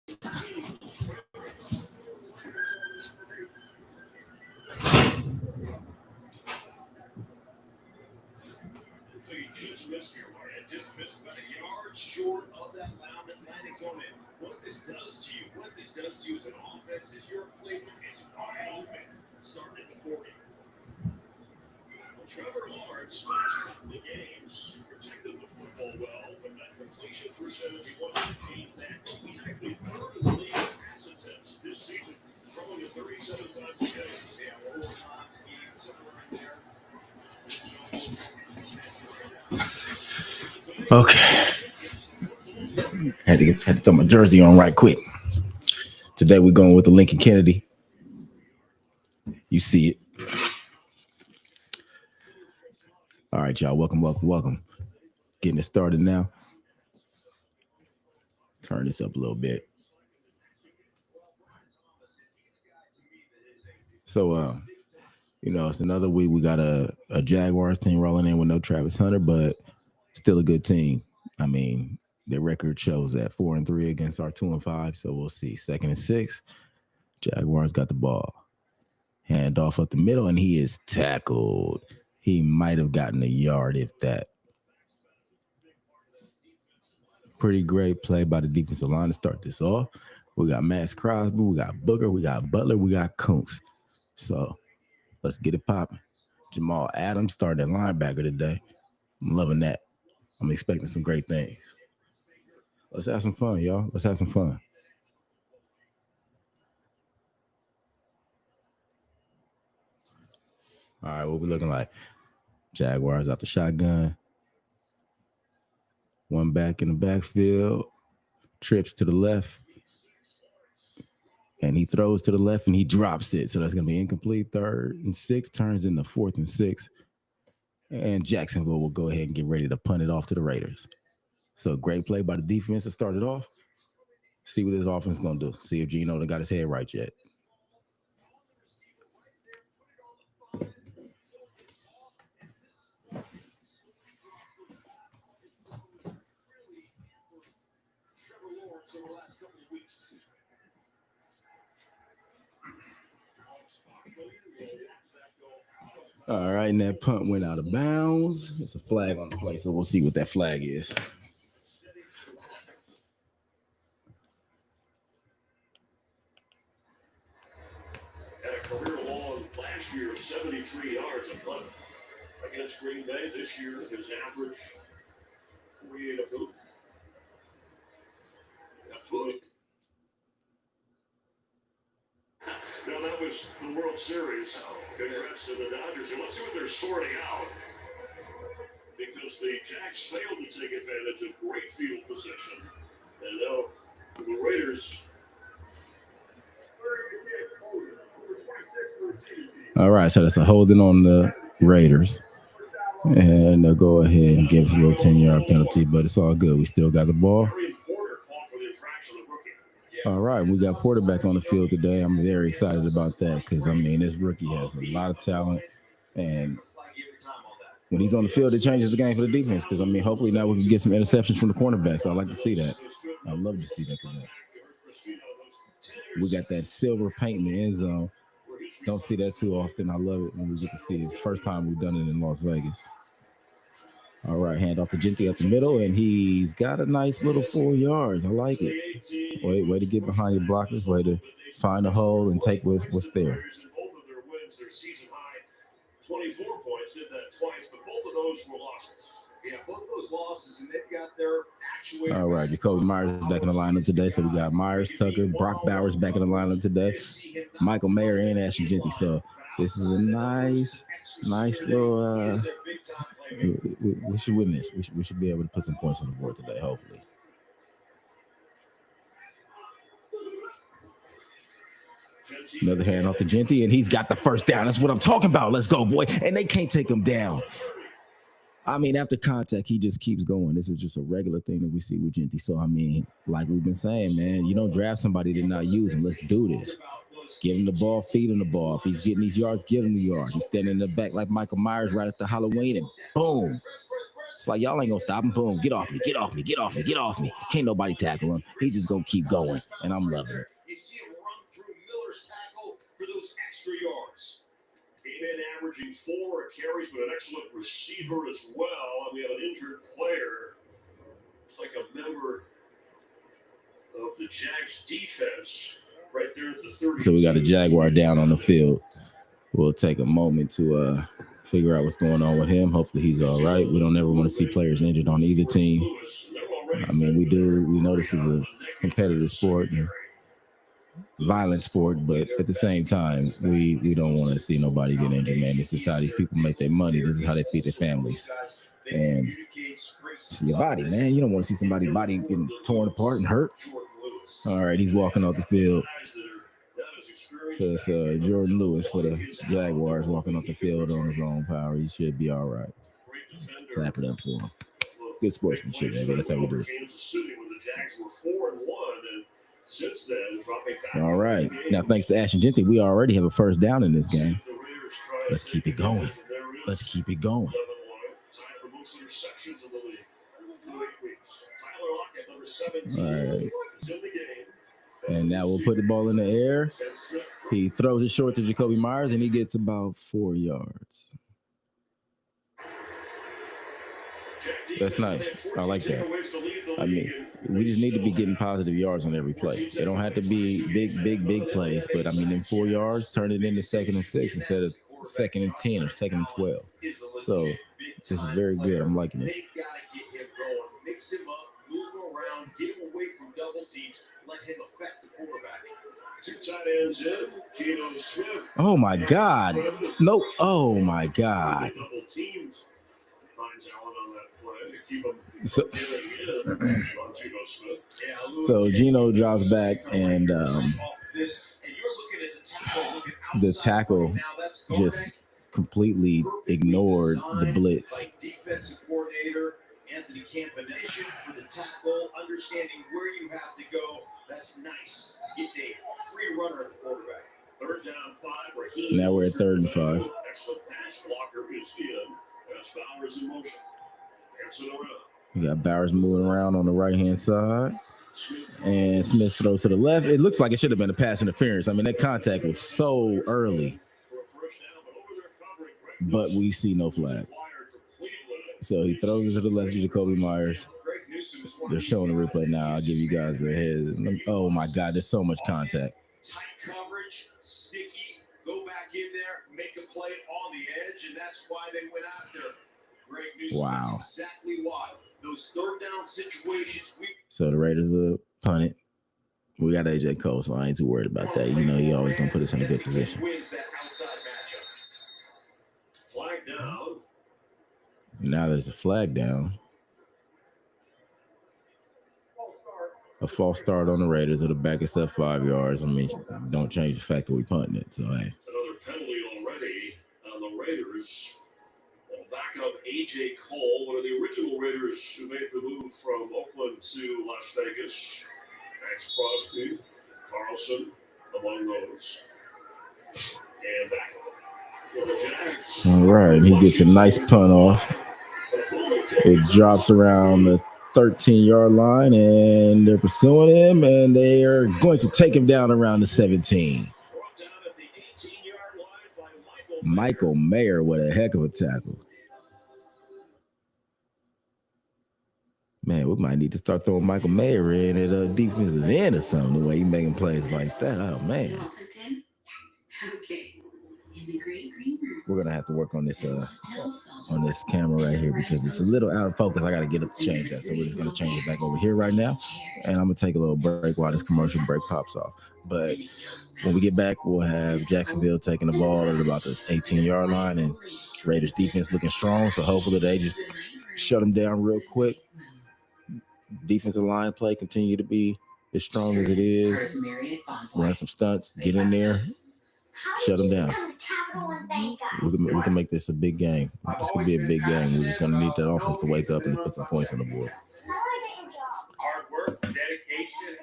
So you just missed your mark and just missed about a yard short of that landing zone. And what this does to you as an offense is your playbook is wide open starting at the 40. Well, Trevor Lawrence, last couple of games, protected the football well, but that completion percentage, he wants to change that. He's actually third in the league in pass attempts this season, throwing it 37 times a game. Yeah, well, times game somewhere right there. Okay. Had to throw my jersey on right quick. Today we're going with the Lincoln Kennedy. You see it. All right, y'all. Welcome. Getting it started now. Turn this up a little bit. So, it's another week. We got a Jaguars team rolling in with no Travis Hunter, but still a good team. I mean, their record shows that 4-3 against our 2-5. So we'll see. 2nd and 6. Jaguars got the ball. Hand off up the middle, and he is tackled. He might have gotten a yard, if that. Pretty great play by the defensive line to start this off. We got Max Crosby, we got Booker, we got Butler, we got Kuntz. So let's get it popping. Jamal Adams started at linebacker today. I'm loving that. I'm expecting some great things. Let's have some fun, y'all. Let's have some fun. All right, what we looking like? Jaguars out the shotgun. One back in the backfield. Trips to the left. And he throws to the left and he drops it. So that's going to be incomplete. 3rd and 6 turns into 4th and 6. And Jacksonville will go ahead and get ready to punt it off to the Raiders. So great play by the defense to start it off. See what this offense is going to do. See if Gino got his head right yet. All right, and that punt went out of bounds. It's a flag on the play, so we'll see what that flag is. Had a career long last year of 73 yards a punt against Green Bay. This year, his average 48 a boot. A boot. No, that was the World Series. Congrats to the Dodgers. And let's see what they're sorting out. Because the Jacks failed to take advantage of great field position. And now the Raiders. All right, so that's a holding on the Raiders. And they'll go ahead and give us a little 10-yard penalty, but it's all good. We still got the ball. All right, we got Porter back on the field today. I'm very excited about that because, I mean, this rookie has a lot of talent. And when he's on the field, it changes the game for the defense because, I mean, hopefully now we can get some interceptions from the cornerbacks. I'd like to see that. I'd love to see that today. We got that silver paint in the end zone. Don't see that too often. I love it when we get to see it. It's the first time we've done it in Las Vegas. All right, hand off to Genty up the middle, and he's got a nice little 4 yards. I like it. Way to get behind your blockers. Way to find a hole and take what's there. 24 points, did that twice, but both of those were losses. Yeah, both of those losses, and they've got their actual. All right, Jacoby Myers is back in the lineup today. So we got Myers, Tucker, Brock Bowers back in the lineup today. Michael Mayer and Ashton Genty. So this is a nice little. We should win this. We should be able to put some points on the board today, hopefully. Another hand off to Genty, and he's got the first down. That's what I'm talking about. Let's go, boy. And they can't take him down. I mean, after contact, he just keeps going. This is just a regular thing that we see with Genty. So, I mean, like we've been saying, man, you don't draft somebody to not use him. Let's do this. Give him the ball, feed him the ball. If he's getting these yards, give him the yards. He's standing in the back like Michael Myers right after Halloween, and boom. It's like y'all ain't gonna stop him. Boom, get off me, get off me, get off me, get off me. Can't nobody tackle him. He just gonna keep going, and I'm loving it. You see him run through Miller's tackle for those extra yards. Came in averaging 4 carries, but an excellent receiver as well. And we have an injured player. It's like a member of the Jags defense right there at the 30. So we got a Jaguar down on the field. We'll take a moment to figure out what's going on with him. Hopefully he's all right. We don't ever want to see players injured on either team. I mean, we know this is a competitive sport and violent sport, but at the same time, we don't want to see nobody get injured, man. This is how these people make their money. This is how they feed their families. And it's your body, man. You don't want to see somebody's body getting torn apart and hurt. All right, he's walking off the field. So it's Jordan Lewis for the Jaguars walking off the field on his own power. He should be all right. Clap it up for him. Good sportsmanship, baby. That's how we do it. All right. Now, thanks to Ashton Genty, we already have a first down in this game. Let's keep it going. Let's keep it going. All right. And now we'll put the ball in the air. He throws it short to Jacoby Myers, and he gets about 4 yards. That's nice. I like that. I mean, we just need to be getting positive yards on every play. They don't have to be big plays, but I mean, in 4 yards, turn it into 2nd and 6 instead of 2nd and 10 or 2nd and 12. So this is very good. I'm liking this. Mix him up, move him around, get him away from double teams, let him affect the quarterback. 2 tight ends in, Geno Smith. Oh my God. Nope. Oh my God. Double teams. Finds Allen on that play to keep him on Geno Smith. So Geno drops back and the tackle just completely ignored the blitz. Defensive coordinator Anthony Campanation for the tackle, understanding where you have to go. That's nice. Get a free runner at the quarterback. 3rd down 5. Raheem. Now we're at 3rd and 5. Excellent pass blocker is in. That's Bowers in motion. We got Bowers moving around on the right-hand side. And Smith throws to the left. It looks like it should have been a pass interference. I mean, that contact was so early. But we see no flag. So he throws it to the left to Jacoby Myers. They're showing the replay now. I'll give you guys the head. Oh, my God. There's so much contact. Tight coverage, sticky, go back in there, make a play on the edge, and that's why they went after Greg Newsome. Wow. That's exactly why. Those 3rd down situations. So the Raiders will punt it. We got A.J. Cole, so I ain't too worried about that. You know, he always going to put us in a good position. Wins that outside matchup. Flag down. Now there's a flag down. A false start on the Raiders. It'll back us up 5 yards. I mean, don't change the fact that we punting it. So, hey. Another penalty already on the Raiders. Back up A.J. Cole, one of the original Raiders who made the move from Oakland to Las Vegas. Max Crosby, Carlson, among those. And back for the Jags. All right. He gets a nice punt off. It drops around the 13-yard line, and they're pursuing him, and they are going to take him down around the 17. Michael Mayer, what a heck of a tackle. Man, we might need to start throwing Michael Mayer in at a defensive end or something, the way he's making plays like that. Oh, man. Okay. In the great green room. We're going to have to work on this camera right here because it's a little out of focus. I got to get up to change that. So we're just going to change it back over here right now. And I'm going to take a little break while this commercial break pops off. But when we get back, we'll have Jacksonville taking the ball at about this 18-yard line and Raiders defense looking strong. So hopefully they just shut them down real quick. Defensive line play continue to be as strong as it is. Run some stunts, get in there, shut them down. We can make this a big game. This could be a big game. We're just going to need that offense to wake up and put some points on the board. Hard work, dedication.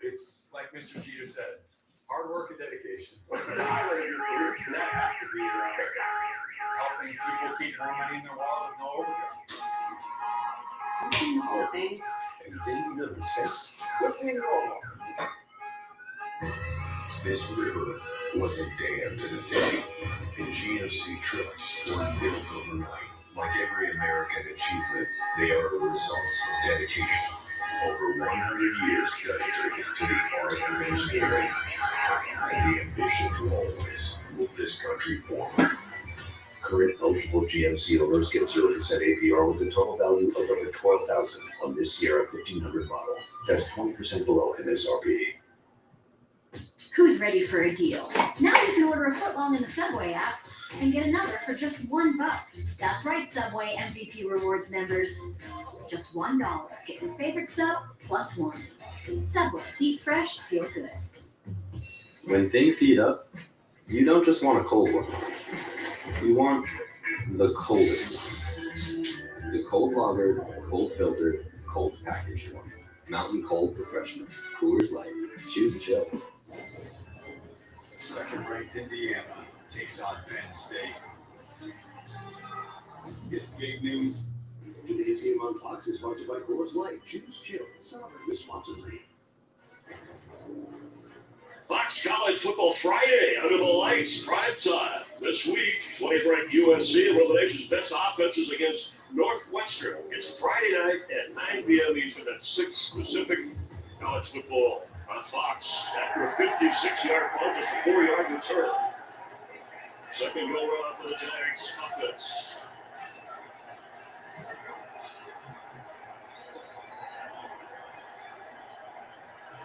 It's like Mr. Jeter said, hard work and dedication. helping people keep money in their wallet with no overdraft. And didn't you live in space? What's in your wallet? This river wasn't dammed in a day, and GMC trucks weren't built overnight. Like every American achievement, they are a result of dedication. Over 100 years dedicated to the art of engineering and the ambition to always move this country forward. Current eligible GMC owners get 0% APR with a total value of over $12,000 on this Sierra 1500 model. That's 20% below MSRP. Who's ready for a deal? Now you can order a footlong in the Subway app and get another for just $1. That's right, Subway MVP Rewards members. Just $1. Get your favorite sub plus one. Subway, eat fresh, feel good. When things heat up, you don't just want a cold one. You want the coldest one. The cold lagered, cold filtered, cold packaged one. Mountain Cold Professional. Coors Light. Choose chill. Second-ranked Indiana takes on Penn State. It's big news. Today's game on Fox is sponsored by Coors Light. Choose chill. Celebrate responsibly. Fox College Football Friday under the lights, prime time. This week, 20th ranked USC and one of the nation's best offenses against Northwestern. It's Friday night at 9 p.m. Eastern at 6 Pacific. College football on Fox after a 56-yard punt, just a 4-yard return. Second go around for the Jags offense.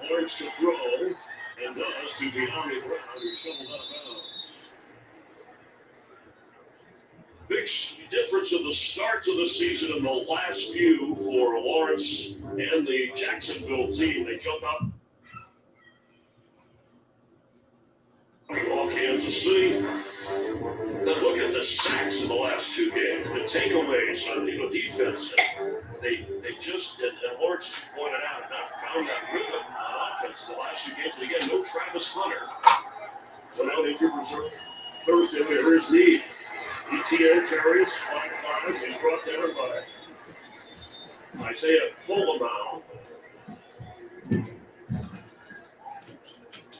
Lawrence to throw, and does to De'Ami Brown, who shoveled out of bounds. Big difference in the starts of the season and the last few for Lawrence and the Jacksonville team. They jump up off Kansas City. Then look at the sacks in the last two games, the takeaways on defense. They just, and Lawrence pointed out, not found that rhythm on offense in the last two games. And again, no Travis Hunter. So now the injured reserve Thursday, where his knee. ETN carries 5-5. He's brought down by Isaiah Polamalu.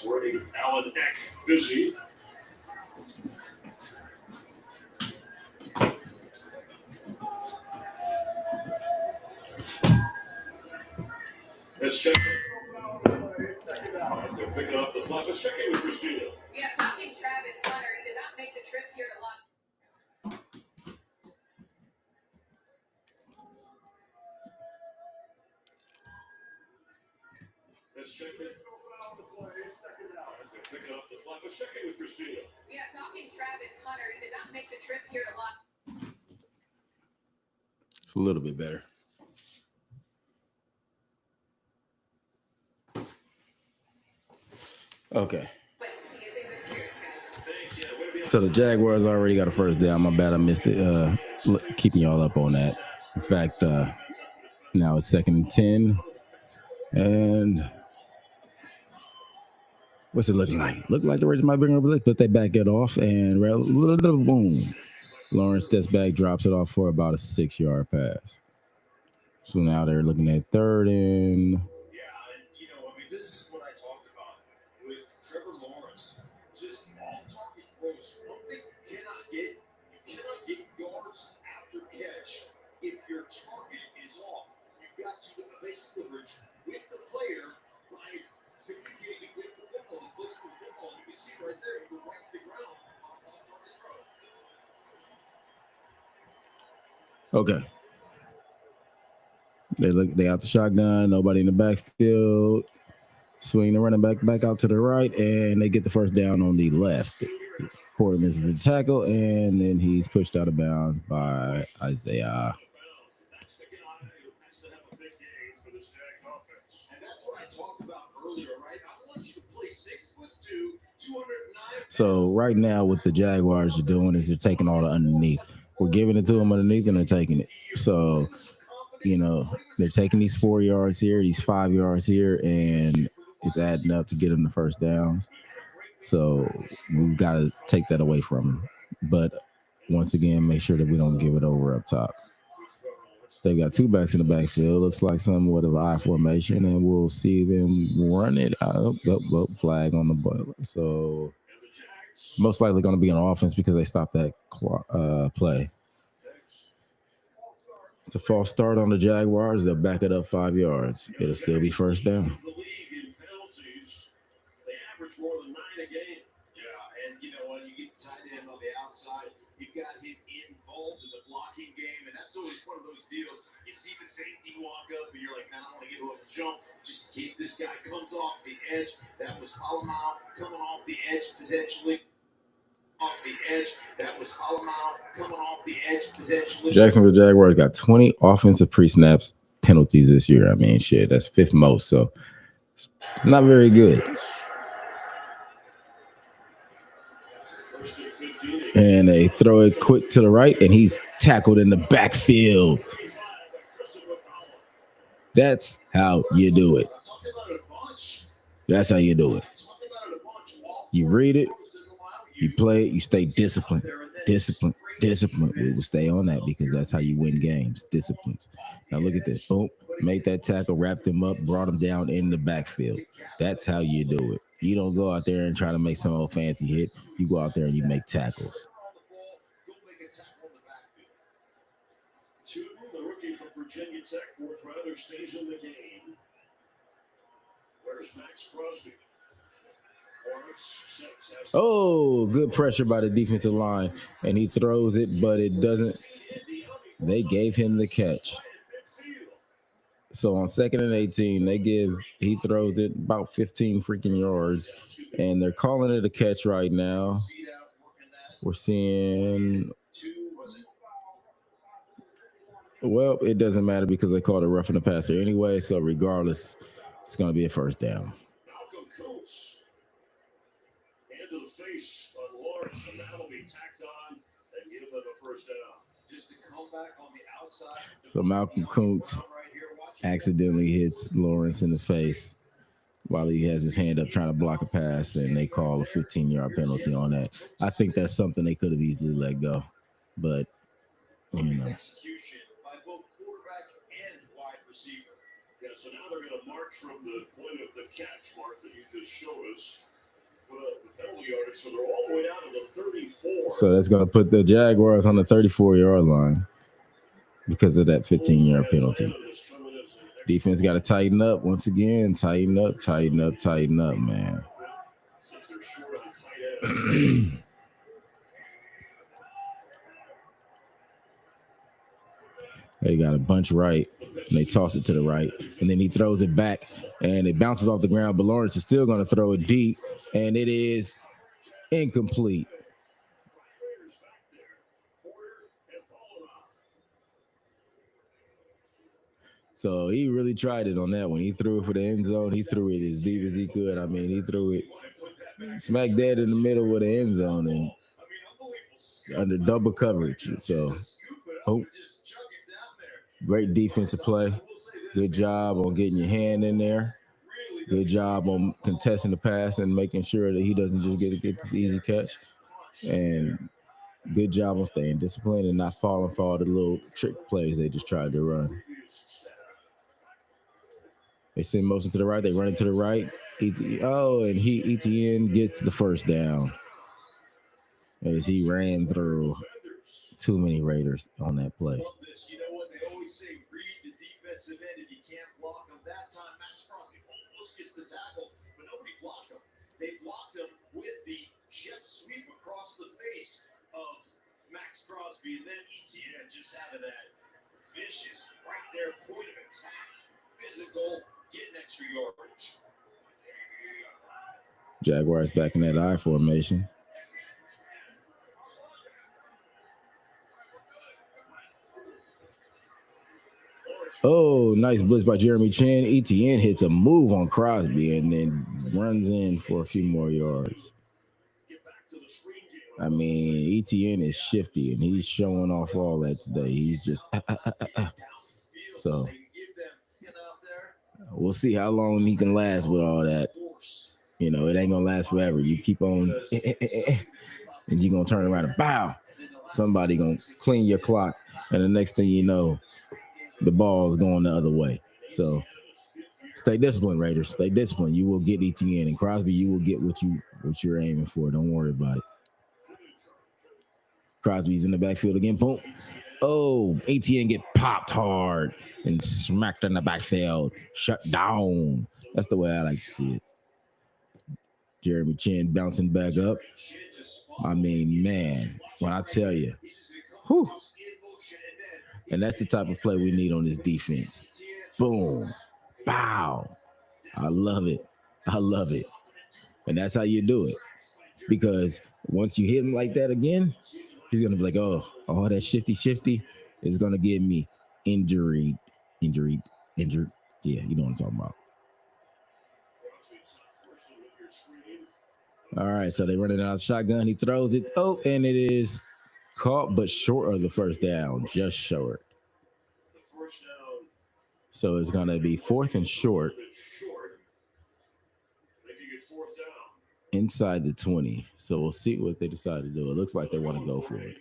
Already Alan Eck busy. Let's check. They're picking up the flap. Let's check in with Christina. Yeah, talking Travis Hunter, he did not make the trip here to Los. Let's check in. They're picking up the flap. Let's check in with Christina. Yeah, talking Travis Hunter, he did not make the trip here to Los. It's a little bit better. Okay. But he is in good spirits, guys. So the Jaguars already got a first down. My bad, I missed it. Keeping y'all up on that. In fact, now it's 2nd and 10. And what's it looking like? Looking like the Raiders might bring over, but they back it off and boom. Lawrence steps back, drops it off for about a 6-yard pass. So now they're looking at 3rd and. This is what I talked about with Trevor Lawrence. Just off-target throws. One thing you cannot get yards after catch if your target is off. You've got to base coverage with the player by communicating with the football, the physical football. You can see right there, you go right to the ground on off-target throw. Okay. They out the shotgun, nobody in the backfield. Swing the running back out to the right, and they get the first down on the left. Porter misses the tackle, and then he's pushed out of bounds by Isaiah. That's the guy who has to have a big game for this Jags offense. And that's what I talked about earlier, right? I want you to play 6'2", 209. So right now what the Jaguars are doing is they're taking all the underneath. We're giving it to them underneath, and they're taking it. So, they're taking these 4 yards here, these 5 yards here, and it's adding up to get them the first downs. So we've got to take that away from them. But once again, make sure that we don't give it over up top. They got two backs in the backfield. Looks like somewhat of an I formation, and we'll see them run it out. Flag on the ball. So most likely going to be on offense because they stopped that play. It's a false start on the Jaguars. They'll back it up 5 yards. It'll still be first down. More than 9 a game. Yeah, and you know what? You get the tight end on the outside. You've got him involved in the blocking game, and that's always one of those deals. You see the safety walk up, and you're like, man, I want to get a little jump just in case this guy comes off the edge. That was Palomar coming off the edge potentially. Off the edge. That was Palomar coming off the edge potentially. Jacksonville Jaguars got 20 offensive pre-snaps penalties this year. I mean, shit, that's fifth most, so not very good. And they throw it quick to the right, and he's tackled in the backfield. That's how you do it. That's how you do it. You read it, you play it, you stay disciplined. Discipline. We will stay on that because that's how you win games. Disciplines. Now look at this. Boom. Make that tackle, wrapped him up, brought him down in the backfield. That's how you do it. You don't go out there and try to make some old fancy hit. You go out there and you make tackles. The rookie from Virginia Tech, 4th rounder, stays in the game. Where's Max Crosby? Oh, good pressure by the defensive line. And he throws it, but it doesn't. They gave him the catch. So on 2nd and 18, he throws it about 15 freaking yards. And they're calling it a catch right now. We're seeing. Well, it doesn't matter because they called it roughing the passer anyway. So regardless, it's going to be a first down. Malcolm Coates. Hand to the face on Lawrence, and that'll be tacked on and give them a first down. Just to come back on the outside. So Malcolm Coates accidentally hits Lawrence in the face while he has his hand up trying to block a pass, and they call a 15-yard penalty on that. I think that's something they could have easily let go, but you know. Yeah, so now they're going to march from the point of the catch mark that you just showed us. Put up the penalty yardage, so they're all the way down to the 34. So that's going to put the Jaguars on the 34-yard line because of that 15-yard penalty. Defense got to tighten up once again. Tighten up, man. Since they're short on tight end. They got a bunch right, and they toss it to the right, and then he throws it back, and it bounces off the ground, but Lawrence is still going to throw it deep, and it is incomplete. So he really tried it on that one. He threw it for the end zone. He threw it as deep as he could. I mean, he threw it smack dead in the middle of the end zone and under double coverage. So, great defensive play. Good job on getting your hand in there. Good job on contesting the pass and making sure that he doesn't just get this easy catch. And good job on staying disciplined and not falling for all the little trick plays they just tried to run. They send motion to the right. They run it to the right. ETN gets the first down as he ran through too many Raiders on that play. You know what they always say, read the defensive end if you can't block them. That time, Max Crosby almost gets the tackle, but nobody blocked him. They blocked him with the jet sweep across the face of Max Crosby, and then ETN just having that vicious right there point of attack, physical, getting extra yardage. Jaguars back in that I formation. Oh, nice blitz by Jeremy Chin. ETN hits a move on Crosby and then runs in for a few more yards. I mean, ETN is shifty, and he's showing off all that today. He's just So we'll see how long he can last with all that. You know, it ain't going to last forever. You keep on, and you're going to turn around and bow. Somebody gonna clean your clock, and the next thing you know, the ball is going the other way. So stay disciplined, Raiders. Stay disciplined. You will get ETN, and Crosby, you will get what you're aiming for. Don't worry about it. Crosby's in the backfield again. Boom. Oh, ATN get popped hard and smacked in the backfield. Shut down. That's the way I like to see it. Jeremy Chin bouncing back up. I mean, man, when I tell you, whew. And that's the type of play we need on this defense. Boom. Bow. I love it. I love it. And that's how you do it. Because once you hit him like that again, he's going to be like, oh, all that shifty is going to get me injured. Yeah, you know what I'm talking about. All right, so they run it out of shotgun. He throws it. Oh, and it is caught, but short of the first down, just short. So it's going to be 4th and short inside the 20. So we'll see what they decide to do. It looks like they want to go for it.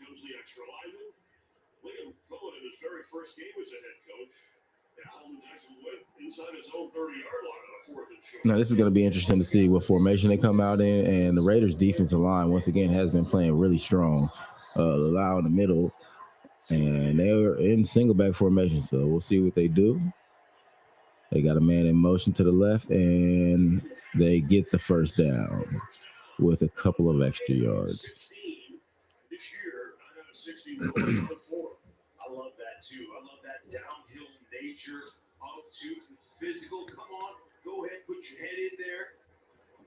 Now, this is going to be interesting to see what formation they come out in. And the Raiders' defensive line, once again, has been playing really strong. Allow in the middle. And they're in single back formation. So we'll see what they do. They got a man in motion to the left, and they get the first down with a couple of extra yards. I love that too. I love that downhill nature of two physical. Come on, go ahead, put your head in there,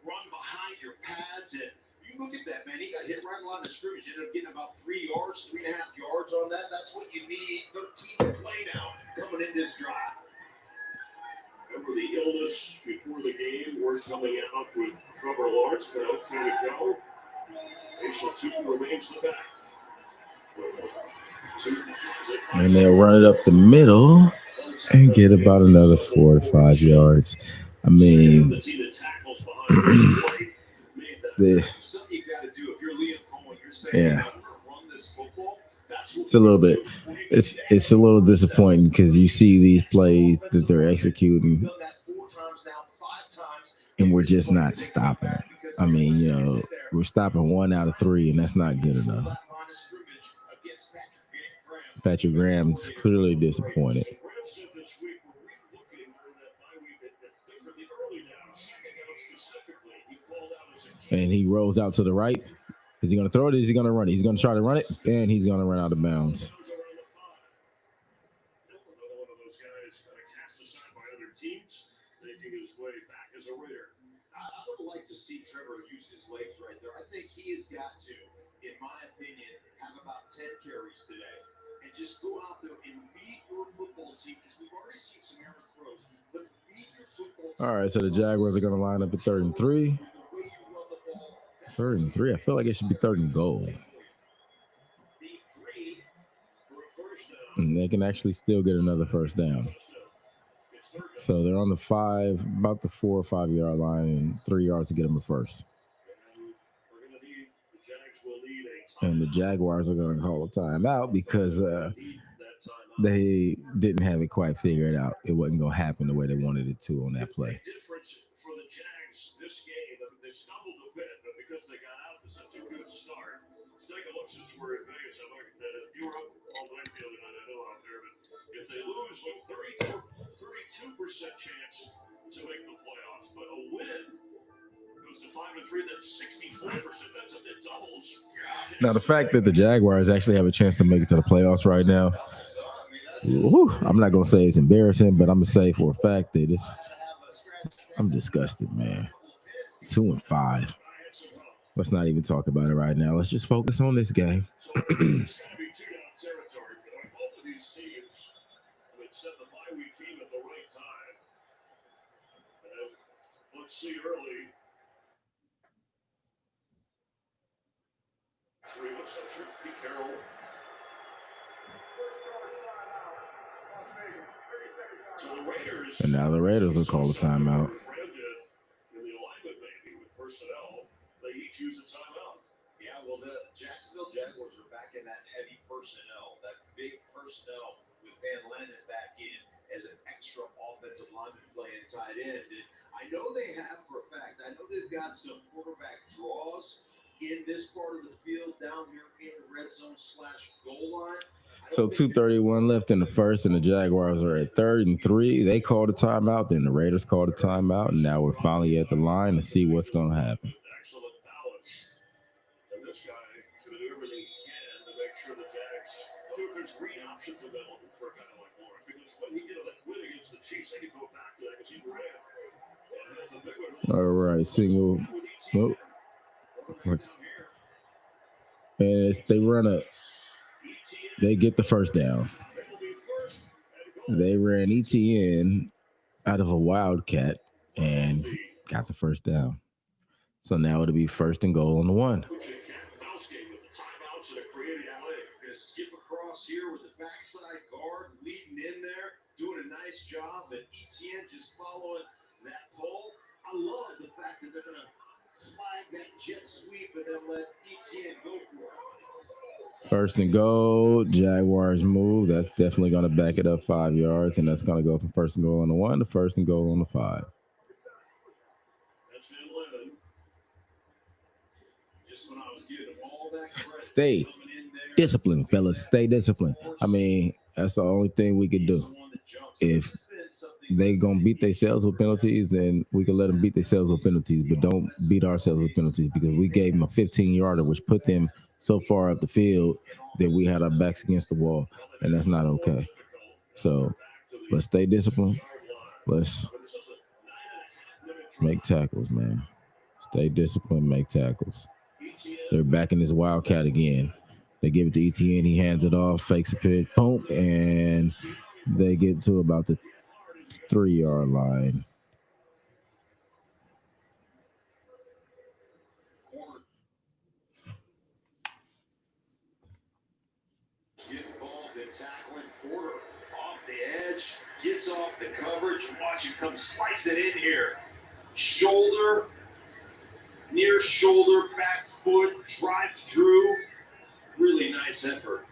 run behind your pads, and you look at that, man. He got hit right in the line of scrimmage. Ended up getting about 3 yards, 3.5 yards on that. That's what you need. 13 to play now coming in this drive. Remember the illness before the game. We're coming out with Trevor Lawrence, but okay to go. Patient 2 remains the back. And they'll run it up the middle and get about another 4 to 5 yards. I mean, yeah. It's a little bit. It's a little disappointing because you see these plays that they're executing, and we're just not stopping it. I mean, you know, we're stopping 1 out of 3, and that's not good enough. Patrick Graham's clearly disappointed. And he rolls out to the right. Is he going to throw it? Or is he going to run it? He's going to try to run it, and he's going to run out of bounds. I would like to see Trevor use his legs right there. I think he has got to, in my opinion, have about 10 carries today. And just go out there and lead your football team, because we've already seen some errant throws. But lead your football team. All right, so the Jaguars are going to line up at 3rd and 3. 3rd and 3. I feel like it should be 3rd and goal. And they can actually still get another first down. So they're on the 5, about the 4 or 5 yard line, and 3 yards to get them a first. And the Jaguars are going to call a timeout because they didn't have it quite figured out. It wasn't going to happen the way they wanted it to on that play. For the Jags this game, they stumbled a bit, but because they got out to such a good start. Let's take a look since we're in Vegas. I like that if you were up all night the other night, I know out there, but if they lose, with 32% chance to make the playoffs, but a win goes to 5 and 3. That's 64%. That's it doubles. Now the fact that the Jaguars actually have a chance to make it to the playoffs right now, I'm not gonna say it's embarrassing, but I'm gonna say for a fact that I'm disgusted, man. 2 and 5. Let's not even talk about it right now. Let's just focus on this game. Let's see early. Pete Carroll. So the Raiders. And now the Raiders will call a timeout. In the alignment, maybe with personnel, they each use a timeout. Yeah, well, the Jacksonville Jaguars are back in that heavy personnel, that big personnel with Van Lennon back in as an extra offensive lineman playing tight end. And I know they have for a fact, I know they've got some quarterback draws in this part of the field down here in the red zone / goal line. So 2:31 left in the first, and the Jaguars are at 3rd and 3. They called a timeout, then the Raiders called a timeout, and now we're finally at the line to see what's going to happen. Excellent balance. And this guy is going to do everything he can to make sure the Jags do if there's green options available for a guy like Lawrence. Because when he did that win against the Chiefs, they could go back to that because he ran. And the big one, All right, single. Nope. And they run a. They get the first down. They ran ETN out of a wildcat and got the first down. So now it'll be 1st and goal on the 1. Skip across here with the backside guard leading in there, doing a nice job, and ETN just following that pole. I love the fact that they're going to flag that jet sweep and then let ETN go for it. 1st and goal, Jaguars move. That's definitely going to back it up 5 yards, and that's going to go from 1st and goal on the 1 to 1st and goal on the 5. Stay disciplined, fellas. Stay disciplined. I mean, that's the only thing we could do. If they going to beat themselves with penalties, then we can let them beat themselves with penalties, but don't beat ourselves with penalties because we gave them a 15-yarder, which put them so far up the field that we had our backs against the wall, and that's not okay. So let's stay disciplined. Let's make tackles, man. Stay disciplined, make tackles. They're back in this wildcat again. They give it to ETN. He hands it off, fakes a pitch, boom, and they get to about the 3-yard line. Get involved in tackling. Porter off the edge, gets off the coverage. Watch him come slicing in here. Shoulder, near shoulder, back foot, drive through. Really nice effort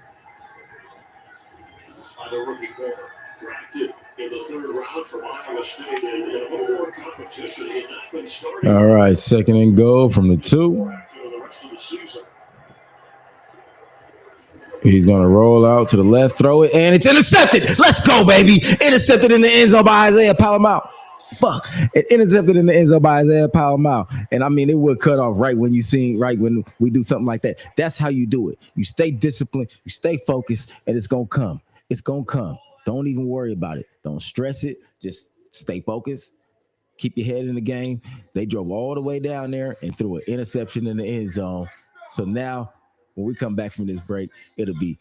by the rookie corner. Drafted in the 3rd round from Iowa State, and a little more competition in that been starting. All right, 2nd and goal from the 2. The rest of the season. He's going to roll out to the left, throw it, and it's intercepted. Let's go, baby. Intercepted in the end zone by Isaiah Palomar. Fuck. It intercepted in the end zone by Isaiah Palomar. And, I mean, it would cut off right when when we do something like that. That's how you do it. You stay disciplined, you stay focused, and it's going to come. It's going to come. Don't even worry about it. Don't stress it. Just stay focused. Keep your head in the game. They drove all the way down there and threw an interception in the end zone. So now, when we come back from this break, it'll be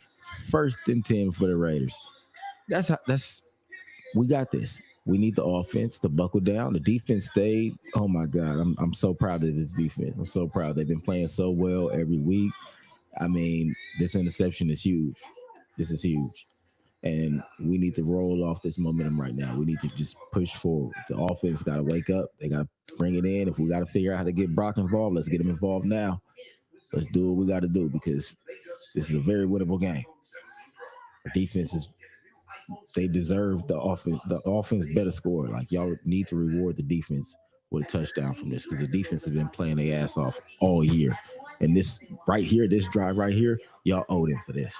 1st and 10 for the Raiders. We got this. We need the offense to buckle down. The defense stayed. Oh my God, I'm so proud of this defense. I'm so proud. They've been playing so well every week. I mean, this interception is huge. This is huge. And we need to roll off this momentum right now. We need to just push forward. The offense got to wake up. They got to bring it in. If we got to figure out how to get Brock involved, let's get him involved now. Let's do what we got to do because this is a very winnable game. Our defense they deserve the offense. The offense better score. Like, y'all need to reward the defense with a touchdown from this because the defense has been playing their ass off all year. And this right here, this drive right here, y'all owe them for this.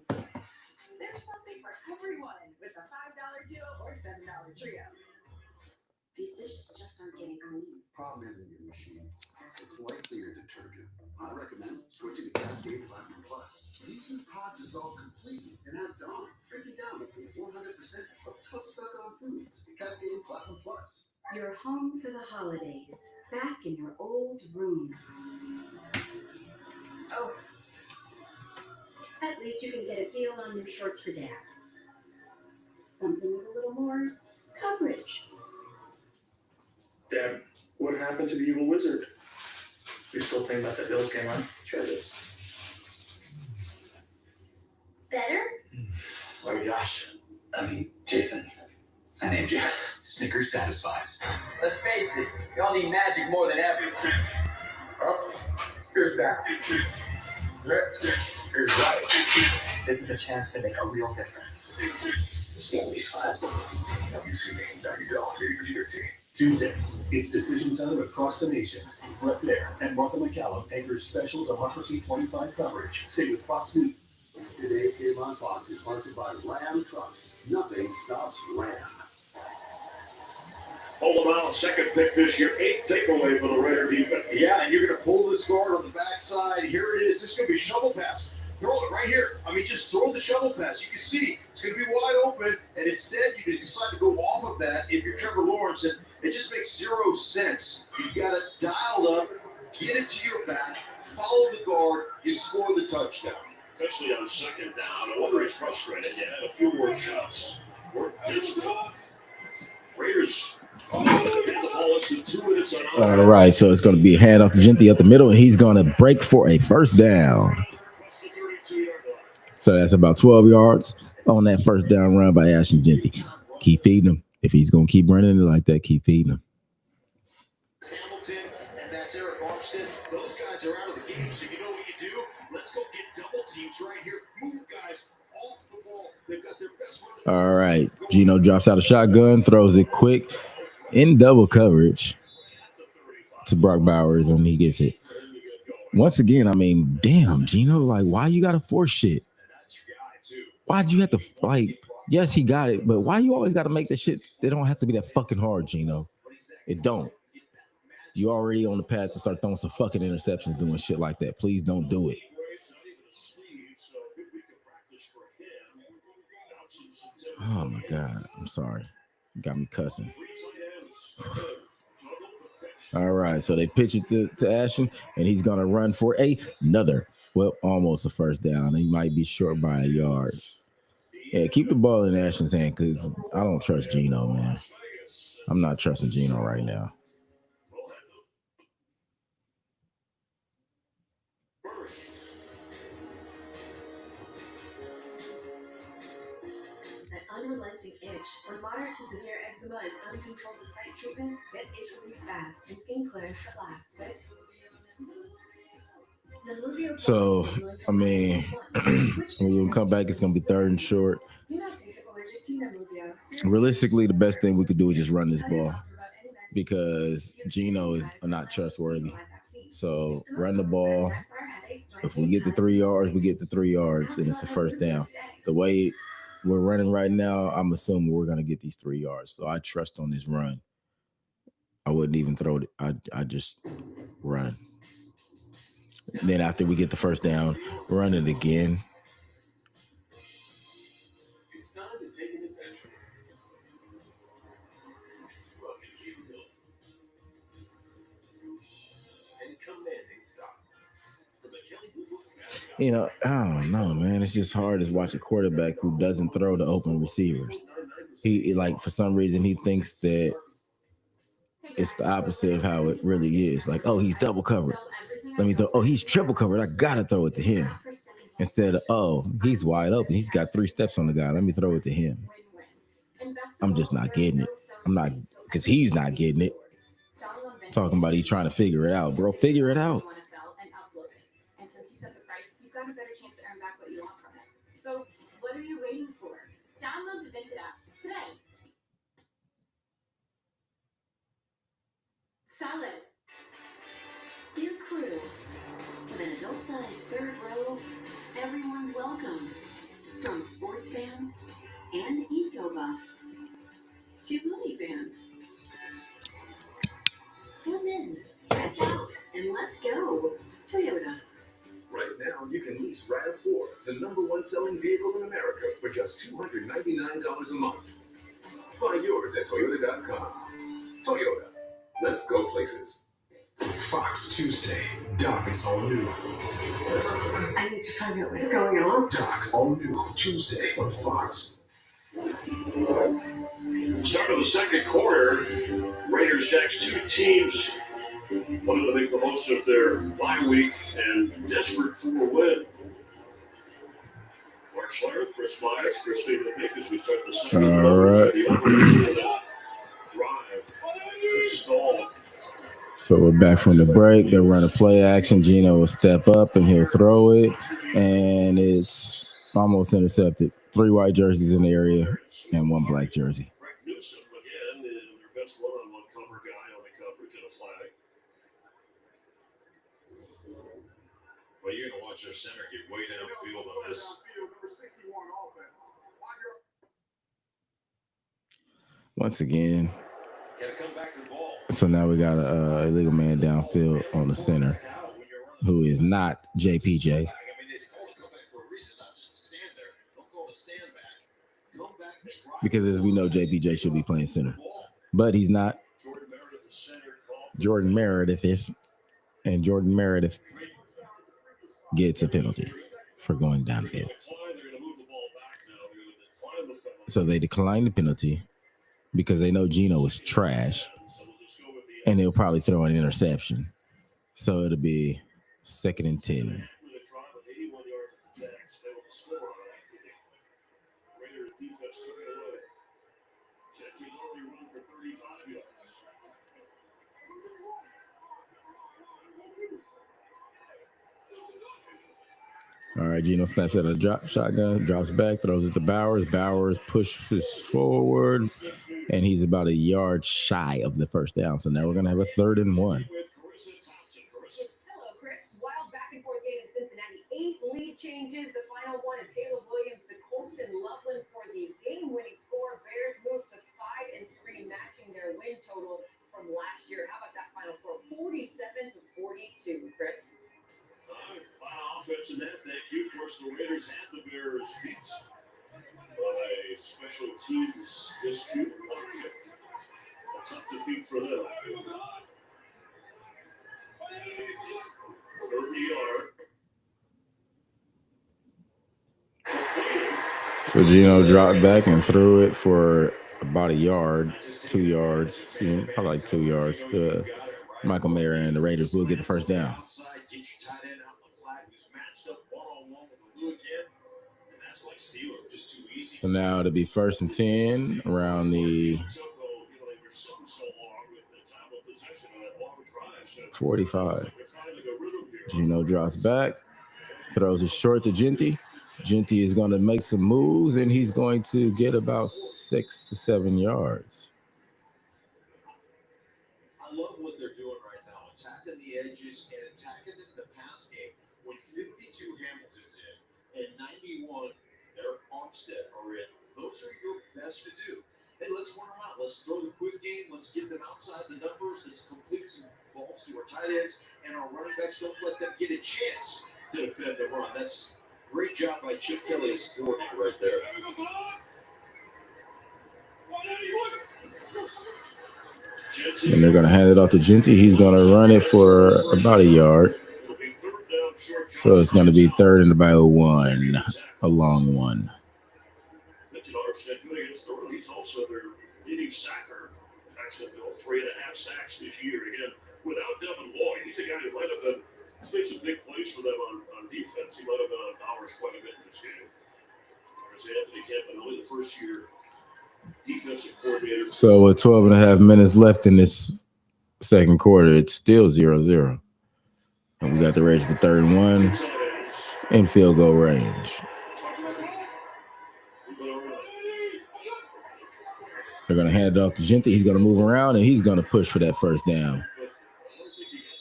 There's something for everyone with a $5 deal or $7 trio. These dishes just aren't getting clean. Problem isn't your machine. It's likely your detergent. I recommend switching to Cascade Platinum Plus. These new pods dissolve completely and act on, breaking down up to 100% of tough stuck-on foods. Cascade Platinum Plus. You're home for the holidays, back in your old room. Oh, at least you can get a deal on new shorts for Dad. Something with a little more coverage. Dad, what happened to the evil wizard? You're still thinking about the Bills game, huh? Try this. Better? Oh, Josh. Jason. I named you. Snickers satisfies. Let's face it, y'all need magic more than ever. is down. Left is right. This is a chance to make a real difference. It's gonna be fun. WCB $90 Leader Team. Tuesday, it's decision time across the nation. Brett Baer and Martha McCallum anchor special Democracy 25 coverage. Stay with Fox News. Today's game on Fox is sponsored by Ram Trucks. Nothing stops Ram. All second pick this year, 8th takeaway for the Raider defense. Yeah, and you're going to pull this guard on the backside. Here it is. This is going to be a shovel pass. Throw it right here. I mean, just throw the shovel pass. You can see it's going to be wide open, and instead you decide to go off of that. If you're Trevor Lawrence, and it just makes zero sense. You've got it dialed up, get it to your back, follow the guard, you score the touchdown. Especially on second down. I wonder he's frustrated. You had a few more shots. We're just Raiders. All right, so it's going to be a handoff to Genty up the middle, and he's going to break for a first down. So that's about 12 yards on that first down run by Ashton Genty. Keep feeding him. If he's going to keep running it like that, keep feeding him. Hamilton, and that's Eric Armstead. Those guys are out of the game, so you know what you do? Let's go get double teams right here. Move guys off the ball. They've got their best one. All right, Gino drops out a shotgun, throws it quick in double coverage to Brock Bowers, and he gets it. Once again, I mean, damn, Gino, like, why you got to force shit? Why'd you have to, like, yes, he got it, but why you always got to make the shit? They don't have to be that fucking hard, Gino. It don't. You already on the path to start throwing some fucking interceptions doing shit like that. Please don't do it. Oh, my God. I'm sorry. You got me cussing. All right, so they pitch it to Ashton, and he's going to run for another, well, almost a first down. He might be short by a yard. Yeah, keep the ball in Ashton's hand because I don't trust Gino, man. I'm not trusting Gino right now. An unrelenting itch. When moderate to severe eczema is uncontrolled despite treatment, get itch relief fast and skin clearance that lasts. So, I mean, when we come back, it's going to be third and short. Realistically, the best thing we could do is just run this ball because Gino is not trustworthy. So, run the ball. If we get the 3 yards, we get the 3 yards, and it's a first down. The way we're running right now, I'm assuming we're going to get these 3 yards. So, I trust on this run. I wouldn't even throw it. I just run. Then after we get the first down, run it again. It's time to take an adventure. Look at capability. And commanding stop. You know, I don't know, man. It's just hard to watch a quarterback who doesn't throw to open receivers. He like, for some reason, he thinks that it's the opposite of how it really is. Like, oh, he's double covered. Let me throw. Oh, he's triple covered. I gotta throw it to him. Instead of, oh, he's wide open. He's got 3 steps on the guy. Let me throw it to him. I'm just not getting it. I'm not, because he's not getting it. Talking about he's trying to figure it out, bro. Figure it out. And since you set the price, you've got a better chance to earn back what you want from it. So what are you waiting for? Download the Vinted app today. Salad. Dear crew, with an adult-sized third row, everyone's welcome. From sports fans and eco buffs to movie fans. Zoom in, stretch out, and let's go. Toyota. Right now, you can lease RAV4, the #1 selling vehicle in America, for just $299 a month. Find yours at Toyota.com. Toyota. Let's go places. Fox Tuesday. Doc is all new. I need to find out what's going on. Doc, all new. Tuesday on Fox. Start of the second quarter, Raiders Jacks, 2 teams wanted to make the most of their bye week and desperate for a win. Mark Schlereth, Chris Myers, Christine LePick as we start the second quarter. All right. The drive, stall. So we're back from the break. They'll run a play action. Gino will step up and he'll throw it. And it's almost intercepted. 3 white jerseys in the area and 1 black jersey. Newsom again, their best one-on-one cover guy on the coverage and a flag. Well, you're going to watch their center get way downfield on this. Once again. Got to come back to the ball. So now we got a illegal man downfield on the center who is not JPJ. I mean, it's called a comeback for a reason, not just to stand there. Don't call it a stand back. Come back, Because as we know, JPJ should be playing center. But he's not. Jordan Meredith is. And Jordan Meredith gets a penalty for going downfield. So they decline the penalty because they know Gino is trash. And they'll probably throw an interception. So it'll be 2nd and 10. All right, Gino snaps at a drop shotgun, drops back, throws it to Bowers. Bowers pushes forward, and he's about a yard shy of the first down. So now we're going to have a 3rd and 1. Hello, Chris. Wild back and forth game in Cincinnati. 8 lead changes. The final one is Caleb Williams to Colston Loveland for the game-winning score. Bears move to 5 and 3, matching their win total from last year. How about that final score? 47-42, Chris. Offense in that, thank you. Of course, the Raiders had the Bears beat by special teams dispute. A tough defeat for them. 30-yard. So Gino dropped back and threw it for about a yard, 2 yards, probably like 2 yards to Michael Mayer, and the Raiders will get the first down. So now it'll be 1st and 10 around the 45. Gino drops back, throws it short to Genty. Genty is going to make some moves, and he's going to get about 6 to 7 yards. I love what they're doing right now, attacking the edges and attacking the pass game. When 52 Hamilton's in and 91 Eric Armstead are in, those are your best to do. Hey, let's run them out. Let's throw the quick game. Let's get them outside the numbers. Let's complete some balls to our tight ends and our running backs. Don't let them get a chance to defend the run. That's great job by Chip Kelly as coordinator right there. And they're going to hand it off to Genty. He's going to run it for about a yard. So it's going to be 3rd and about 1, a long one. He's also their leading sacker. Jacksonville, 3.5 sacks this year. Again, without Devin Lloyd, he's a guy who might have been, he's made some big plays for them on defense. He might have been on Bowers quite a bit in this game. There's Anthony Campanelli, the first-year defensive coordinator. So with 12 and a half minutes left in this second quarter, it's still 0-0. And we got the Raiders for 3rd and 1 in field goal range. They're going to hand it off to Genty. He's going to move around, and he's going to push for that first down.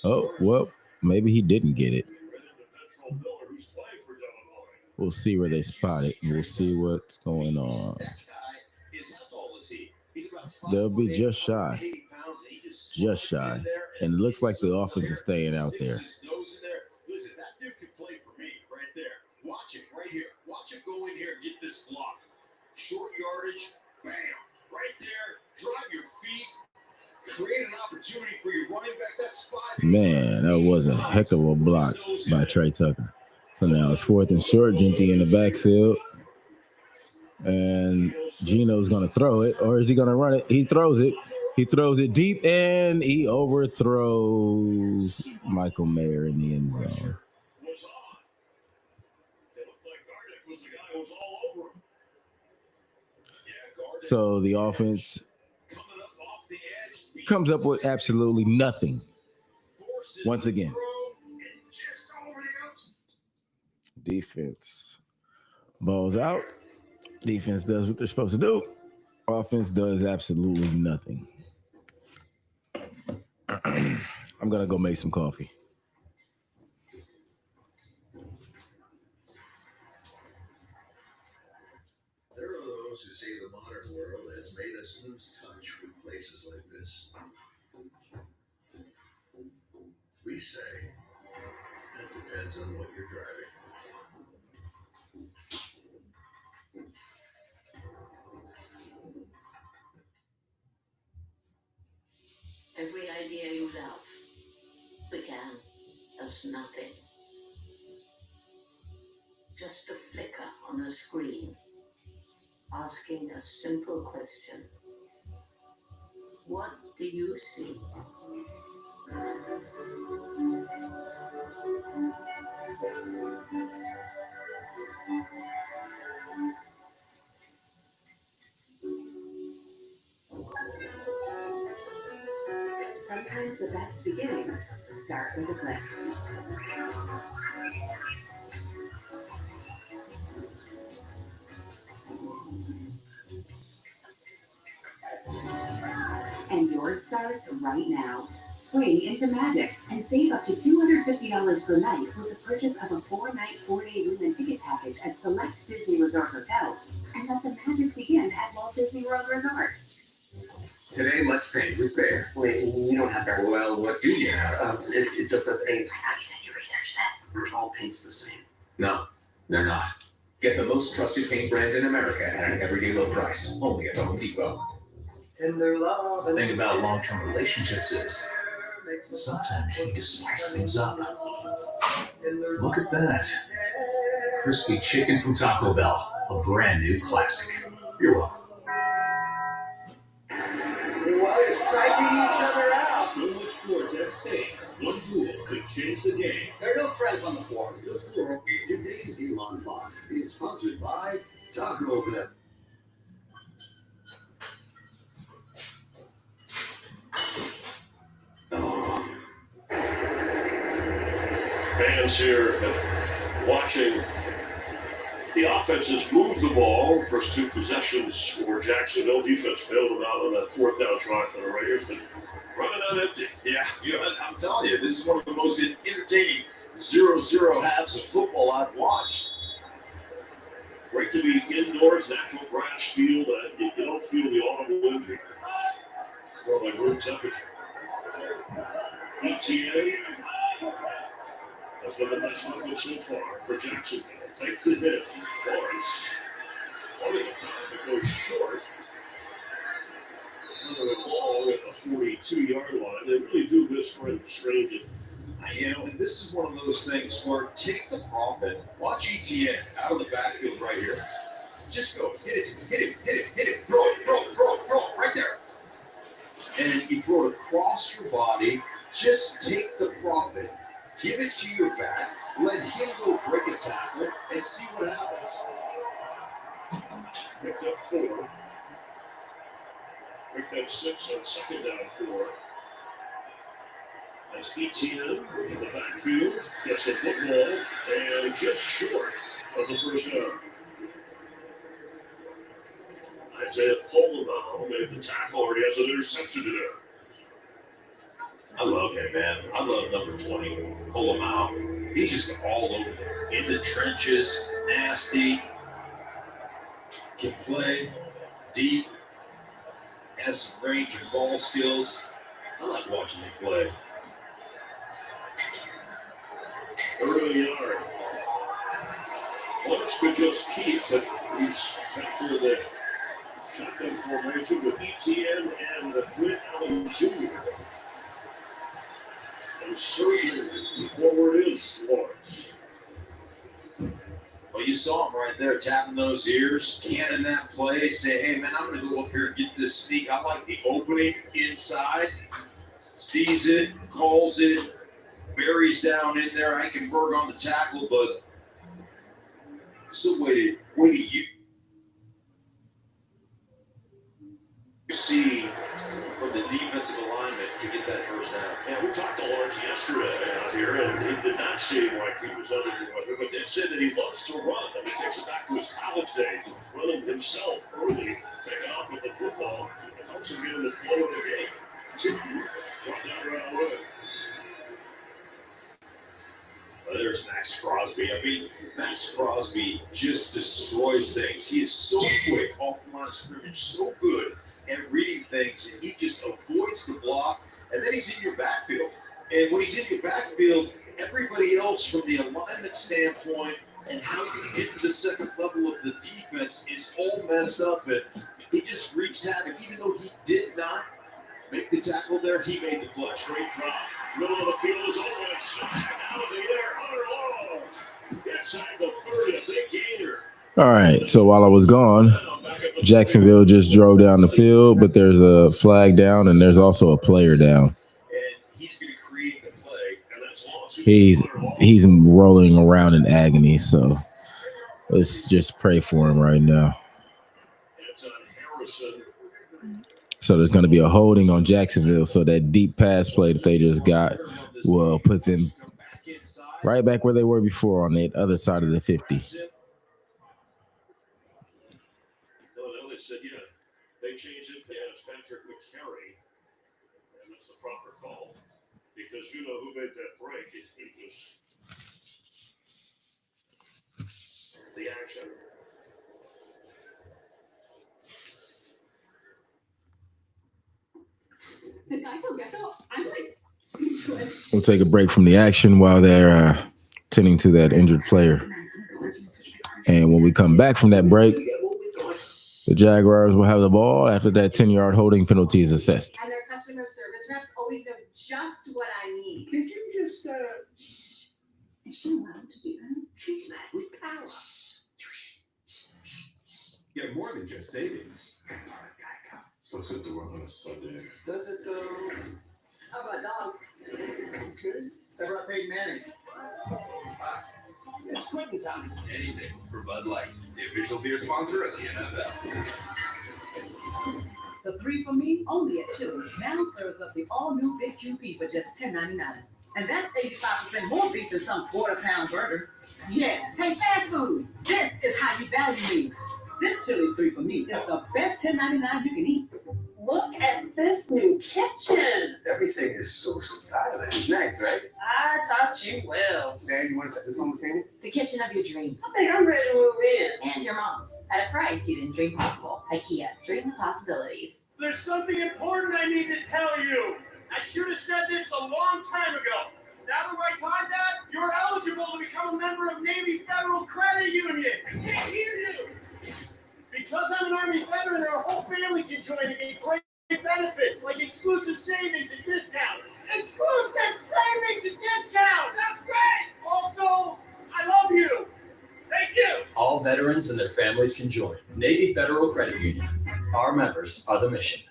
Oh, well, maybe he didn't get it. We'll see where they spot it. We'll see what's going on. They'll be just shy. Just shy. And it looks like the offense is staying out there. Listen, that dude can play for me right there. Watch it right here. Watch it go in here and get this block. Short yardage, bam. Right there, drive your feet, create an opportunity for your running back. That's 5. Man, that was a heck of a block by Trey Tucker. So now it's 4th and short, Genty in the backfield. And Gino's going to throw it, or is he going to run it? He throws it. He throws it deep, and he overthrows Michael Mayer in the end zone. So the offense comes up with absolutely nothing. once again. Defense balls out. Defense does what they're supposed to do. Offense does absolutely nothing. I'm going to go make some coffee. There are those who say the modern world has made us lose touch with places like this. We say that depends on what you're driving. Every idea you love began as nothing. Just a flicker on a screen, asking a simple question. What do you see? Sometimes the best beginnings start with a click. And yours starts right now. Spring into magic and save up to $250 per night with the purchase of a 4-night, 4-day room and ticket package at select Disney Resort hotels. And let the magic begin at Walt Disney World Resort. Today, let's paint with Bear. Wait, you don't have Bear. Well, what do you have? It just says paint. I thought you said you researched this. All paint's the same. No, they're not. Get the most trusted paint brand in America at an everyday low price. Only at the Home Depot. Tender love. The thing about long-term relationships is sometimes you need to spice things up. Look at that. Crispy chicken from Taco Bell. A brand new classic. You're welcome. What is psyching each other out? So much sports at stake. One duel could change the game. There are no friends on the floor. The floor. Today's game on Fox is sponsored by Taco Bell. Fans here watching the offenses move the ball. First two possessions for Jacksonville. Defense bailed them out on that fourth down try for the Raiders and running on empty. Yeah, I'm telling you, this is one of the most entertaining 0-0 halves of football I've watched. Great to be indoors, natural grass field. You don't feel the autumn wind here. It's more like room temperature. ETA has been the best movement so far for Jacksonville. Fake to hit. Lawrence. One of the times it goes short. Another ball at the 42-yard line. They really do miss Strange. And this is one of those things where take the profit. Watch ETN out of the backfield right here. Just go. Hit it. Throw it, right there. And you throw it across your body. Just take the profit. Give it to your back. Let him go break a tackle and see what happens. Picked up 4. Picked up 6 on second down 4. That's ETN in the backfield. Gets the football and just short of the first down. Isaiah Polamalu made the tackle, already has an interception today. I love him, man. I love number 20, Polamalu. He's just all over there. In the trenches, nasty, can play deep, has some range and ball skills. I like watching him play. Early yard. Lawrence could just keep, but he's back to the shotgun formation with ETN and Quinn Allen Jr. And surging forward is Lawrence. Well, you saw him right there tapping those ears, canning that play, say, hey, man, I'm going to go up here and get this sneak. I like the opening inside. Sees it, calls it, buries down in there. Eichenberg on the tackle, but still way to see from the defensive alignment to get that first down? Yeah, we talked to Lawrence yesterday out here, and he did not seem like he was under the weather, but did say that he loves to run. And he takes it back to his college days. He was running himself early, taking off with the football. It helps him get in the flow of the game. Brought down right away. There's Max Crosby. I mean, Max Crosby just destroys things. He is so quick off the line of scrimmage, so good at reading things, and he just avoids the block, and then he's in your backfield. And when he's in your backfield, everybody else from the alignment standpoint and how you get to the second level of the defense is all messed up, and he just wreaks havoc. Even though he did not make the tackle there, he made the play. Straight drop. Middle of the field is open. Smack out of the air. Hunter Long. Inside the 30, a big gainer. All right. So while I was gone, Jacksonville just drove down the field, but there's a flag down and there's also a player down. And he's going to create the play, and that's lost. He's rolling around in agony. So let's just pray for him right now. It's on Harrison. So there's going to be a holding on Jacksonville. So that deep pass play that they just got will put them right back where they were before on the other side of the 50. No, they said, yeah, they changed it. Yeah, it's Patrick McCary. And that's the proper call. Because you know who made that break. It was the action. I'm like speechless. We'll take a break from the action while they're tending to that injured player. And when we come back from that break, the Jaguars will have the ball after that 10-yard holding penalty is assessed. And their customer service reps always know just what I need. Did you just, Is she allowed to do that? She's mad with power. Get more than just savings. So good to work on a Sunday. Does it though? How about dogs? Okay. How about Peyton Manning? It's quitting time. Anything for Bud Light, the official beer sponsor of the NFL. The 3 for Me only at Chili's now serves up the all-new Big QP for just $10.99. And that's 85% more beef than some quarter-pound burger. Yeah, hey, fast food, this is how you value me. This Chili's 3 for Me is the best $10.99 you can eat. Look at this new kitchen. Everything is so stylish. Nice, right? I taught you well. Dad, you want to set this on the table? The kitchen of your dreams. I think I'm ready to move in. And your mom's. At a price you didn't dream possible. IKEA. Dream the possibilities. There's something important I need to tell you. I should have said this a long time ago. Is that the right time, Dad? You're eligible to become a member of Navy Federal Credit Union. I can't hear you. Because I'm an Army veteran, our whole family can join and get great benefits like exclusive savings and discounts. Exclusive savings and discounts! That's great! Also, I love you. Thank you. All veterans and their families can join Navy Federal Credit Union. Our members are the mission.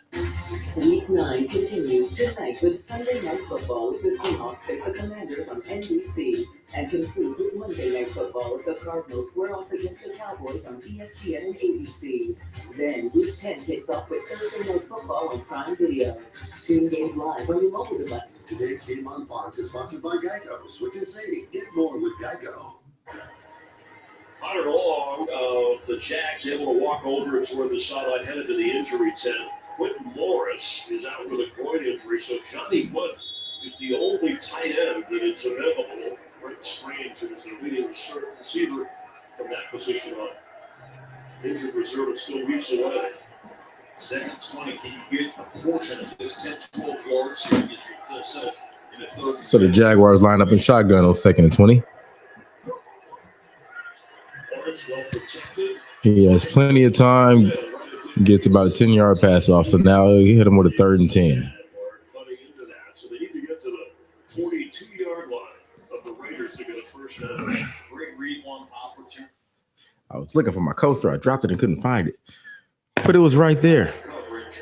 Week 9 continues tonight with Sunday Night Football as the Seahawks face the Commanders on NBC, and concludes with Monday Night Football as the Cardinals square off against the Cowboys on ESPN and ABC. Then Week 10 kicks off with Thursday Night Football on Prime Video. Stream games live on your mobile device. Today's game on Fox is sponsored by Geico. Switch and save. Get more with Geico. Hunter Long of the Jags able to walk over toward the sideline, headed to the injury tent. Quentin Morris is out with a groin injury, so Johnny Woods is the only tight end that is available. Brent Strange is the leading receiver from that position on. Injured reserve is still weeks away. Second 20, can you get a portion of this 10-12 yards here and get yourself in a third? So the Jaguars line up in shotgun on 2nd and 20. Well protected. He has plenty of time. Gets about a 10-yard pass off. So now he hit him with a 3rd and 10. Cutting into that, so they need to get to the 42-yard line of the Raiders to get a first down. Great read on opportunity. I was looking for my coaster. I dropped it and couldn't find it. But it was right there.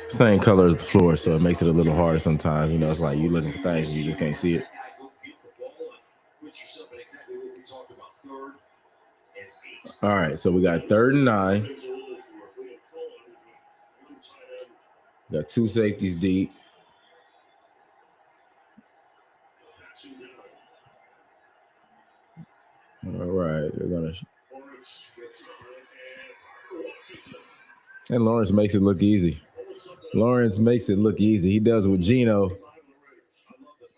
Same color as the floor, so it makes it a little harder sometimes. You know, it's like you're looking for things and you just can't see it. All right, so we got 3rd and 9. Got two safeties deep. All right, they're gonna. And Lawrence makes it look easy. Lawrence makes it look easy. He does what Geno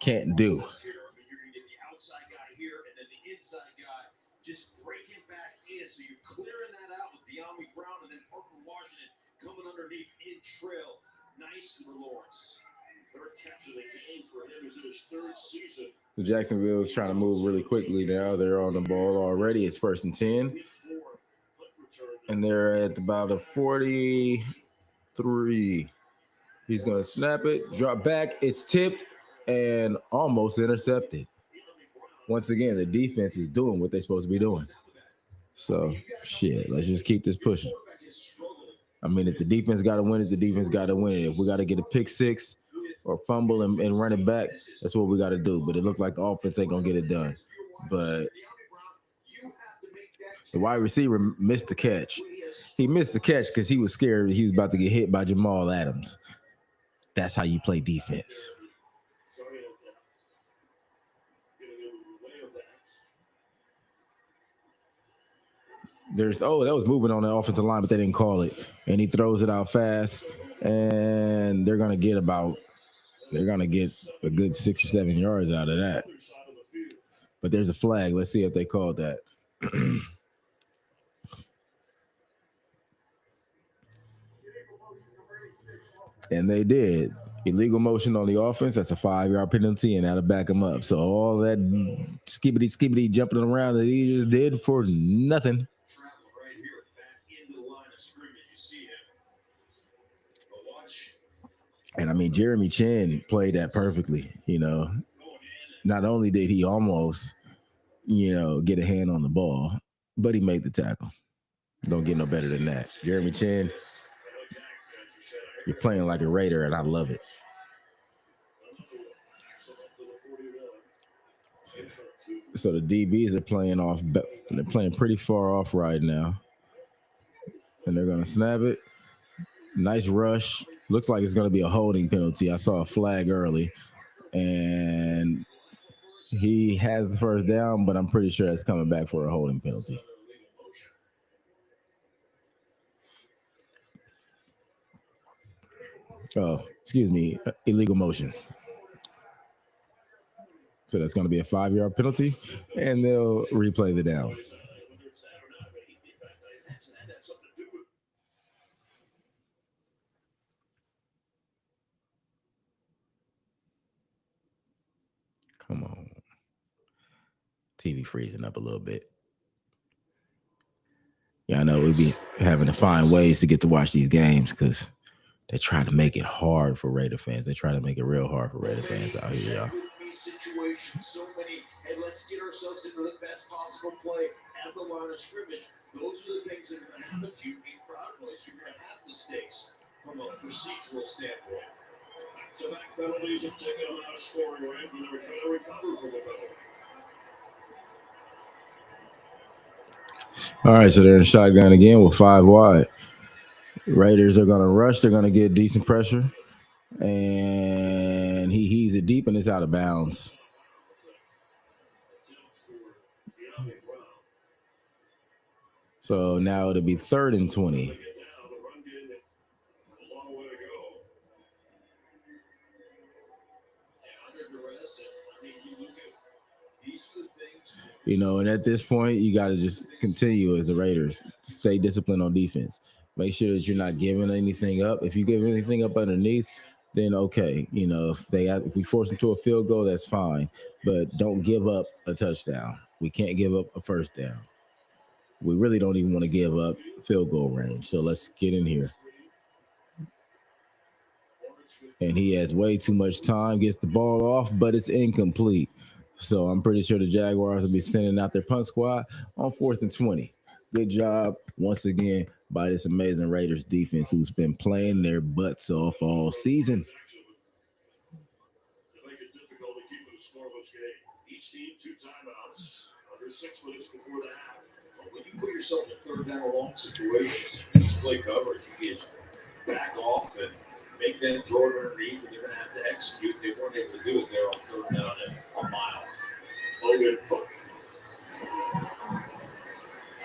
can't do. You're going to get the outside guy here and then the inside guy just breaking back in. So you're clearing that out with De'Ami Brown and then Parker Washington coming underneath in trail. Nice for Lawrence. Third catch of the game for him is in his third season. Jacksonville is trying to move really quickly now. They're on the ball already. It's 1st and 10. And they're at about a 43. He's going to snap it, drop back. It's tipped and almost intercepted. Once again, the defense is doing what they're supposed to be doing. So, shit, let's just keep this pushing. I mean, if the defense got to win it, the defense got to win it. If we got to get a pick six or fumble and run it back, that's what we got to do. But it looked like the offense ain't going to get it done. But the wide receiver missed the catch. He missed the catch because he was scared he was about to get hit by Jamal Adams. That's how you play defense. That was movement on the offensive line, but they didn't call it. And he throws it out fast, and they're gonna get a good 6 or 7 yards out of that. But there's a flag. Let's see if they called that. And they did. Illegal motion on the offense. That's a 5-yard penalty, and that'll back them up. So all that skibbity jumping around that he just did for nothing. Right here, back into the line of scrimmage. You see him. But watch. And I mean, Jeremy Chin played that perfectly. Not only did he almost, get a hand on the ball, but he made the tackle. Don't get no better than that. Jeremy Chin, you're playing like a Raider, and I love it. So the DBs are playing off. They're playing pretty far off right now. And they're going to snap it. Nice rush. Looks like it's going to be a holding penalty. I saw a flag early. And he has the first down, but I'm pretty sure it's coming back for a holding penalty. Oh, excuse me. Illegal motion. So that's going to be a 5-yard penalty, and they'll replay the down. Come on. TV freezing up a little bit. Yeah, I know we'll be having to find ways to get to watch these games because they try to make it hard for Raider fans. They try to make it real hard for Raider fans out here, y'all. Situations, so many, and let's get ourselves into the best possible play at the line of scrimmage. Those are the things that are going to happen to you in crowd noise. You're going to have mistakes from a procedural standpoint. Back-to-back penalties have taken them out of scoring range when they were trying to recover from the penalty. All right, so they're in shotgun again with 5 wide. Raiders are going to rush. They're going to get decent pressure. And he heaves it deep, and it's out of bounds. So now it'll be 3rd and 20. And at this point, you got to just continue as the Raiders. Stay disciplined on defense. Make sure that you're not giving anything up. If you give anything up underneath, then okay. If we force them to a field goal, that's fine. But don't give up a touchdown. We can't give up a first down. We really don't even want to give up field goal range. So let's get in here. And he has way too much time, gets the ball off, but it's incomplete. So I'm pretty sure the Jaguars will be sending out their punt squad on 4th and 20. Good job once again by this amazing Raiders defense who's been playing their butts off all season. To make it difficult to keep it a scoreless game. Each team 2 timeouts under 6 minutes before the half. When you put yourself in 3rd down or long situations, you just play coverage. You just back off and make them throw it underneath, and they're going to have to execute. They weren't able to do it there on third down and a mile. Logan Cook.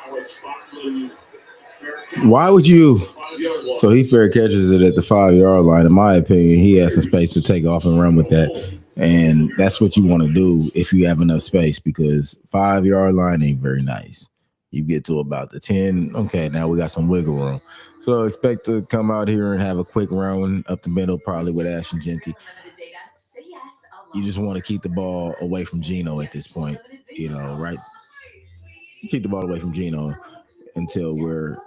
Alex Bachman. Why would you? So he fair catches it at the 5-yard line. In my opinion, he has some space to take off and run with that. And that's what you want to do if you have enough space, because 5-yard line ain't very nice. You get to about the 10. Okay, now we got some wiggle room. So expect to come out here and have a quick run up the middle, probably with Ashton Genty. You just want to keep the ball away from Geno at this point, right? Keep the ball away from Geno until we're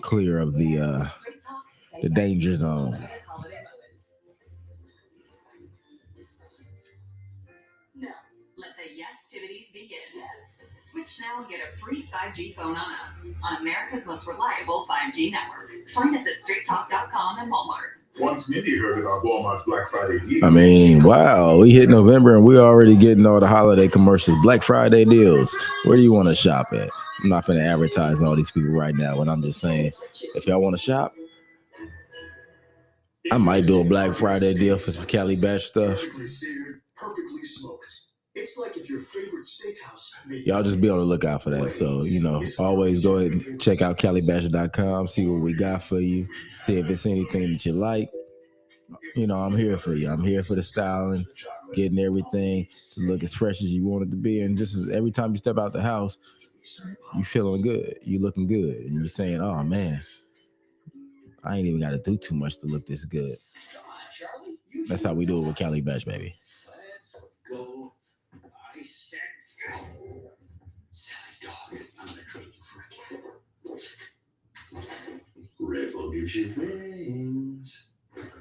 clear of the danger zone. Now, let the yes-tivities begin. Switch now and get a free 5G phone on us on America's most reliable 5G network. Find us at straighttalk.com and Walmart. Once Mindy heard about Walmart's Black Friday deals. I mean, wow, we hit November and we're already getting all the holiday commercials, Black Friday deals. Where do you want to shop at? I'm not going to advertise all these people right now, but I'm just saying, if y'all want to shop, I might do a Black Friday deal for some Cali Bash stuff. Perfectly smoked. It's like if your favorite steakhouse made Y'all just be on the lookout for that. So, always go ahead and check out CaliBasher.com, see what we got for you, see if it's anything that you like. I'm here for you. I'm here for the styling, getting everything to look as fresh as you want it to be. And just every time you step out the house, you feeling good. You looking good. And you're saying, oh, man, I ain't even got to do too much to look this good. That's how we do it with Cali Bash, baby. Let's go. I said go. Silly dog. I'm gonna trade you for a cat. Red Bull gives you wings.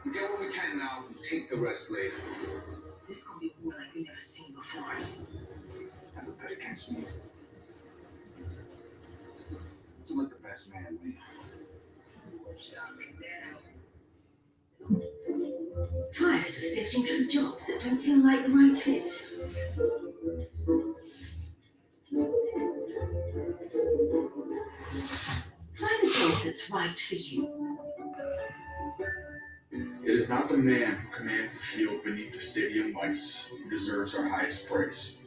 We get what we can now. Take the rest later. This is going to be more like we've never seen before. Have a bet against me. To let the best man win. Tired of sifting through jobs that don't feel like the right fit. Find a job that's right for you. It is not the man who commands the field beneath the stadium lights who deserves our highest praise.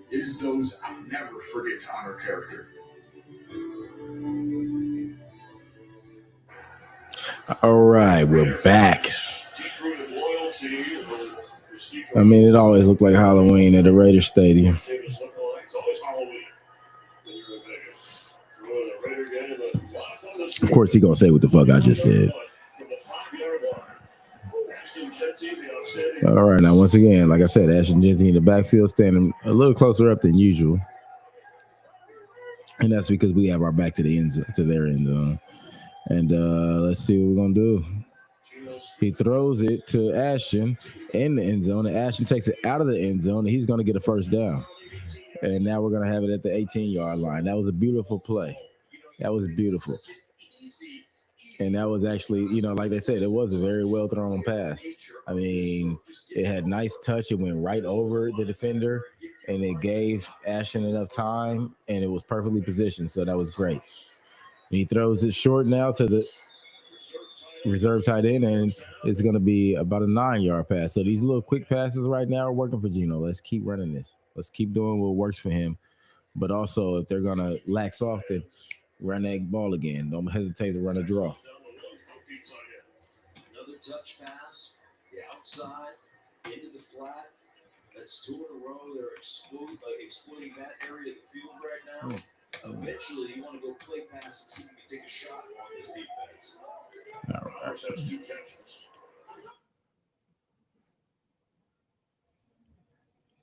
It is those I'll never forget to honor character. All right, we're back. I mean, it always looked like Halloween at the Raiders Stadium. Of course, he gonna say what the fuck I just said. All right, now once again, like I said, Ashton Genty in the backfield, standing a little closer up than usual, and that's because we have our back to the end, to their end zone. And let's see what we're gonna do. He throws it to Ashton in the end zone, and Ashton takes it out of the end zone, and he's gonna get a first down. And now we're gonna have it at the 18-yard line. That was a beautiful play. That was beautiful. And that was actually, like they said, it was a very well thrown pass. I mean, it had nice touch. It went right over the defender, and it gave Ashton enough time, and it was perfectly positioned. So that was great. And he throws it short now to the reserve tight end, and it's going to be about a 9-yard pass. So these little quick passes right now are working for Geno. Let's keep running this. Let's keep doing what works for him. But also, if they're going to lax off, then run that ball again. Don't hesitate to run a draw. Another touch pass, the outside, into the flat. That's 2 in a row. They're exploiting that area of the field right now. Eventually, you want to go play pass and see if you can take a shot on this defense.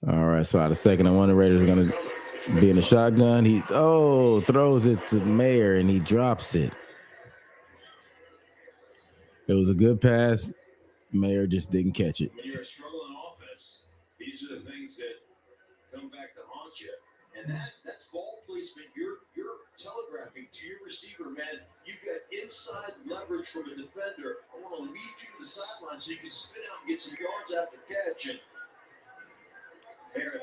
All right, so out of second and 1, the Raiders are going to be in the shotgun. He throws it to Mayer, and he drops it. It was a good pass. Mayer just didn't catch it. When you're a struggling offense, these are the things that come back to haunt you. And that's ball placement. You're telegraphing to your receiver, man. You've got inside leverage from a defender. I want to lead you to the sideline so you can spin out and get some yards after catch. And Mayer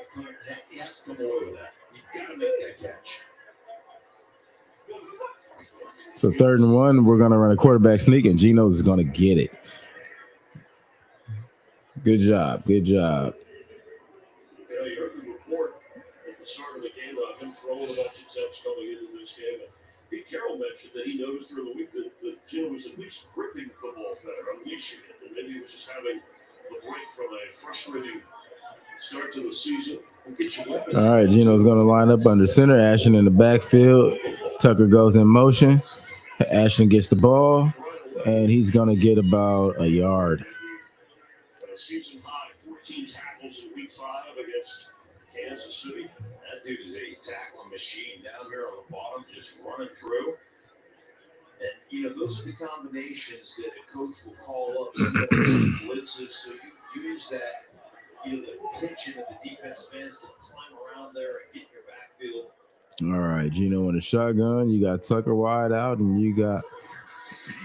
has to come away with that. You've got to make that catch. So 3rd and 1, we're going to run a quarterback sneak, and Geno's is going to get it. Good job. Good job. Yeah, you heard the report at the start of the game about him throwing about 6 steps coming into this game. And Pete Carroll mentioned that he noticed during the week that Gino was at least gripping the ball better, unleashing it. And maybe he was just having the break from a frustrating start to the season. All right, Gino's going to line up under center. Ashton in the backfield. Tucker goes in motion. Ashton gets the ball, and he's going to get about a yard. Season high 14 tackles in week 5 against Kansas City. That dude is a tackling machine down here on the bottom, just running through. And, those are the combinations that a coach will call up. Blitzes, so you use that, the pitching of the defensive ends to climb around there and get in your backfield. All right, Gino in the shotgun. You got Tucker wide out, and you got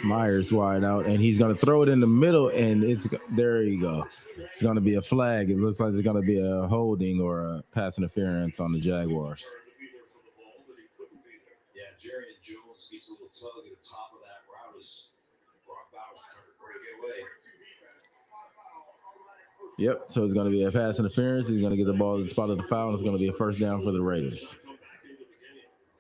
Myers wide out, and he's going to throw it in the middle, and there you go. It's going to be a flag. It looks like it's going to be a holding or a pass interference on the Jaguars. Yeah, Jerry and Jones gets a little tug at the top of that route as Brock Bowers trying to break it away. Yep, so it's going to be a pass interference. He's going to get the ball to the spot of the foul, and it's going to be a first down for the Raiders.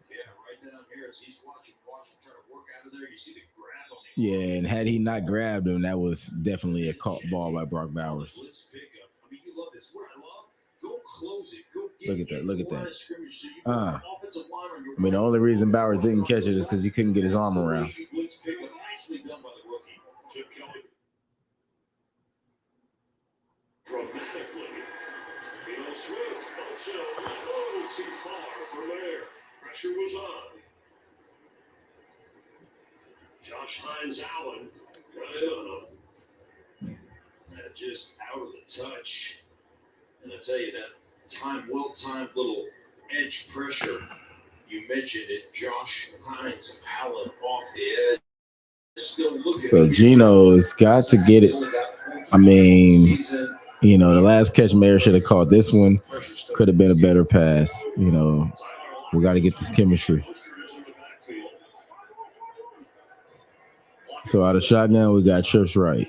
Yeah, right down here as he's watching try to work out of there, you see the grab on him. Yeah, and had he not grabbed him, that was definitely a caught ball by Brock Bowers. I mean, you love this. What I love, go close it. Go get Look at that. Look at that. I mean, the only reason Bowers didn't catch it is because he couldn't get his arm around. Nicely done by the rookie. Chip Kelly. Dramatically. Geno Smith folks it a little too far from there. Pressure was on. Josh Hines Allen right on him. Just out of the touch. And I tell you that well-timed little edge pressure. You mentioned it, Josh Hines Allen off the edge. Still looking. So Geno's got to get it. I mean, the last catch Mayer should have caught. This one could have been a better pass. We got to get this chemistry. So out of shotgun, we got Trips right.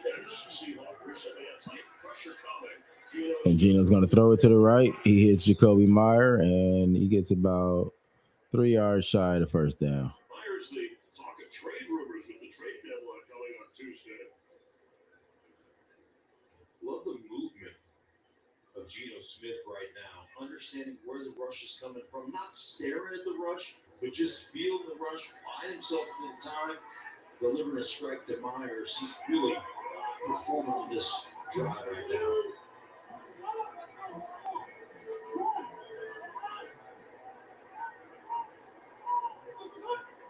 And Geno's going to throw it to the right. He hits Jacoby Meyer, and he gets about 3 yards shy of the first down. Myers, the talk of trade rumors with the trade deadline coming on Tuesday. Love the movement of Geno Smith right now. Understanding where the rush is coming from. Not staring at the rush, but just feeling the rush. Buy himself a little time. Delivering a strike to Myers. He's really performing on this drive right now.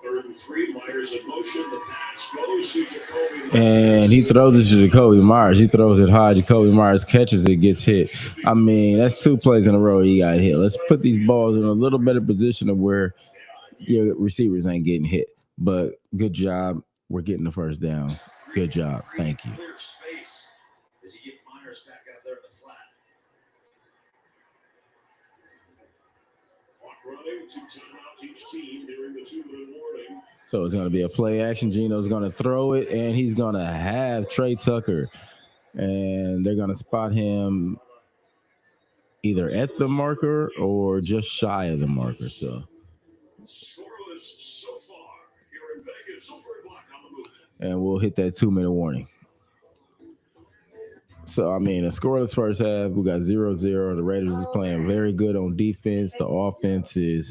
Third and 3, Myers in motion. The pass goes to Jacoby Myers. And he throws it to Jacoby Myers. He throws it high. Jacoby Myers catches it, gets hit. I mean, that's 2 plays in a row he got hit. Let's put these balls in a little better position of where your receivers ain't getting hit. But good job. We're getting the first downs. Good job. Thank you. Clear space as you get Myers back out there in the flat. Clock running, 2 timeouts each team during the 2-minute warning. So it's going to be a play action. Geno's going to throw it, and he's going to have Trey Tucker. And they're going to spot him either at the marker or just shy of the marker. So. Scoreless so far here in Vegas. Silver and Black on the move. And we'll hit that 2-minute warning. So, I mean, a scoreless first half. We got 0-0. The Raiders is playing very good on defense. The offense is,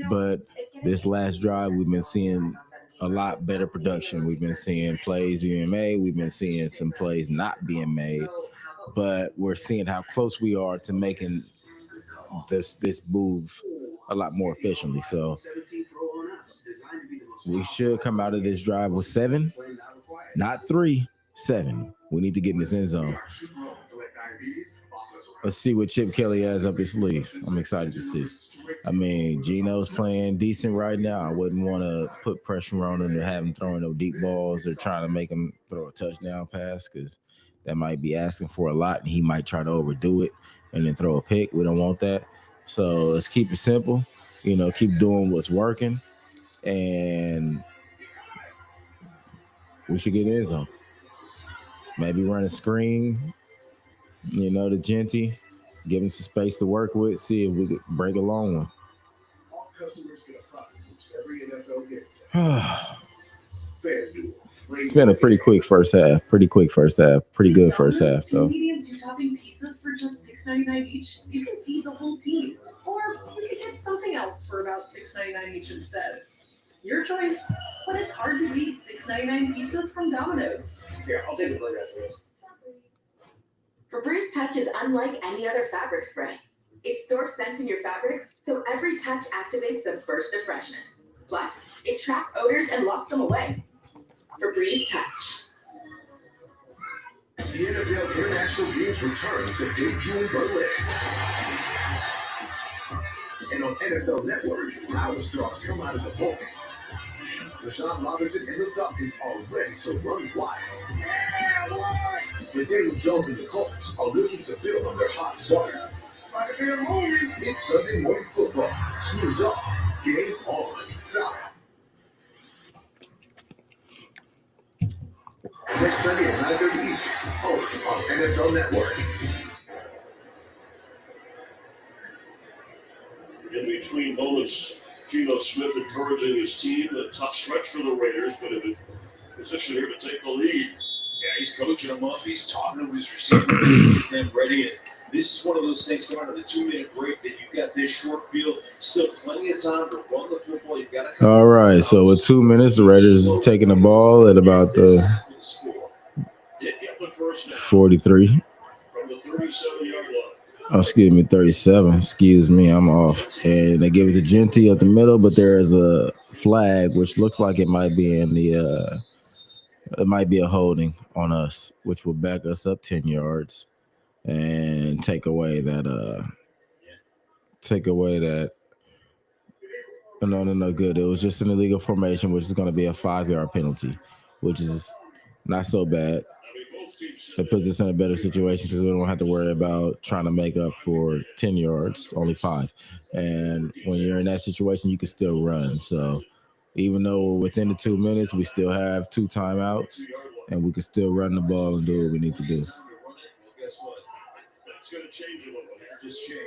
but this last drive, we've been seeing a lot better production. We've been seeing plays being made. We've been seeing some plays not being made. But we're seeing how close we are to making this move a lot more efficiently. So we should come out of this drive with 7, not 3, 7. We need to get in this end zone. Let's see what Chip Kelly has up his sleeve. I'm excited to see. I mean, Geno's playing decent right now. I wouldn't want to put pressure on him to have him throwing no deep balls or trying to make him throw a touchdown pass because that might be asking for a lot, and he might try to overdo it and then throw a pick. We don't want that. So let's keep it simple. Keep doing what's working, and we should get in the end zone. Maybe run a screen, to Genty, give him some space to work with, see if we could break a long one. All customers get a profit boost every NFL game. FanDuel. It's been a pretty quick first half. Pretty good first half, Two though. medium, 2-topping pizzas for just $6.99 each. You can feed the whole team. Or you could get something else for about $6.99 each instead. Your choice, but it's hard to beat $6.99 pizzas from Domino's. Here, I'll take the burger after this. Febreze Touch is unlike any other fabric spray. It stores scent in your fabrics, so every touch activates a burst of freshness. Plus, it traps odors and locks them away. Febreze Touch. The NFL International Games return with the debut in Berlin. And on NFL Network, Power Stars come out of the bullpen. Deshaun Robinson and the Falcons are ready to run wild. But Daniel Jones and the Colts are looking to build on their hot start. It's Sunday Morning Football. Snooze off. Game on. Falcons. Next Sunday at 9:30 Eastern, only on NFL Network. In between moments, Geno Smith encouraging his team. A tough stretch for the Raiders, but in a position here to take the lead. Yeah, he's coaching them up. He's talking to his receivers, getting them ready. And this is one of those things coming out of the 2-minute break that you've got this short field. Still plenty of time to run the football. You've got to. All right, so with 2 minutes, the Raiders is taking the ball at about the 43. From the 37-yard line. Oh, excuse me, 37. Excuse me, I'm off. And they give it to Genty up the middle, but there is a flag which looks like it might be in the it might be a holding on us, which will back us up 10 yards and take away that no good. It was just an illegal formation, which is going to be a 5-yard penalty, which is not so bad. It puts us in a better situation because we don't have to worry about trying to make up for 10 yards, only 5. And when you're in that situation, you can still run. So even though we're within the 2 minutes, we still have 2 timeouts, and we can still run the ball and do what we need to do. Well, guess what? That's going to change a little bit. It just changed.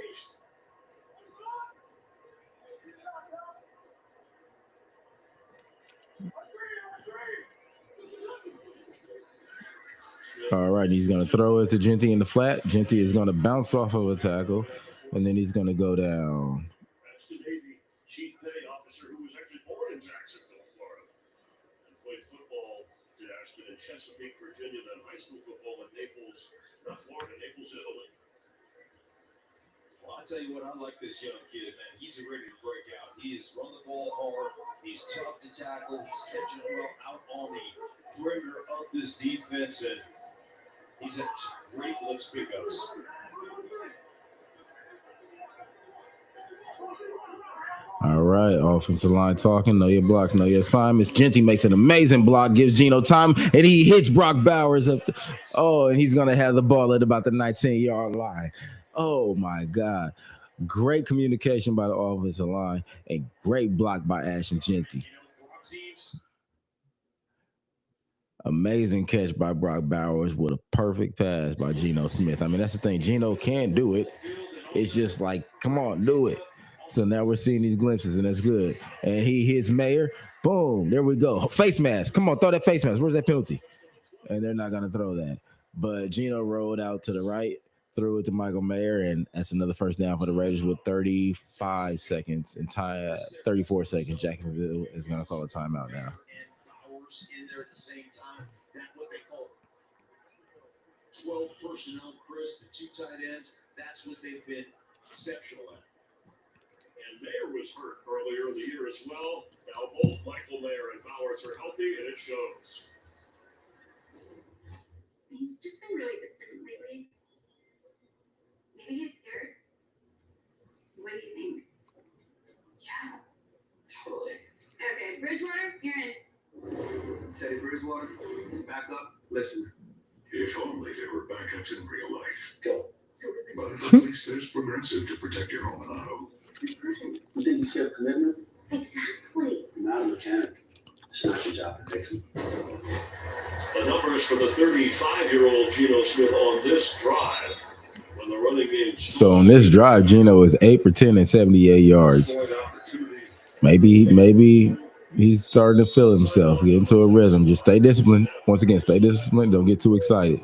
All right, he's going to throw it to Genty in the flat. Genty is going to bounce off of a tackle, and then he's going to go down. That's the Navy Chief Petty Officer who was actually born in Jacksonville, Florida, and played football in Ashton and Chesapeake, Virginia, then high school football in Naples, not Florida, Naples, Italy. Well, I tell you what, I like this young kid, man. He's ready to break out. He's run the ball hard. He's tough to tackle. He's catching it well out on the perimeter of this defense, and he's had great blitz pickups. All right, offensive line talking. Know your blocks, know your assignments. Genty makes an amazing block, gives Geno time, and he hits Brock Bowers up. And he's going to have the ball at about the 19-yard line. Oh, my God. Great communication by the offensive line and great block by Ashton Genty. Amazing catch by Brock Bowers with a perfect pass by Geno Smith. I mean, that's the thing. Geno can do it. It's just like, come on, do it. So now we're seeing these glimpses, and that's good. And he hits Mayer. Boom. There we go. Face mask. Come on, throw that face mask. Where's that penalty? And they're not going to throw that. But Geno rolled out to the right, threw it to Michael Mayer, and that's another first down for the Raiders with 35 seconds and 34 seconds. Jacksonville is going to call a timeout now. In there at the same time, that's what they call 12 personnel, Chris, the 2 tight ends. That's what they've been exceptional at. And Mayer was hurt earlier in the year as well. Now both Michael Mayer and Bowers are healthy, and it shows. He's just been really distant lately. Maybe he's scared. What do you think? Yeah, totally. Okay, Bridgewater, you're in. Teddy Bridgewater, back up. Listen. If only there were backups in real life. Go. But at least there's Progressive to protect your home and auto. Good person. You think you scared of commitment? Exactly. You're not a mechanic. It's not your job to fix them. The numbers for the 35-year-old Geno Smith on this drive. When the running game So on this drive, Geno is 8 for 10 and 78 yards. Maybe he's starting to feel himself, get into a rhythm. Just stay disciplined. Once again, stay disciplined. Don't get too excited.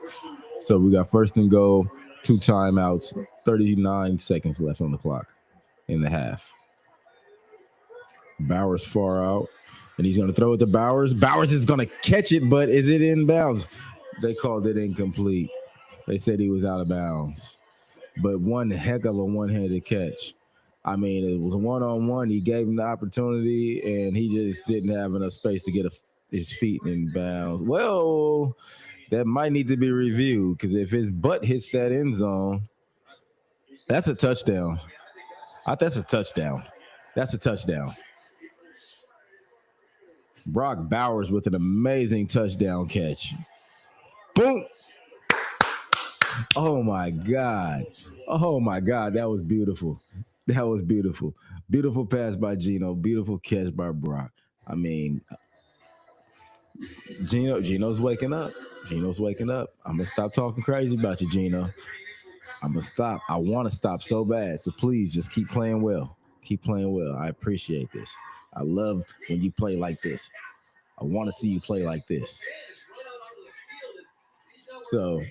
So we got first and goal, 2 timeouts, 39 seconds left on the clock in the half. Bowers far out, and he's going to throw it to Bowers. Bowers is going to catch it, but is it in bounds? They called it incomplete. They said he was out of bounds. But one heck of a one-handed catch. I mean, it was one-on-one. He gave him the opportunity, and he just didn't have enough space to get his feet in bounds. Well, that might need to be reviewed, because if his butt hits that end zone, that's a touchdown. That's a touchdown. That's a touchdown. Brock Bowers with an amazing touchdown catch. Boom. Oh, my God. Oh, my God. That was beautiful. That was beautiful. Beautiful pass by Geno. Beautiful catch by Brock. I mean, Geno's waking up. Geno's waking up. I'm going to stop talking crazy about you, Geno. I'm going to stop. I want to stop so bad. So please just keep playing well. Keep playing well. I appreciate this. I love when you play like this. I want to see you play like this. So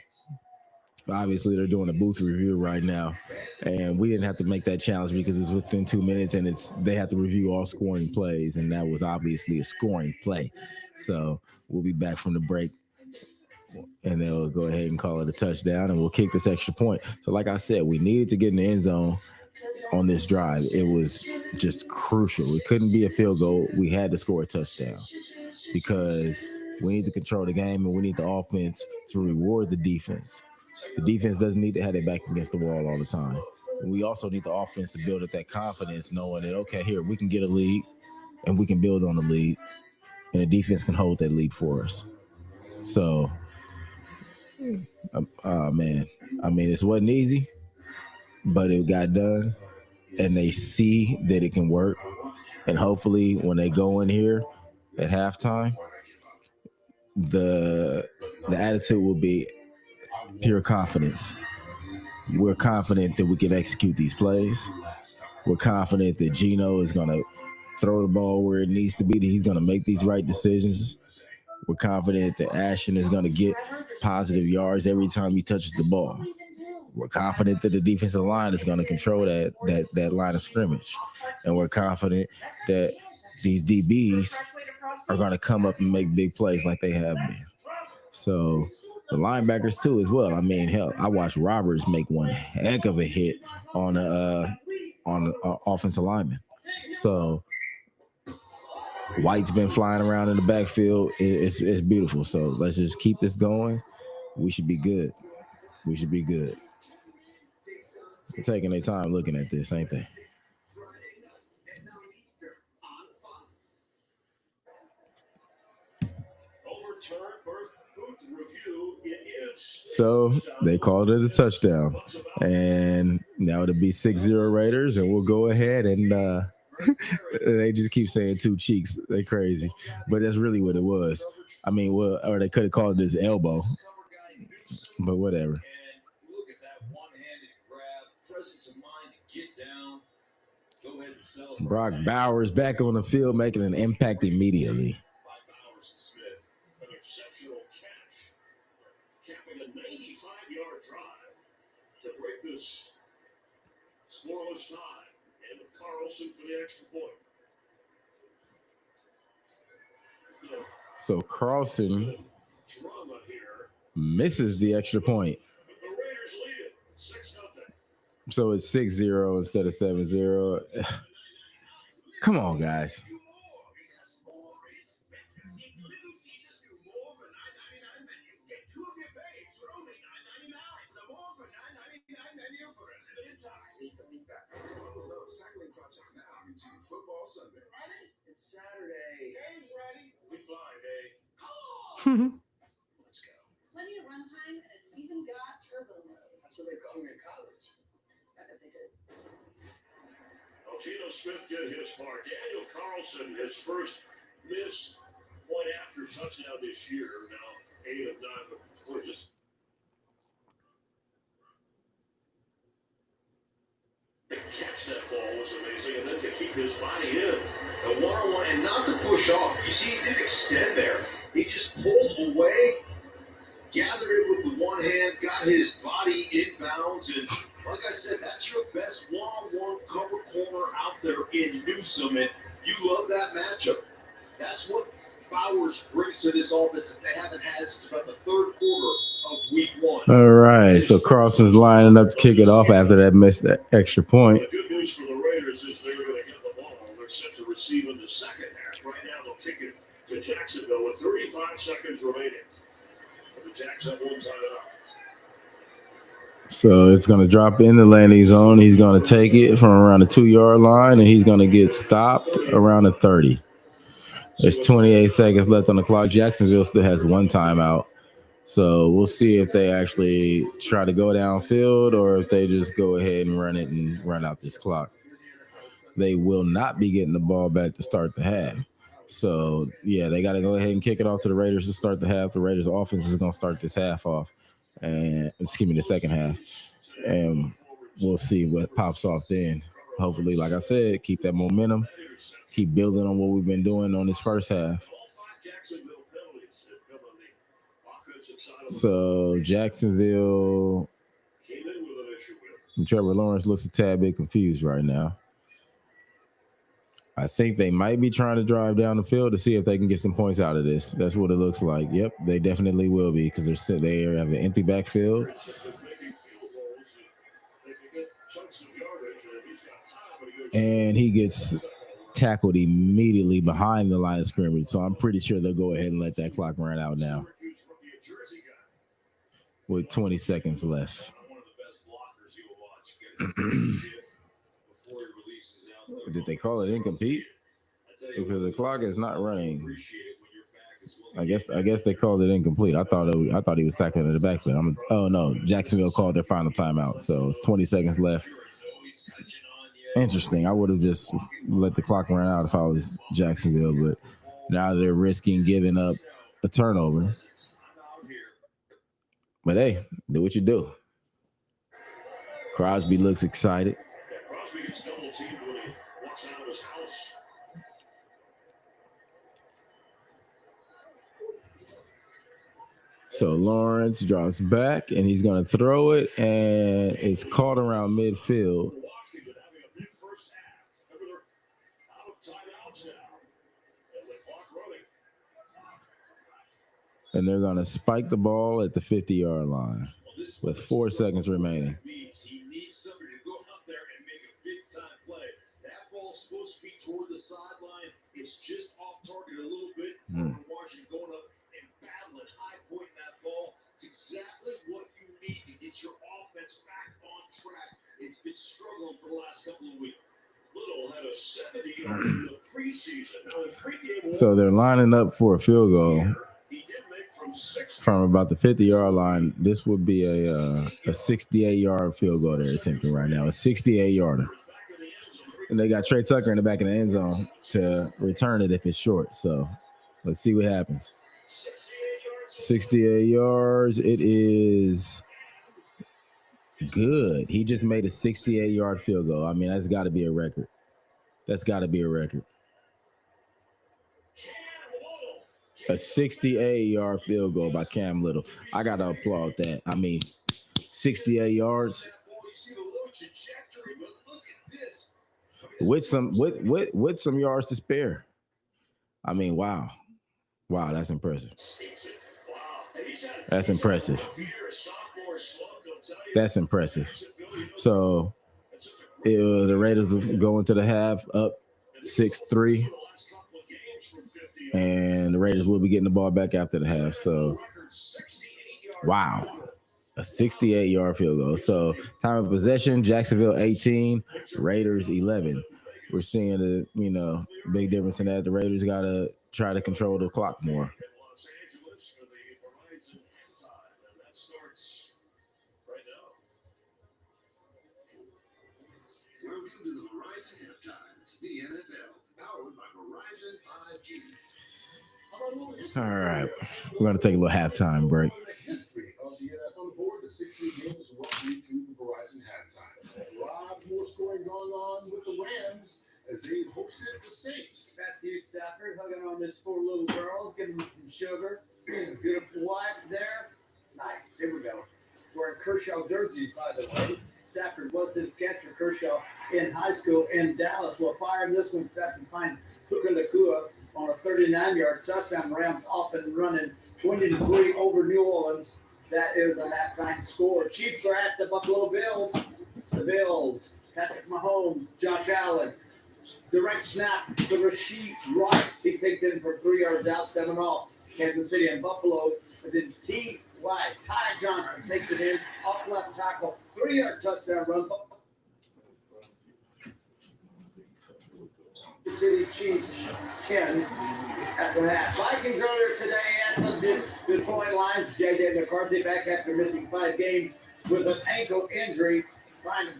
obviously they're doing a booth review right now, and we didn't have to make that challenge because it's within 2 minutes, and they have to review all scoring plays, and that was obviously a scoring play. So we'll be back from the break, and they'll go ahead and call it a touchdown, and we'll kick this extra point. So like I said, we needed to get in the end zone on this drive. It was just crucial. It couldn't be a field goal. We had to score a touchdown because we need to control the game, and we need the offense to reward the defense. The defense doesn't need to have their back against the wall all the time. And we also need the offense to build up that confidence, knowing that, okay, here, we can get a lead, and we can build on the lead, and the defense can hold that lead for us. So, man, I mean, it wasn't easy, but it got done, and they see that it can work. And hopefully when they go in here at halftime, the attitude will be pure confidence. We're confident that we can execute these plays. We're confident that Geno is going to throw the ball where it needs to be, that he's going to make these right decisions. We're confident that Ashton is going to get positive yards every time he touches the ball. We're confident that the defensive line is going to control that line of scrimmage. And we're confident that these DBs are going to come up and make big plays like they have been. So the linebackers too as well. I mean, hell, I watched Roberts make one heck of a hit on the offensive lineman. So White's been flying around in the backfield. It's beautiful. So let's just keep this going. We should be good. We should be good. They're taking their time looking at this, ain't they? So they called it a touchdown, and now it'll be 6-0 Raiders, and we'll go ahead and they just keep saying two cheeks. They're crazy, but that's really what it was. I mean, well, or they could have called it his elbow, but whatever. Brock Bowers back on the field, making an impact immediately. An exceptional catch, capping a 95-yard drive to break this scoreless tie, and Carlson for the extra point. So Carlson misses the extra point. The Raiders lead it 6-0. So it's 6-0 instead of 7-0. Come on, guys. It's Saturday. Game's ready. We fly, Dave. Let's go. Plenty of runtime, and it's even got turbo mode. That's what they call me in college. I bet they did. Well, Geno Smith did his part. Daniel Carlson, his first miss point after touchdown this year. Now 8 of 9, but we're just to catch that ball was amazing, and then to keep his body in. A one-on-one, and not to push off. You see, he didn't extend there. He just pulled away, gathered it with the one hand, got his body inbounds, and like I said, that's your best one-on-one cover corner out there in Newsome, and you love that matchup. That's what Bowers brings to this offense that they haven't had since about the third quarter of week 1. All right, so Carlson's lining up to kick it off after that missed that extra point. The good news for the Raiders is they're going to get the ball. They're set to receive in the second half. Right now, they'll kick it to Jacksonville with 35 seconds remaining. The Jacks have one timeout. So it's going to drop in the landing zone. He's going to take it from around the 2-yard line, and he's going to get stopped around the 30. There's 28 seconds left on the clock. Jacksonville still has one timeout. So we'll see if they actually try to go downfield or if they just go ahead and run it and run out this clock. They will not be getting the ball back to start the half. So, yeah, they got to go ahead and kick it off to the Raiders to start the half. The Raiders offense is going to start this half off. And the second half. And we'll see what pops off then. Hopefully, like I said, keep that momentum. Keep building on what we've been doing on this first half. So Jacksonville, Trevor Lawrence looks a tad bit confused right now. I think they might be trying to drive down the field to see if they can get some points out of this. That's what it looks like. Yep, they definitely will be because they have an empty backfield. And he gets tackled immediately behind the line of scrimmage. So I'm pretty sure they'll go ahead and let that clock run out now with 20 seconds left. Did they call it incomplete? Because the clock is not running. I guess they called it incomplete. I thought he was tackling in the backfield. Oh no, Jacksonville called their final timeout. So it's 20 seconds left. Interesting. I would have just let the clock run out if I was Jacksonville, but now they're risking giving up a turnover. But hey, do what you do. Crosby looks excited. Crosby gets double teamed when he walks out of his house. So Lawrence drops back, and he's going to throw it, and it's caught around midfield. And they're going to spike the ball at the 50-yard line with 4 seconds remaining. He needs somebody to go up there and make a big-time play. That ball's supposed to be toward the sideline. It's just off target a little bit. Washington going up and battling high point that ball. It's exactly what you need to get your offense back on track. It's been struggling for the last couple of weeks. Little had a 70-yard in the preseason. Now in pregame, So they're lining up for a field goal from about the 50-yard line. This would be a 68-yard field goal they're attempting right now, a 68-yarder. And they got Trey Tucker in the back of the end zone to return it if it's short. So let's see what happens. 68 yards. It is good. He just made a 68-yard field goal. I mean, that's got to be a record. That's got to be a record. A 68-yard field goal by Cam Little. I got to applaud that. I mean, 68 yards with some yards to spare. I mean, wow. Wow, that's impressive. That's impressive. That's impressive. So the Raiders go into the half up 6-3. And the Raiders will be getting the ball back after the half. So, wow. A 68-yard field goal. So, time of possession, Jacksonville 18, Raiders 11. We're seeing a big difference in that. The Raiders got to try to control the clock more. Welcome to the Verizon Halftime, the NFL, powered by Verizon 5G. All right. We're going to take a little halftime break. History of the NFL board, the 16 games welcome you to the Verizon halftime. Lots more scoring going on with the Rams as they hosted the Saints. Matthew Stafford hugging on his 4 little girls, giving them some sugar. Beautiful wife there. Nice. Here we go. Wearing Kershaw jerseys, by the way. Stafford was his catcher, Kershaw, in high school in Dallas. Well, firing this one, Stafford finds Puka Nacua on a 39-yard touchdown. Rams off and running 20-3 over New Orleans. That is a halftime score. Chiefs are at the Buffalo Bills. The Bills, Patrick Mahomes, Josh Allen. Direct snap to Rasheed Rice. He takes it in for 3 yards out, 7 off. Kansas City and Buffalo. And then Ty Johnson takes it in, off left tackle, 3-yard touchdown run. City Chiefs 10 at the half. Vikings earlier today at the Detroit Lions. J.J. McCarthy back after missing 5 games with an ankle injury. Trying to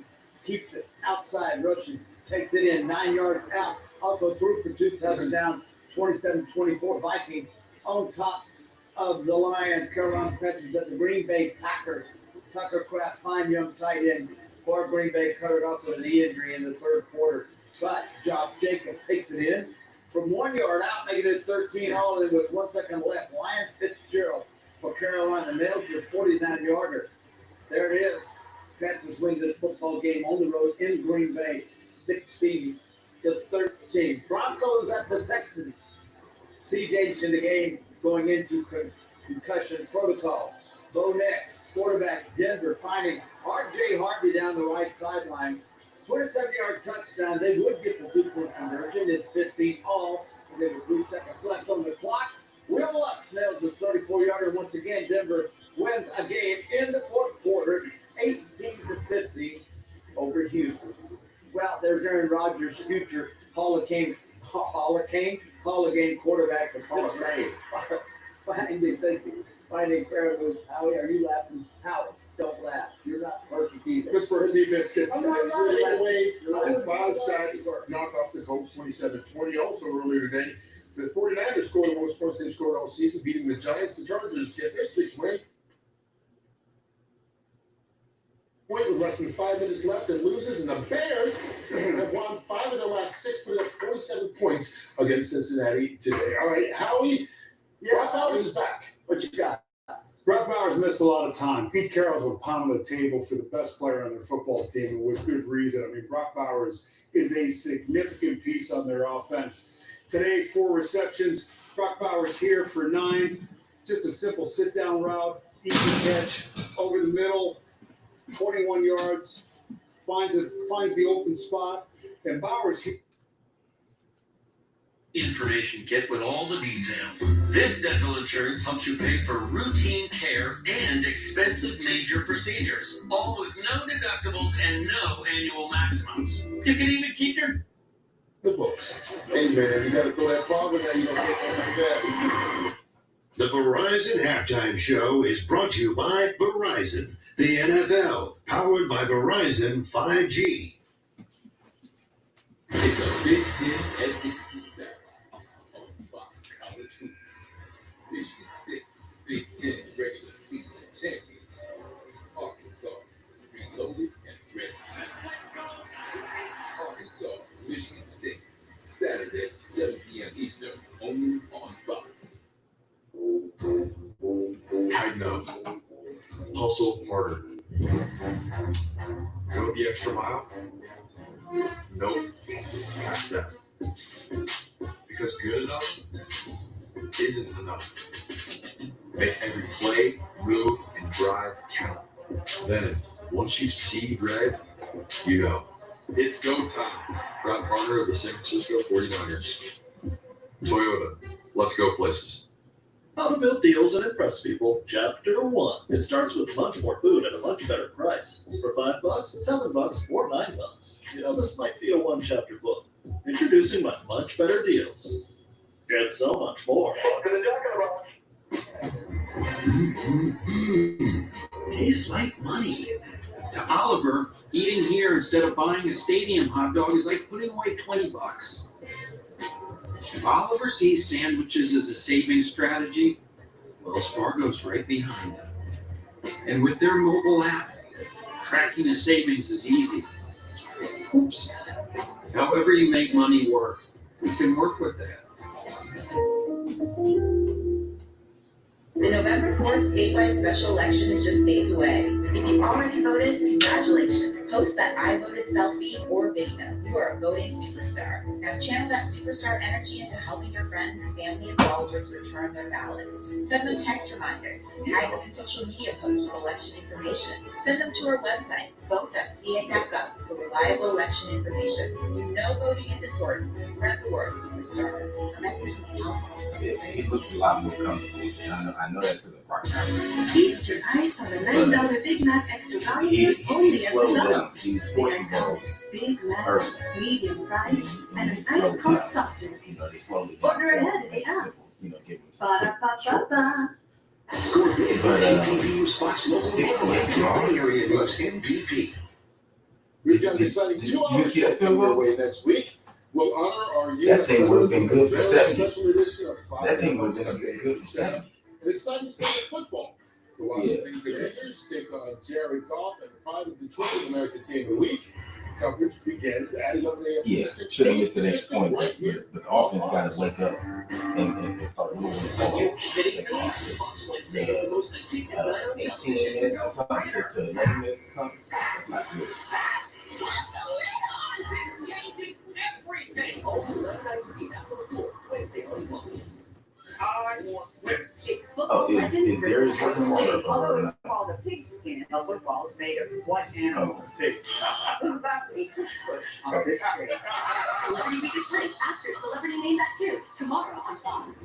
keep it outside. Russian takes it in 9 yards out. Also threw for 2 touchdowns. 27-24 Vikings on top of the Lions. Carolina Panthers at the Green Bay Packers. Tucker Kraft, fine young tight end for Green Bay, covered also a knee injury in the third quarter. But Josh Jacobs takes it in from 1 yard out, making it 13 all in with 1 second left. Ryan Fitzgerald for Carolina nails this 49-yarder. There it is. Panthers win this football game on the road in Green Bay, 16-13. Broncos at the Texans. CJ's in the game going into concussion protocol. Bo Nix, quarterback, Denver, finding R.J. Harvey down the right sideline. 27-yard touchdown. They would get the 2-point conversion. It's 15 all. And there were 3 seconds left on the clock. Will Lutz nails the 34-yarder. Once again, Denver wins a game in the fourth quarter, 18-50 over Houston. Well, there's Aaron Rodgers' future Hall of Game quarterback for Pittsburgh. Finding Fairwood. Howie, are you laughing? Howie, don't laugh. You're not perfect either. Pittsburgh's defense gets 6 takeaways and 5 sacks, knock off the Colts 27-20. Also earlier today, the 49ers scored the most points they've scored all season, beating the Giants. The Chargers get their 6th win. With less than 5 minutes left and loses, and the Bears have won 5 of their last 6, putting up 47 points against Cincinnati today. All right, Howie, Brock Bowers is back. What you got? Brock Bowers missed a lot of time. Pete Carroll's been pounding the table for the best player on their football team, and with good reason. I mean, Brock Bowers is a significant piece on their offense. Today, 4 receptions. Brock Bowers here for 9. Just a simple sit-down route, easy catch, over the middle, 21 yards, finds the open spot, and Bowers here. Information kit with all the details. This dental insurance helps you pay for routine care and expensive major procedures, all with no deductibles and no annual maximums. You can even keep your books. Hey man, you gotta throw that ball in there, you don't get something like that. The Verizon Halftime Show is brought to you by Verizon, the NFL, powered by Verizon 5G. It's a Big Ten SEC battle on Fox College Hoops. Michigan State, Big Ten regular season champions. Arkansas, reloaded and ready. Arkansas, Michigan State, Saturday, 7 p.m. Eastern, only on Fox. Tighten up. Hustle harder. Go the extra mile? Nope. Past that. Because good enough isn't enough. Make every play, move, and drive count. Then, once you see red, you know. It's go time. Proud partner of the San Francisco 49ers. Toyota. Let's go places. How to build deals and impress people. Chapter 1. It starts with much more food at a much better price. For $5, $7, or $9. You know, this might be a one-chapter book. Introducing my much better deals. Get so much more. Tastes like money. To Oliver, eating here instead of buying a stadium hot dog is like putting away $20. If Oliver sees sandwiches as a saving strategy, Wells Fargo's right behind him. And with their mobile app, tracking his savings is easy. Oops. However you make money work, we can work with that. The November 4th statewide special election is just days away. If you already voted, congratulations. Post that I voted selfie or video. You are a voting superstar. Now channel that superstar energy into helping your friends, family, and followers return their ballots. Send them text reminders. Tag them in social media posts with election information. Send them to our website, vote.ca.gov, for reliable election information. You know voting is important. Spread the word, superstar. A message from the Alphonse. It looks a lot more comfortable. I know that's because of Rock Island. Feast your eyes on the $9 Big Mac extra value only at McDonald's. They come Big Mac, medium fries, and an ice cold soft drink. Order ahead in the app. Ba-da-ba-ba-ba. ATV responsible for area plus MVP. We've got an exciting 2 hours coming your way next week. We'll honor our That U.S. thing would have been good for 70. Special edition of Fox That thing would have Sports been good for 70. An exciting slate of football. The Washington Commanders take on Jared Goff and the pride of Detroit in America's Game of the Week. Coverage begins at 11 a.m. Yeah, should have missed the next point, but the offense got to wake up and start moving the ball. 18 minutes or something to 11 minutes or something. That's not good. It's Oh, football is legends Darius versus working State. on Although it? it's called a pigskin, a football is made of one animal. Pig. Who's about to be tush push on this stage? Celebrity Week is free after Celebrity Name That Too, tomorrow on Fox.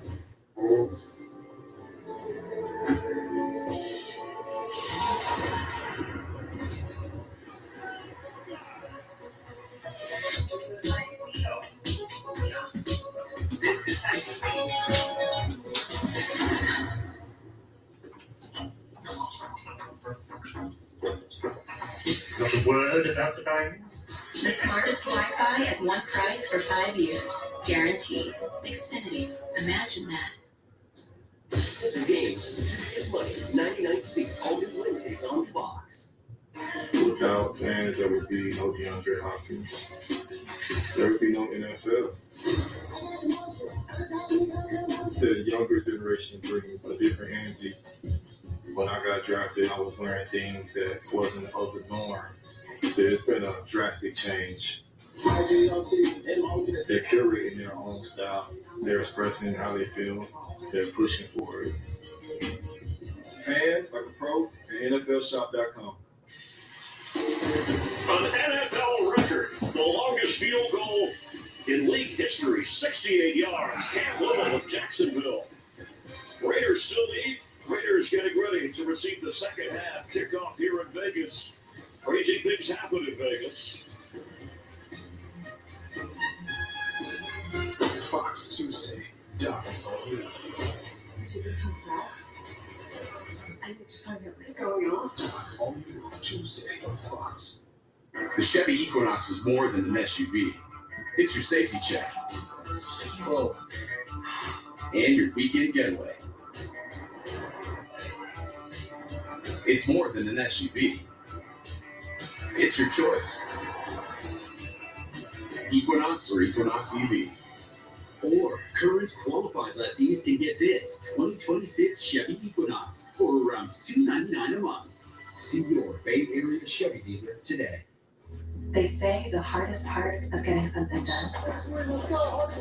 Not a word about the diamonds? The smartest Wi-Fi at one price for 5 years. Guaranteed. Xfinity. Imagine that. 7 games, serious money, 99 speed, all new Wednesdays on Fox. Without fans, there would be no DeAndre Hopkins. There would be no NFL. The younger generation brings a different energy. When I got drafted, I was wearing things that wasn't of the norm. There's been a drastic change. They're curating their own style. They're expressing how they feel. They're pushing for it. Fan, like a pro, at NFLshop.com. An NFL record, the longest field goal in league history, 68 yards. Cam Little of Jacksonville. Raiders still lead. Raiders getting ready to receive the second half kickoff here in Vegas. Crazy things happen in Vegas. Fox Tuesday. Doc is all new. To this hotel. I need to find out what's going on. Doc all new Tuesday on Fox. The Chevy Equinox is more than an SUV. It's your safety check. Oh. And your weekend getaway. It's more than an SUV. It's your choice. Equinox or Equinox EV. Or current qualified lessees can get this 2026 Chevy Equinox for around $299 a month. See your Bay Area Chevy dealer today. They say the hardest part of getting something done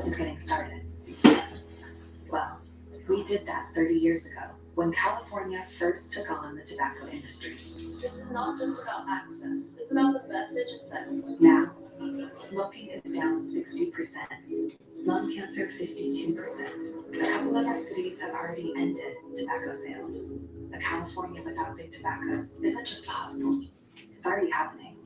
is getting started. Well, we did that 30 years ago when California first took on the tobacco industry. This is not just about access, it's about the message inside of it. Now, smoking is down 60%, lung cancer 52%. A couple of our cities have already ended tobacco sales. A California without big tobacco isn't just possible, it's already happening.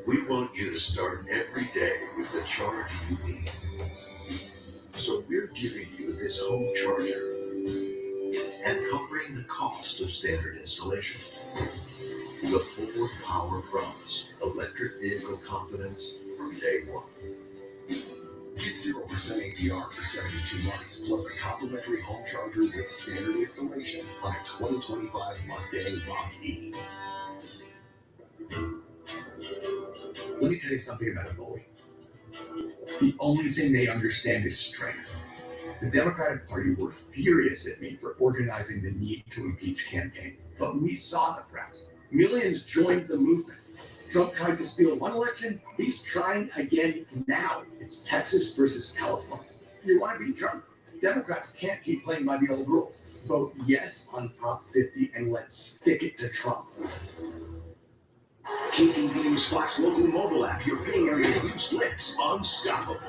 We want you to start every day with the charge you need. So we're giving you this home charger and covering the cost of standard installation. The Ford Power Promise, electric vehicle confidence from day one. Get 0% APR for 72 months, plus a complimentary home charger with standard installation on a 2025 Mustang Mach-E. Let me tell you something about a bully. The only thing they understand is strength. The Democratic Party were furious at me for organizing the need to impeach campaign, but we saw the threat. Millions joined the movement. Trump tried to steal one election. He's trying again now. It's Texas versus California. You want to beat Trump? Democrats can't keep playing by the old rules. Vote yes on Prop 50 and let's stick it to Trump. KTV News Fox local mobile app, your Bay Area news blitz, unstoppable.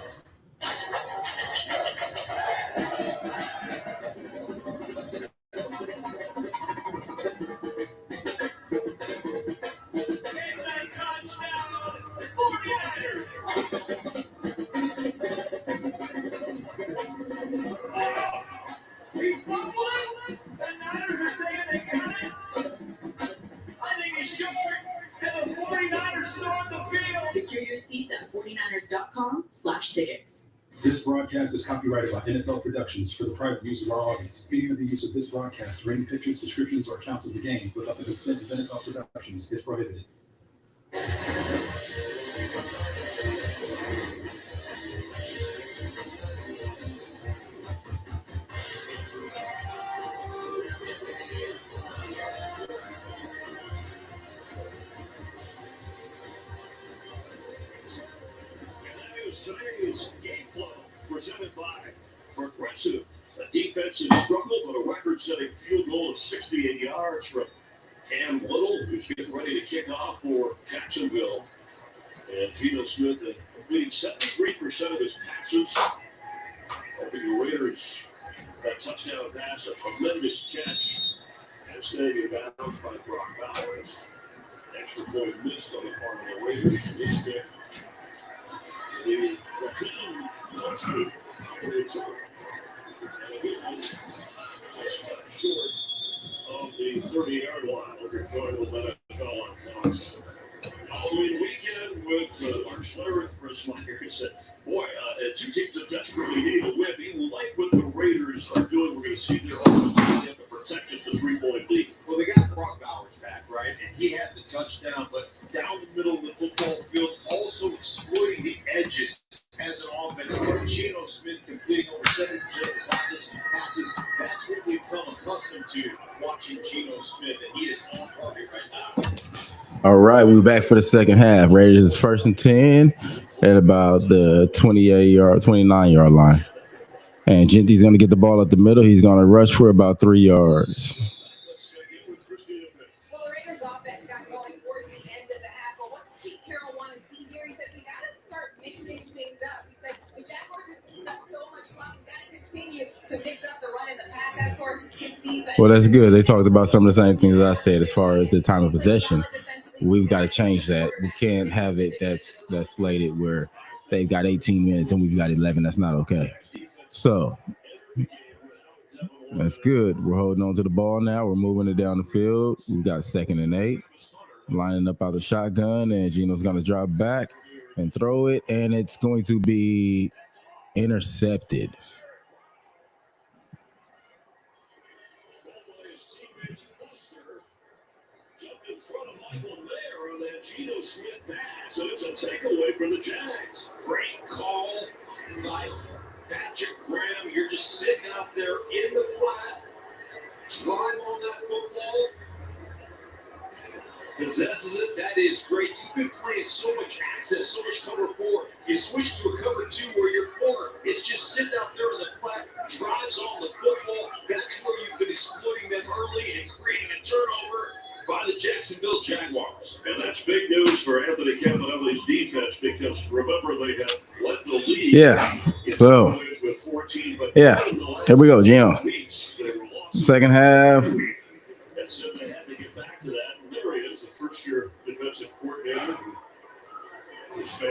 He's fumbling. The Niners are saying they got it. I think he's short, and the 49ers storm the field. Secure your seats at 49ers.com/tickets. This broadcast is copyrighted by NFL Productions for the private use of our audience. Any of the use of this broadcast, or any pictures, descriptions, or accounts of the game without the consent of NFL Productions is prohibited. Today's game flow presented by Progressive. A defensive struggle, but a record-setting field goal of 68 yards from Cam Little, who's getting ready to kick off for Jacksonville. And Geno Smith completing 73% of his passes. Helping the Raiders that touchdown pass, a tremendous catch. And staying in bounds by Brock Bowers. Extra point missed on the part of the Raiders. This kick. The Raheem Mostert short of the 30-yard line. We're going to let NFL on Fox. Halloween weekend with Mark Schlereth and Chris Myers. Boy, two teams that desperately need a win. We like what the Raiders are doing. We're going to see their offense have to protect just a 3-point lead. Well, they got Brock Bowers back, right? And he had the touchdown, but down the middle of the football field, also exploiting the edges as an offense. Geno Smith completing over 70% of his passes. That's what we've come accustomed to watching Geno Smith, and he is on target right now. All right, we're back for the second half. Raiders is 1st and 10 at about the 29-yard line. And Genty's going to get the ball up the middle. He's going to rush for about 3 yards. Well, the Raiders offense got going towards the end of the half, but what does Pete Carroll want to see here? He said, we got to start mixing things up. He said, the Jaguars have used up so much clock, we got to continue to mix up the run and the pass. That's for his defense. Well, that's good. They talked about some of the same things I said as far as the time of possession. We've got to change that. We can't have it that's slated where they've got 18 minutes and we've got 11. That's not okay. So that's good. We're holding on to the ball now. We're moving it down the field. We've got 2nd and 8. Lining up out the shotgun, and Geno's going to drop back and throw it, and it's going to be intercepted. Geno Smith pass, so it's a takeaway for the Jags. Great call by Patrick Graham. You're just sitting out there in the flat. Drive on that football. Possesses it. That is great. You've been playing so much access, so much cover 4. You switch to a cover 2 where your corner is just sitting out there in the flat, drives on the football. That's where you've been exploiting them early and creating a turnover by the Jacksonville Jaguars. And that's big news for Anthony Cavanelli's defense because remember they have led the league. Yeah. So, with 14, but yeah. Here we go, Geno. Second half. And so they had to get back to that. And there he is, the first-year defensive coordinator.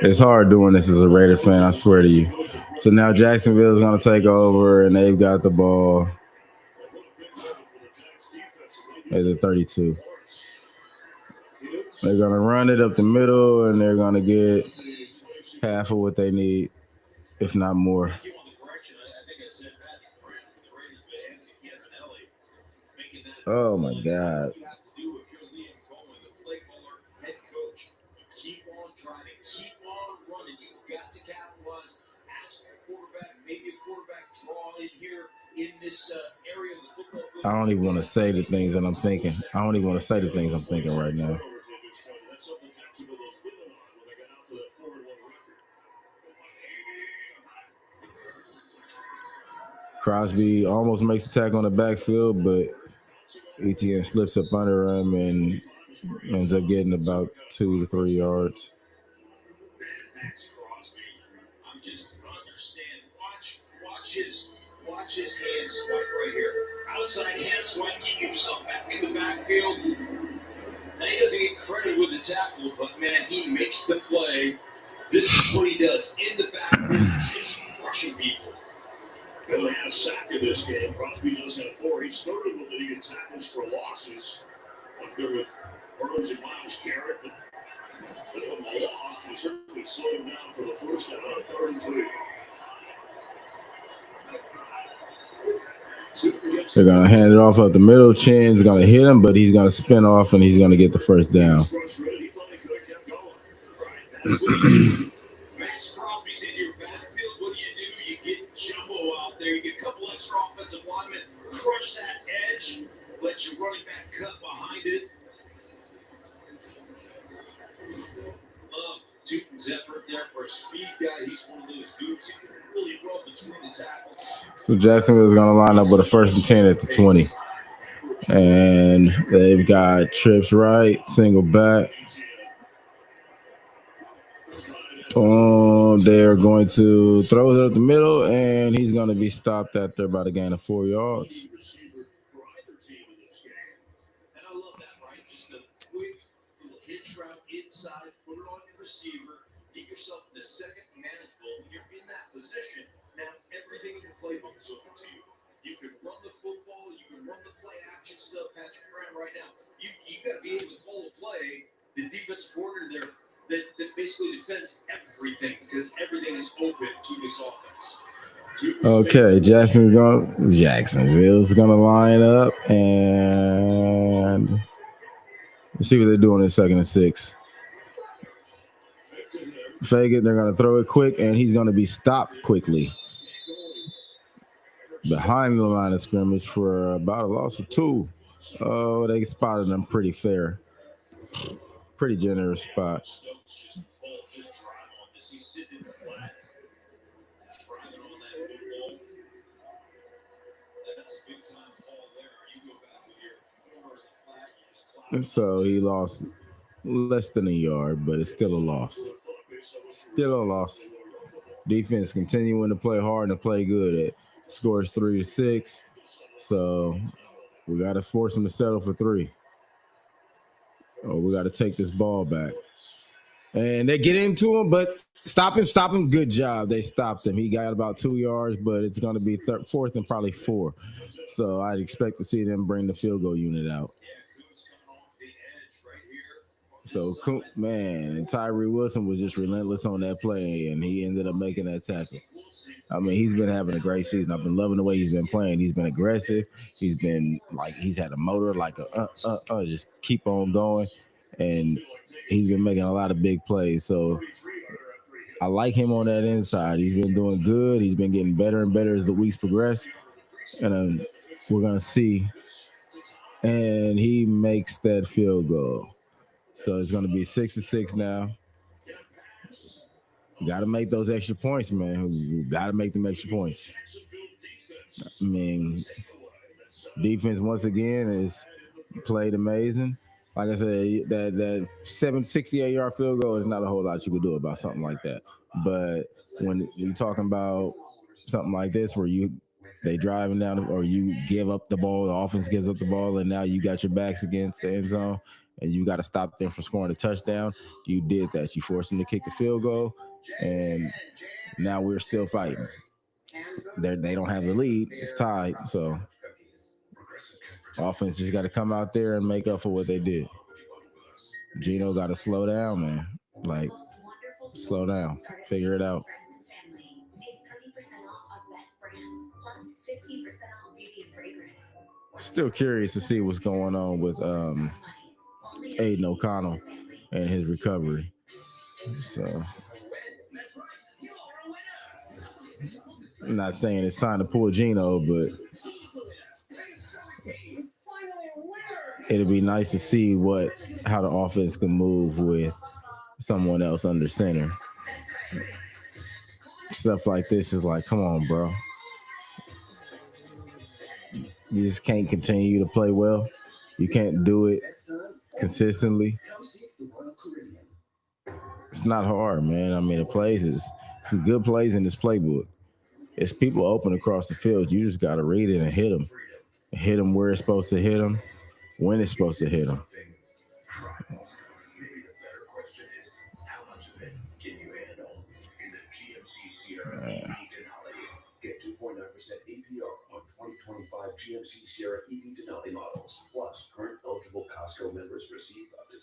It's hard doing this as a Raider fan, I swear to you. So now Jacksonville is going to take over, and they've got the ball at the 32. They're going to run it up the middle, and they're going to get half of what they need. if not more. Oh my God. Keep on driving, keep on running. You've got to capitalize. Ask your quarterback, maybe a quarterback draw in here in this area of the football field. I don't even want to say the things that I'm thinking. I don't even want to say the things I'm thinking right now. Crosby almost makes a tackle on the backfield, but ETN slips up under him and ends up getting about 2 to 3 yards. I'm just understand. Watch his hand swipe right here. Outside hand swipe, keep yourself back in the backfield. Now he doesn't get credit with the tackle, but man, he makes the play. This is what he does in the backfield, just crushing people. They only had a sack in this game. Crosby does have 4. He's third in the league in tackles for losses. Up there with Burns and Miles Garrett, but they don't lost. They certainly slowed him down for the first down on 3rd and 3. They're going to hand it off up the middle. Chin's going to hit him, but he's going to spin off and he's going to get the first down. Max Crosby's in your backfield. What do? You get jumbo out there. You get a couple extra offensive linemen. Crush that edge. Let your running back cut behind it. Love Tootin's effort there for a speed guy. He's one of those dudes who can really run between the tackles. So Jacksonville's going to line up with a 1st and 10 at the 20. And they've got trips right, single back. They're going to throw it up the middle, and he's going to be stopped at there by the gain of 4 yards. And I love that, right? Just a quick little hitch route inside, put it on your receiver, get yourself in the second manageable. When you're in that position, now everything in your playbook is open to you. You can run the football, you can run the play action stuff. Patrick Graham right now. You got to be able to call the play. The defensive coordinator there that basically defends everything because everything is open to this offense. Okay, Jacksonville's gonna line up and let's see what they're doing in 2nd and 6. Fake it, they're gonna throw it quick, and he's gonna be stopped quickly behind the line of scrimmage for about a loss of 2. Oh, they spotted him pretty fair. Pretty generous spot. And so he lost less than a yard, but it's still a loss. Still a loss. Defense continuing to play hard and to play good. It scores 3-6. So we got to force him to settle for 3. Oh, we got to take this ball back. And they get into him, but stop him. Good job. They stopped him. He got about 2 yards, but it's going to be 4th and probably 4. So I'd expect to see them bring the field goal unit out. So, man, and Tyree Wilson was just relentless on that play, and he ended up making that tackle. I mean, he's been having a great season. I've been loving the way he's been playing. He's been aggressive. He's been like he's had a motor, like just keep on going. And he's been making a lot of big plays. So I like him on that inside. He's been doing good. He's been getting better and better as the weeks progress. And we're going to see. And he makes that field goal. So it's going to be 6-6 now. You got to make those extra points, man. You got to make them extra points. I mean, defense once again is played amazing. Like I said, that 68-yard field goal is not a whole lot you could do about something like that. But when you're talking about something like this where they driving down or you give up the ball, the offense gives up the ball, and now you got your backs against the end zone and you got to stop them from scoring a touchdown. You did that. You forced them to kick the field goal, and now we're still fighting. They don't have the lead. It's tied. So offense just got to come out there and make up for what they did. Gino got to slow down, man. Like, slow down. Figure it out. Still curious to see what's going on with Aiden O'Connell and his recovery. So I'm not saying it's time to pull Gino, but it'd be nice to see how the offense can move with someone else under center. Stuff like this is like, come on, bro. You just can't continue to play well. You can't do it consistently. It's not hard, man. I mean, the plays is some good plays in this playbook. It's people open across the field. You just got to read it and hit them. Hit them where it's supposed to hit them, when it's supposed to hit them. Maybe the better question is, how much of it can you handle? In the GMC Sierra EV Denali, get 2.9% APR on 2025 GMC Sierra EV Denali models. Plus, current eligible Costco members receive up to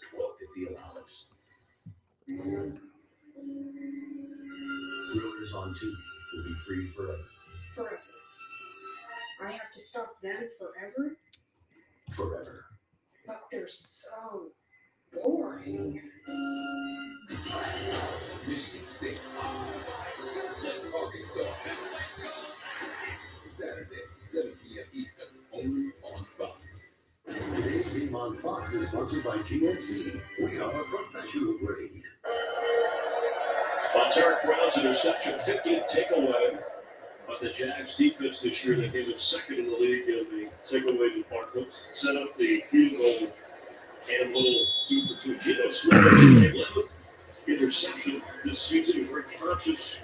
$12.50 allowance. Thrillers on TV will be free forever. Forever. I have to stop them forever? Forever. But they're so boring. Michigan State. Arkansas. Saturday, 7 p.m. Eastern, only on Fox. Today's game on Fox is sponsored by GNC. We are professional grade. On Tarek Brown's interception, 15th takeaway. But the Jags defense this year, they came in second in the league in the takeaway department. Set up the field goal. Cam Little 2 for 2. Geno Smith, 11th interception this season. Very conscious.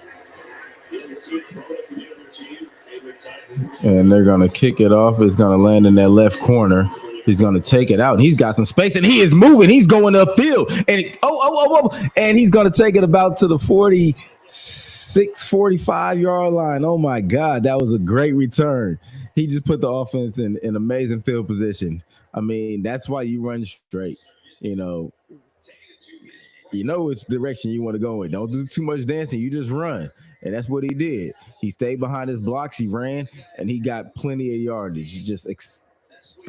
Getting the team thrown it to the other team. And they're going to kick it off. It's going to land in that left corner. He's going to take it out. And he's got some space, and he is moving. He's going upfield. And and he's going to take it about to the 46, 45-yard line. Oh, my God. That was a great return. He just put the offense in amazing field position. I mean, that's why you run straight. You know which direction you want to go in. Don't do too much dancing. You just run. And that's what he did. He stayed behind his blocks. He ran, and he got plenty of yardage. Just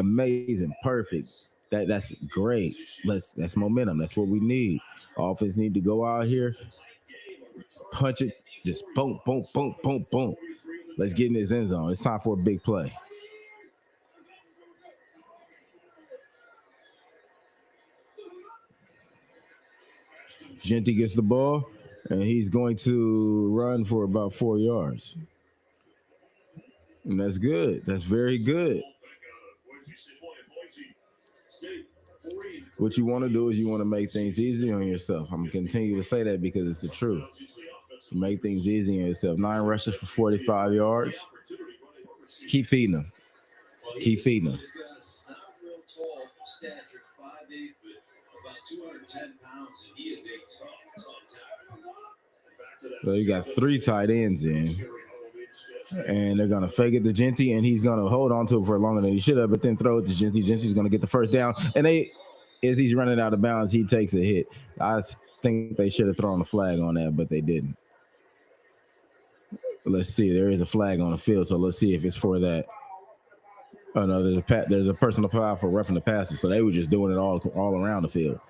amazing, perfect. That's great. That's momentum. That's what we need. Offense need to go out here, punch it, just boom, boom, boom, boom, boom. Let's get in this end zone. It's time for a big play. Genty gets the ball, and he's going to run for about 4 yards. And that's good. That's very good. What you want to do is you want to make things easy on yourself. I'm going to continue to say that because it's the truth. Make things easy on yourself. 9 rushes for 45 yards. Keep feeding them. Keep feeding them. Not real tall stature, 5'8", but about 210 pounds, and he is a tough tackle. So you got 3 tight ends in. And they're going to fake it to Genty, and he's going to hold on to it for longer than he should have, but then throw it to Genty. Genty's going to get the first down. And as he's running out of bounds, he takes a hit. I think they should have thrown a flag on that, but they didn't. Let's see. There is a flag on the field, so let's see if it's for that. Oh, no, there's a personal foul for roughing the passer, so they were just doing it all around the field.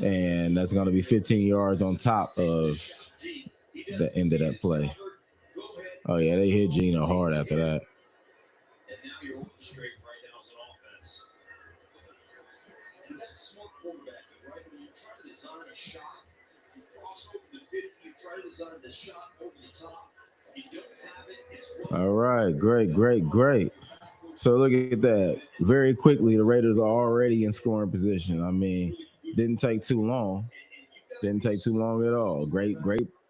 And that's going to be 15 yards on top of the end of that play. Oh, yeah, they hit Geno hard after that. And now you're orchestrating right now as an offense. With that smart quarterback, right? When you try to design a shot, you cross over the 50, you try to design the shot over the top. You don't have it. It's all right, great. So look at that. Very quickly, the Raiders are already in scoring position. I mean, didn't take too long. Didn't take too long at all. Great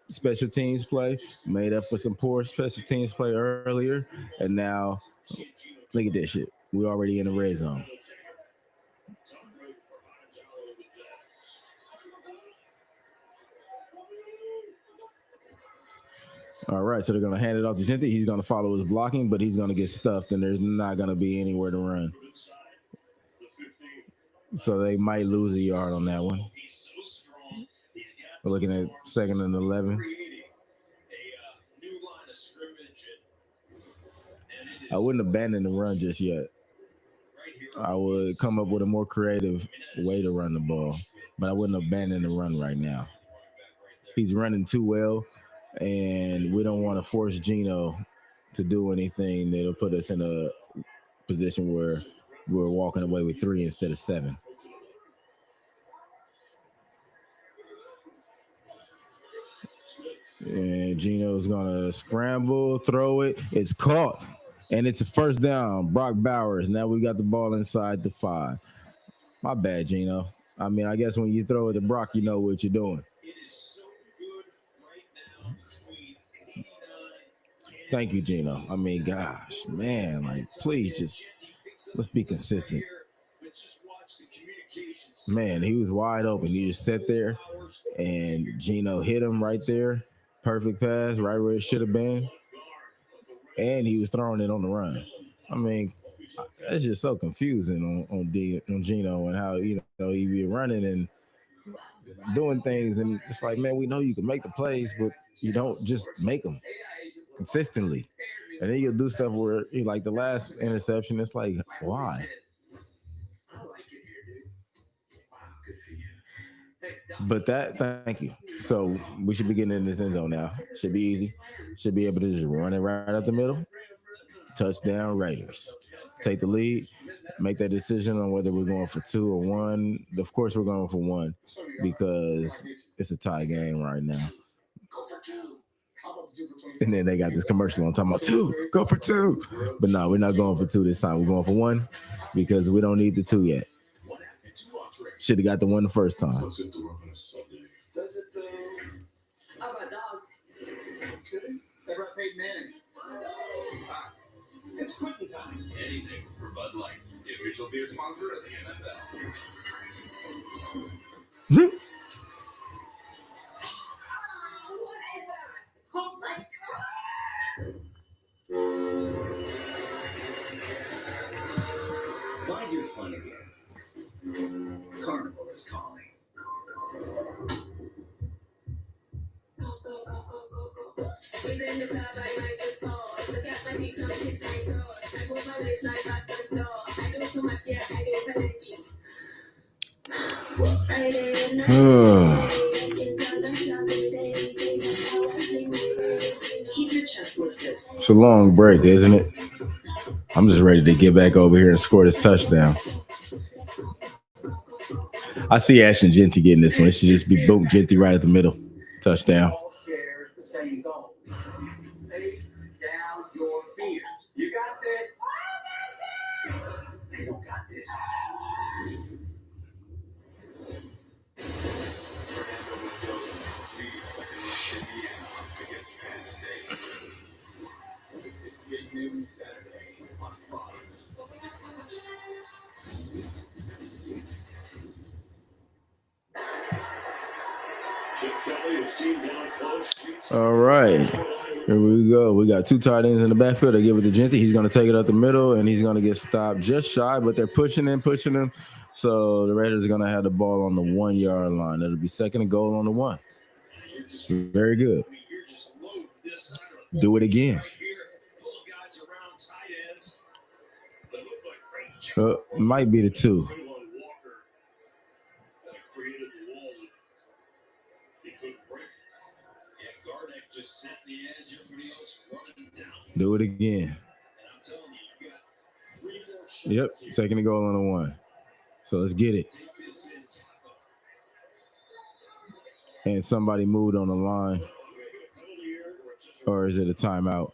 special teams play. Made up for some poor special teams play earlier. And now, look at this shit. We're already in the red zone. All right, so they're going to hand it off to Genty. He's going to follow his blocking, but he's going to get stuffed, and there's not going to be anywhere to run. So they might lose a yard on that one. We're looking at 2nd and 11. I wouldn't abandon the run just yet. I would come up with a more creative way to run the ball, but I wouldn't abandon the run right now. He's running too well, and we don't want to force Geno to do anything that'll put us in a position where we're walking away with 3 instead of 7. And Geno's gonna scramble, throw it. It's caught, and it's a first down. Brock Bowers. Now we got the ball inside the 5. My bad, Geno. I mean, I guess when you throw it to Brock, you know what you're doing. Thank you, Geno. I mean, gosh, man, like, please just let's be consistent. Man, he was wide open. He just sat there, and Geno hit him right there. Perfect pass, right where it should have been. And he was throwing it on the run. I mean, that's just so confusing on Geno and how, he be running and doing things. And it's like, man, we know you can make the plays, but you don't just make them consistently. And then you'll do stuff where, like the last interception, it's like, why? But thank you. So we should be getting in this end zone now. Should be easy. Should be able to just run it right up the middle. Touchdown Raiders. Take the lead. Make that decision on whether we're going for 2 or 1. Of course, we're going for 1 because it's a tie game right now. And then they got this commercial on talking about 2. Go for 2. But no, we're not going for 2 this time. We're going for 1 because we don't need the 2 yet. Should have got the 1 the first time. Does it though? How about dogs? Okay. How about Peyton Manning? It's quitting time. Anything for Bud Light, the official beer sponsor of the NFL. Oh my God. Find your fun again. Carnival is calling. In the club, I like this pause. Look at my feet, come kiss my toes. I move my waist like a sun store. I do too much, yeah, I do plenty. Keep your chest lifted. It's a long break, isn't it? I'm just ready to get back over here and score this touchdown. I see Ashton Genty getting this one. It should just be boom, Genty right at the middle. Touchdown. All share the same goal. Face down your fears. You got this. They don't got this. Fernando Mendoza leads second Indiana against Penn State. It's big news Saturday on Fox. All right. Here we go. We got 2 tight ends in the backfield. They give it to Genty. He's going to take it up the middle, and he's going to get stopped just shy, but they're pushing him. So the Raiders are going to have the ball on the 1-yard line. It'll be second and goal on the 1. Very good. Do it again. Might be the 2. Do it again. Yep, second and goal on the 1. So let's get it. And somebody moved on the line. Or is it a timeout?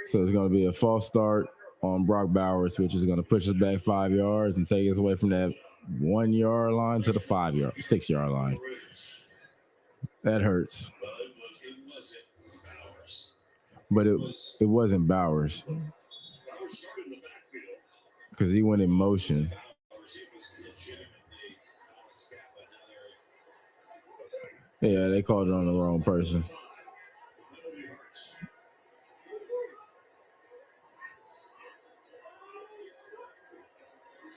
So it's going to be a false start on Brock Bowers, which is going to push us back 5 yards and take us away from that 1-yard line to the 6-yard line. That hurts. But it wasn't Bowers because he went in motion. Yeah, they called it on the wrong person.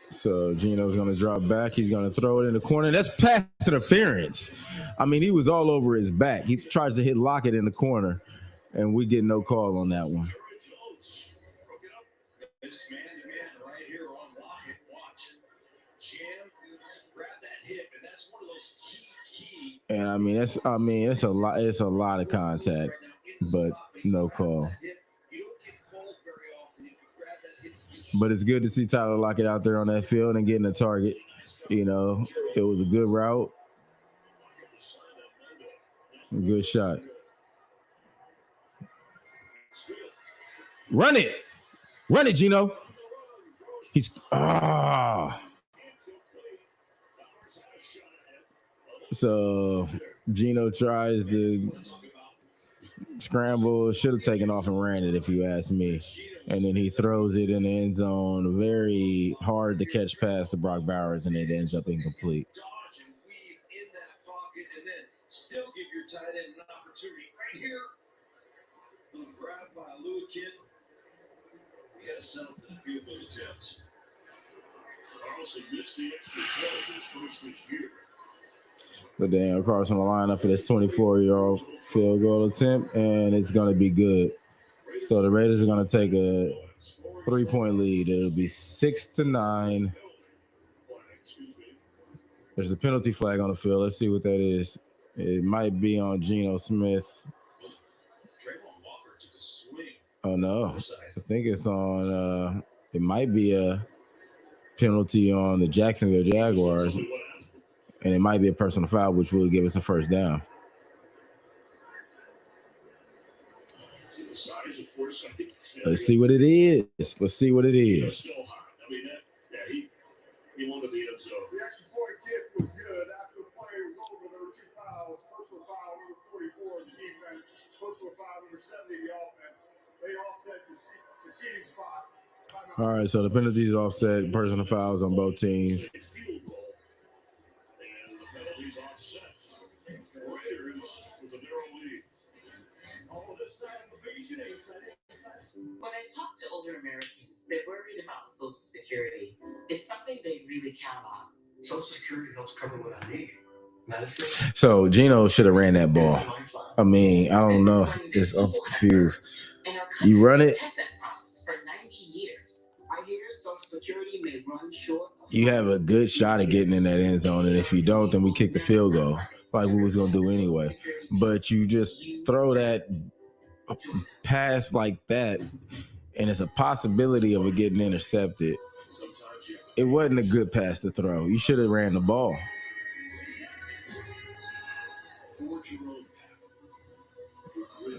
So Geno's going to drop back. He's going to throw it in the corner. That's pass interference. I mean, he was all over his back. He tries to hit Lockett in the corner, and we get no call on that one. And I mean, it's a lot. It's a lot of contact, but no call. But it's good to see Tyler Lockett out there on that field and getting a target. You know, it was a good route, a good shot. Run it, Gino. He's So Gino tries to scramble, should have taken off and ran it if you ask me. And then he throws it in the end zone. Very hard to catch pass to Brock Bowers, and it ends up incomplete. Still give your tight end an opportunity right here. Little grab by Lewikin. We got to settle for the field goal attempts. Carlson missed the extra point his first this year. But Daniel Carlson will line up for this 24-yard field goal attempt, and it's going to be good. So the Raiders are going to take a 3-point lead. It'll be 6-9. There's a penalty flag on the field. Let's see what that is. It might be on Geno Smith. Oh, no. I think it's on it might be a penalty on the Jacksonville Jaguars. And it might be a personal foul, which will give us a first down. Let's see what it is. Let's see what it is. He wanted the end zone. The extra point kick was good. After the play was over, there were 2 fouls. Personal foul number 44 of the defense. Personal foul number 70 of the offense. They all set the succeeding spot. All right, so the penalties offset, personal fouls on both teams. When I talk to older Americans, they're worried about Social Security. It's something they really count on. Social Security helps cover what I need. Medicine. So Geno should have ran that ball. I mean, I don't know. I'm confused. You run it. For 90 years. I hear Social Security may run short. You have a good shot at getting in that end zone, and if you don't, then we kick the field goal, like we was gonna do anyway. But you just throw that pass like that, and it's a possibility of it getting intercepted. It wasn't a good pass to throw. You should have ran the ball.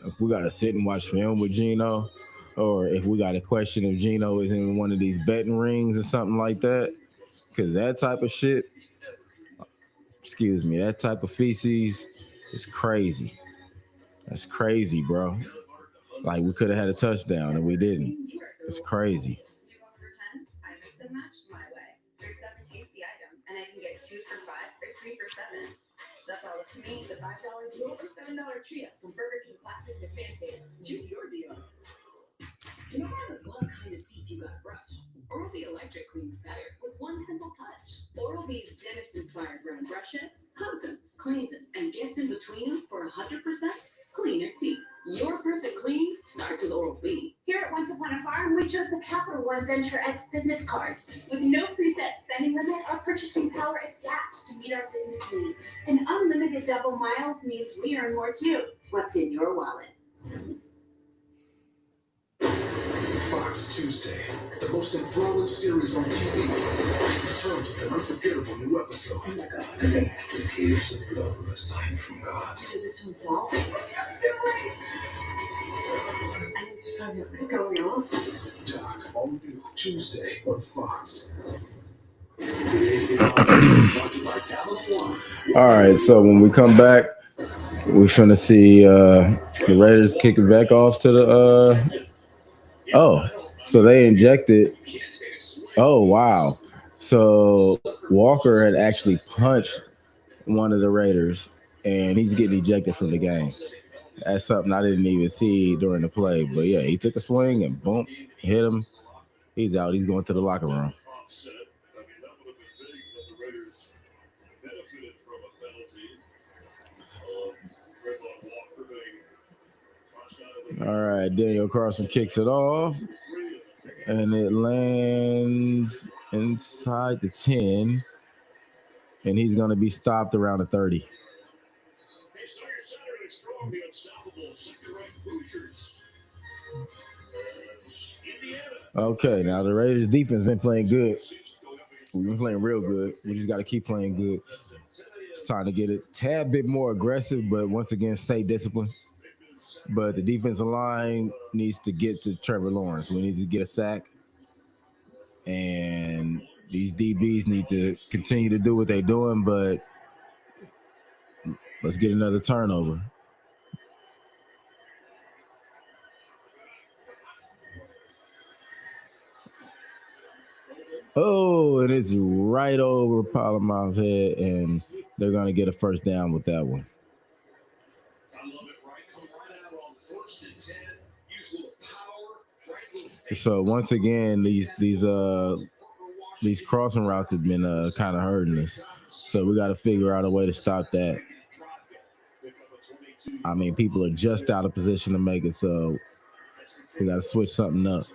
If we got to sit and watch film with Geno, or if we got a question if Geno is in one of these betting rings or something like that, because that type of shit, that type of feces is crazy. That's crazy, bro. Like, we could have had a touchdown and we didn't. It's crazy. I mix and match my way. There's 7 tasty items, and I can get 2 for $5 or 3 for $7. That's all up to me. The $5 deal or $7 trio from Burger King Classics and Fan Favorites. Choose your deal. No matter what kind of teeth you got to brush, Oral-B Electric cleans better with one simple touch. Oral-B's dentist-inspired round brush heads close them, cleans them, and gets in between them for 100% cleaner teeth. Your perfect clean starts with Oral-B. Here at Once Upon a Farm, we chose the Capital One Venture X business card. With no preset spending limit, our purchasing power adapts to meet our business needs. And unlimited double miles means we earn more too. What's in your wallet? Fox Tuesday, the most enthralling series on TV, returns with an unforgettable new episode. Oh my God. The tears of love, a sign from God. He did this to himself? I need to find out what's going on. Doc, all new Tuesday on Fox. All right, so when we come back, we're finna see the Raiders kick it back off to the so they injected. Oh, wow. So Walker had actually punched one of the Raiders, and he's getting ejected from the game. That's something I didn't even see during the play. But, yeah, he took a swing and boom, hit him. He's out. He's going to the locker room. All right, Daniel Carlson kicks it off, and it lands inside the 10, and he's going to be stopped around the 30. They started Saturday strong, the unstoppable second-ranked Hoosiers. Indiana. Okay, now the Raiders defense been playing good. We've been playing real good. We just got to keep playing good. It's time to get a tad bit more aggressive, but once again, stay disciplined. But the defensive line needs to get to Trevor Lawrence. We need to get a sack. And these DBs need to continue to do what they're doing, but let's get another turnover. Oh, and it's right over Paloma's head, and they're going to get a first down with that one. I love it, right? Come right out on 1st and 10. Use a little power, right? Little fake. So once again, these crossing routes have been kind of hurting us. So we got to figure out a way to stop that. I mean, people are just out of position to make it, so we got to switch something up.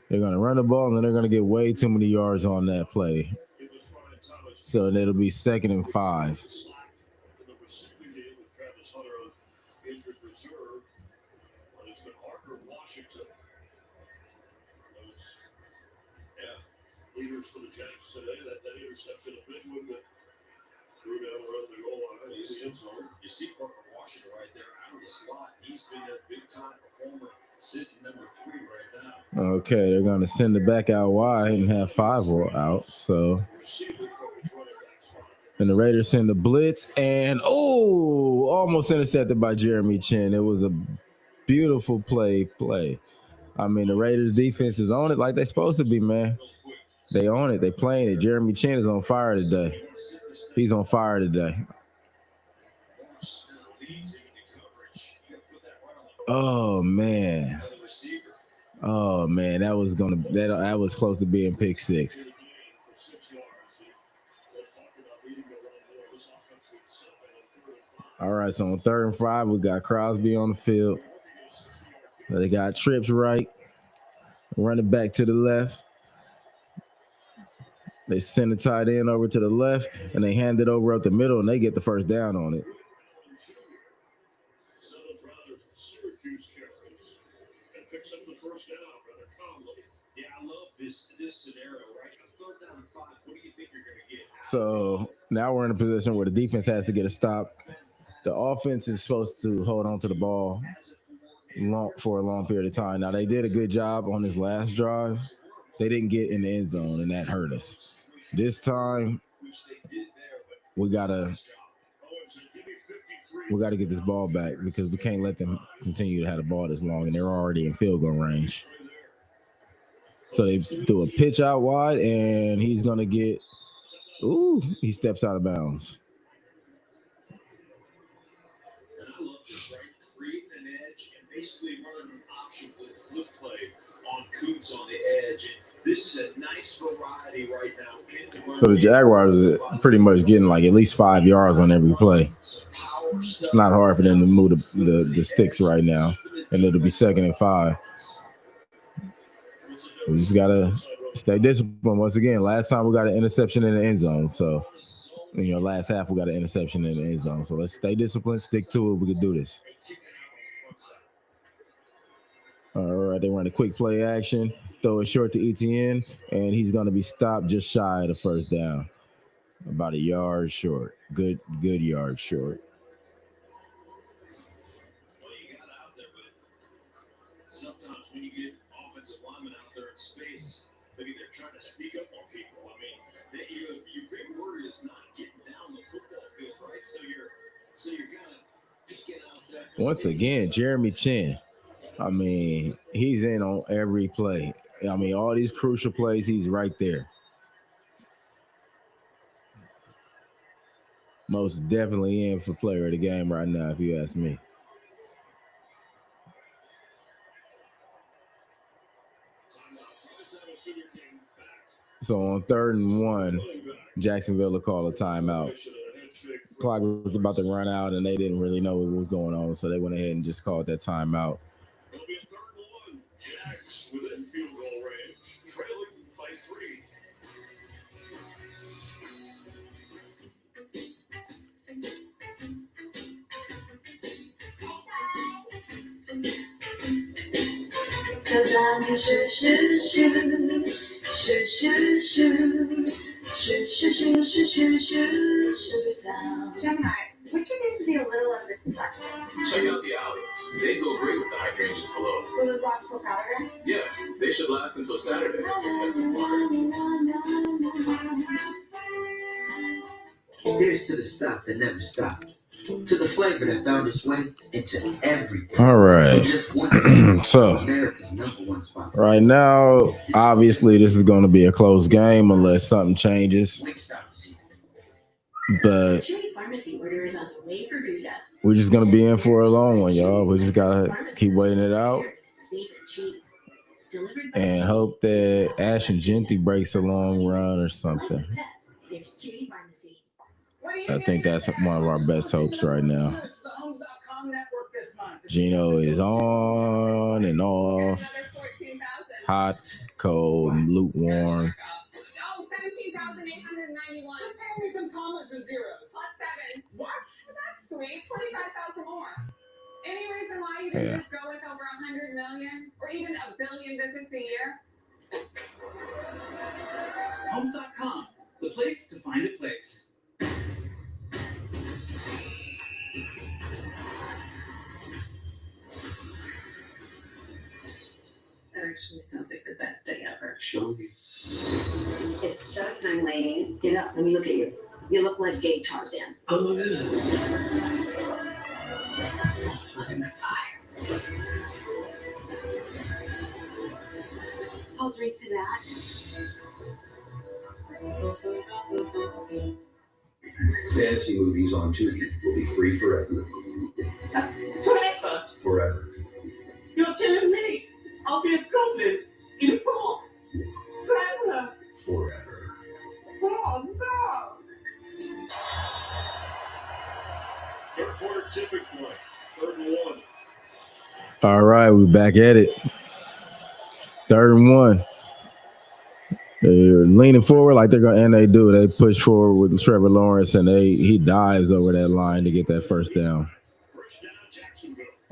They're going to run the ball, and then they're going to get way too many yards on that play. So it'll be 2nd and 5. Leaders for the Jags today, that interception, a big one that threw down around the goal line in the end zone. You see Parker Washington right there out of the slot. He's been a big-time performer, sitting number 3 right now. Okay, they're going to send it back out wide and have 5 out. So, and the Raiders send the blitz, and almost intercepted by Jeremy Chin. It was a beautiful play. I mean, the Raiders defense is on it like they're supposed to be, man. They own it. They playing it. Jeremy Chin is on fire today. He's on fire today. Oh man. That was close to being pick 6. All right, so on 3rd and 5, we got Crosby on the field. They got trips right. Running back to the left. They send the tight end over to the left, and they hand it over up the middle, and they get the first down on it. Yeah, I love this scenario, right? 3rd down and 5. What do you think you're going to get? So now we're in a position where the defense has to get a stop. The offense is supposed to hold on to the ball for a long period of time. Now, they did a good job on this last drive. They didn't get in the end zone, and that hurt us. This time, we gotta get this ball back because we can't let them continue to have the ball this long, and they're already in field goal range. So they do a pitch out wide, and he's going to get he steps out of bounds. And I love this, right? Creating an edge and basically running an option for the flip play on Coots on the edge. And this is a nice variety right now. So the Jaguars are pretty much getting like at least 5 yards on every play. It's not hard for them to move the sticks right now, and it'll be 2nd and 5. We just gotta stay disciplined. Once again, last time we got an interception in the end zone. So, last half we got an interception in the end zone. So let's stay disciplined, stick to it. We can do this. All right, they run a quick play action, throw it short to Etienne, and he's going to be stopped just shy of the first down, about a yard short. Good yard short. Well, you got out there, but sometimes when you get offensive linemen out there in space, maybe they're trying to sneak up on people. I mean, your big worry is not getting down the football field, right? So you're kind of peeking out there. Once again, Jeremy Chin. I mean, he's in on every play. I mean, all these crucial plays, he's right there. Most definitely in for player of the game right now, if you ask me. So on 3rd and 1, Jacksonville will call a timeout. Clock was about to run out, and they didn't really know what was going on, so they went ahead and just called that timeout. It'll be a 3rd and 1. Jags within field goal range, trailing by 3. 'Cause I'm your shoo, shoo, shoo. Shoo, shoo, shoo. Shoo, shoo, shoo, shoo, shoo, shoo, shoo down. Gemini, would you guys be a little less expected? Check out the alleys. They go great with the hydrangeas below. Will those last till Saturday? Yeah, they should last until Saturday. Here's to the stock that never stopped. To the flavor that found its way into everything. All right. Just one So America's #1 spot. right now, obviously, this is going to be a close game unless something changes. But Chewy Pharmacy order is on the way for Gouda. we're just going to be in for a long one, y'all. We just got to keep waiting it out and hope that Ash and Genty breaks a long run or something. There's Chewy Pharmacy. I think that's one of our best hopes right now. Gino is on and off, hot, cold, lukewarm. Oh, 17,891. Just hand me some commas and zeros. Plus 7. What? That's sweet. 25,000 more. Any reason why you didn't just go with over 100 million or even a billion visits a year? Homes.com, the place to find a place. That actually sounds like the best day ever. Show me. It's showtime, ladies. Get up. Let me look at you. You look like gay Tarzan. Oh, yeah. Let's let him at fire. I'll drink to that. Fantasy movies on Tubi will be free forever. Forever. Forever. You're telling me I'll be a goblin in a book forever. Forever. Oh no! Third quarter tipping point. 3rd and 1. All right, we're back at it. 3rd and 1. They're leaning forward like they're going to, and they do. They push forward with Trevor Lawrence, and he dives over that line to get that first down.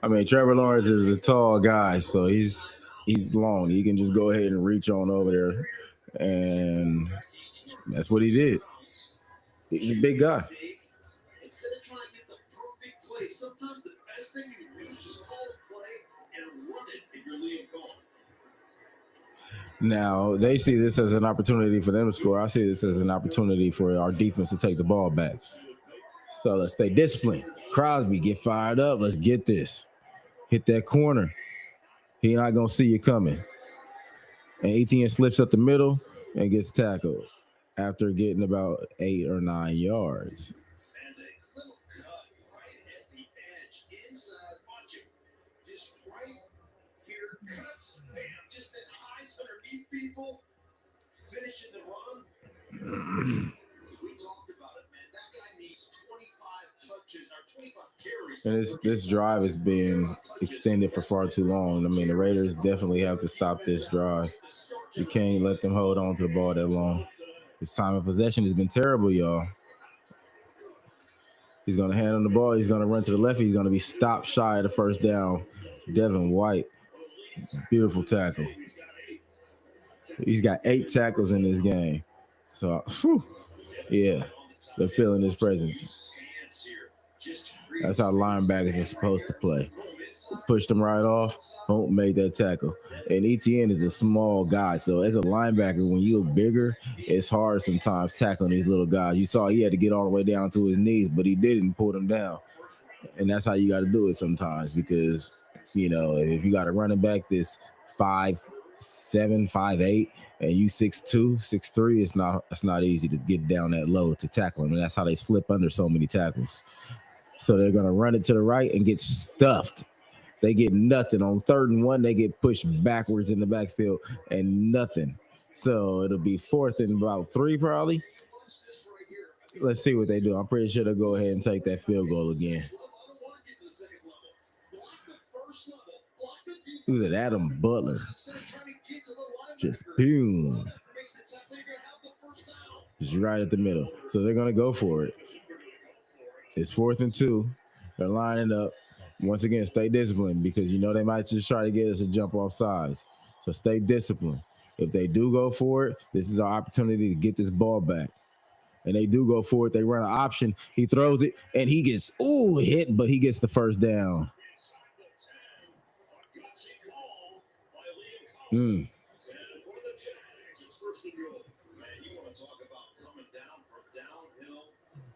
I mean, Trevor Lawrence is a tall guy, so he's long. He can just go ahead and reach on over there, and that's what he did. He's a big guy. Instead of trying to get the perfect play, sometimes the best thing you can do is just call a play and run it if you're Liam Cohen. Now, they see this as an opportunity for them to score. I see this as an opportunity for our defense to take the ball back. So let's stay disciplined. Crosby, get fired up. Let's get this. Hit that corner. He not going to see you coming. And Etienne slips up the middle and gets tackled after getting about 8 or 9 yards. And a little cut right at the edge, inside, watch it. Just right here, cuts, bam, just that highs underneath people, finishing the run. We talked about it, man. That guy needs 25 touches or 25 carries. And this drive is being extended for far too long. I mean, the Raiders definitely have to stop this drive. You can't let them hold on to the ball that long. His time of possession has been terrible, y'all. He's going to hand him the ball. He's going to run to the left. He's going to be stopped shy of the first down. Devin White, beautiful tackle. He's got 8 tackles in this game. So, yeah, they're feeling his presence. That's how linebackers are supposed to play. Pushed him right off. Boom, made that tackle. And Etienne is a small guy. So as a linebacker, when you're bigger, it's hard sometimes tackling these little guys. You saw he had to get all the way down to his knees, but he didn't pull them down. And that's how you got to do it sometimes because, you know, if you got a running back that's 5'7", 5'8", and you 6'2", 6'3", it's not easy to get down that low to tackle him. And that's how they slip under so many tackles. So they're going to run it to the right and get stuffed. They get nothing. On 3rd and 1, they get pushed backwards in the backfield and nothing. So it'll be 4th and about 3 probably. Let's see what they do. I'm pretty sure they'll go ahead and take that field goal again. Who's it? Adam Butler. Just boom. Just right at the middle. So they're going to go for it. It's 4th and 2. They're lining up. Once again, stay disciplined because you know they might just try to get us to jump off sides. So stay disciplined. If they do go for it, this is our opportunity to get this ball back. And they do go for it. They run an option. He throws it, and he gets, hit, but he gets the first down. And for the Jags, it's first and goal. Man, you want to talk about coming down from downhill.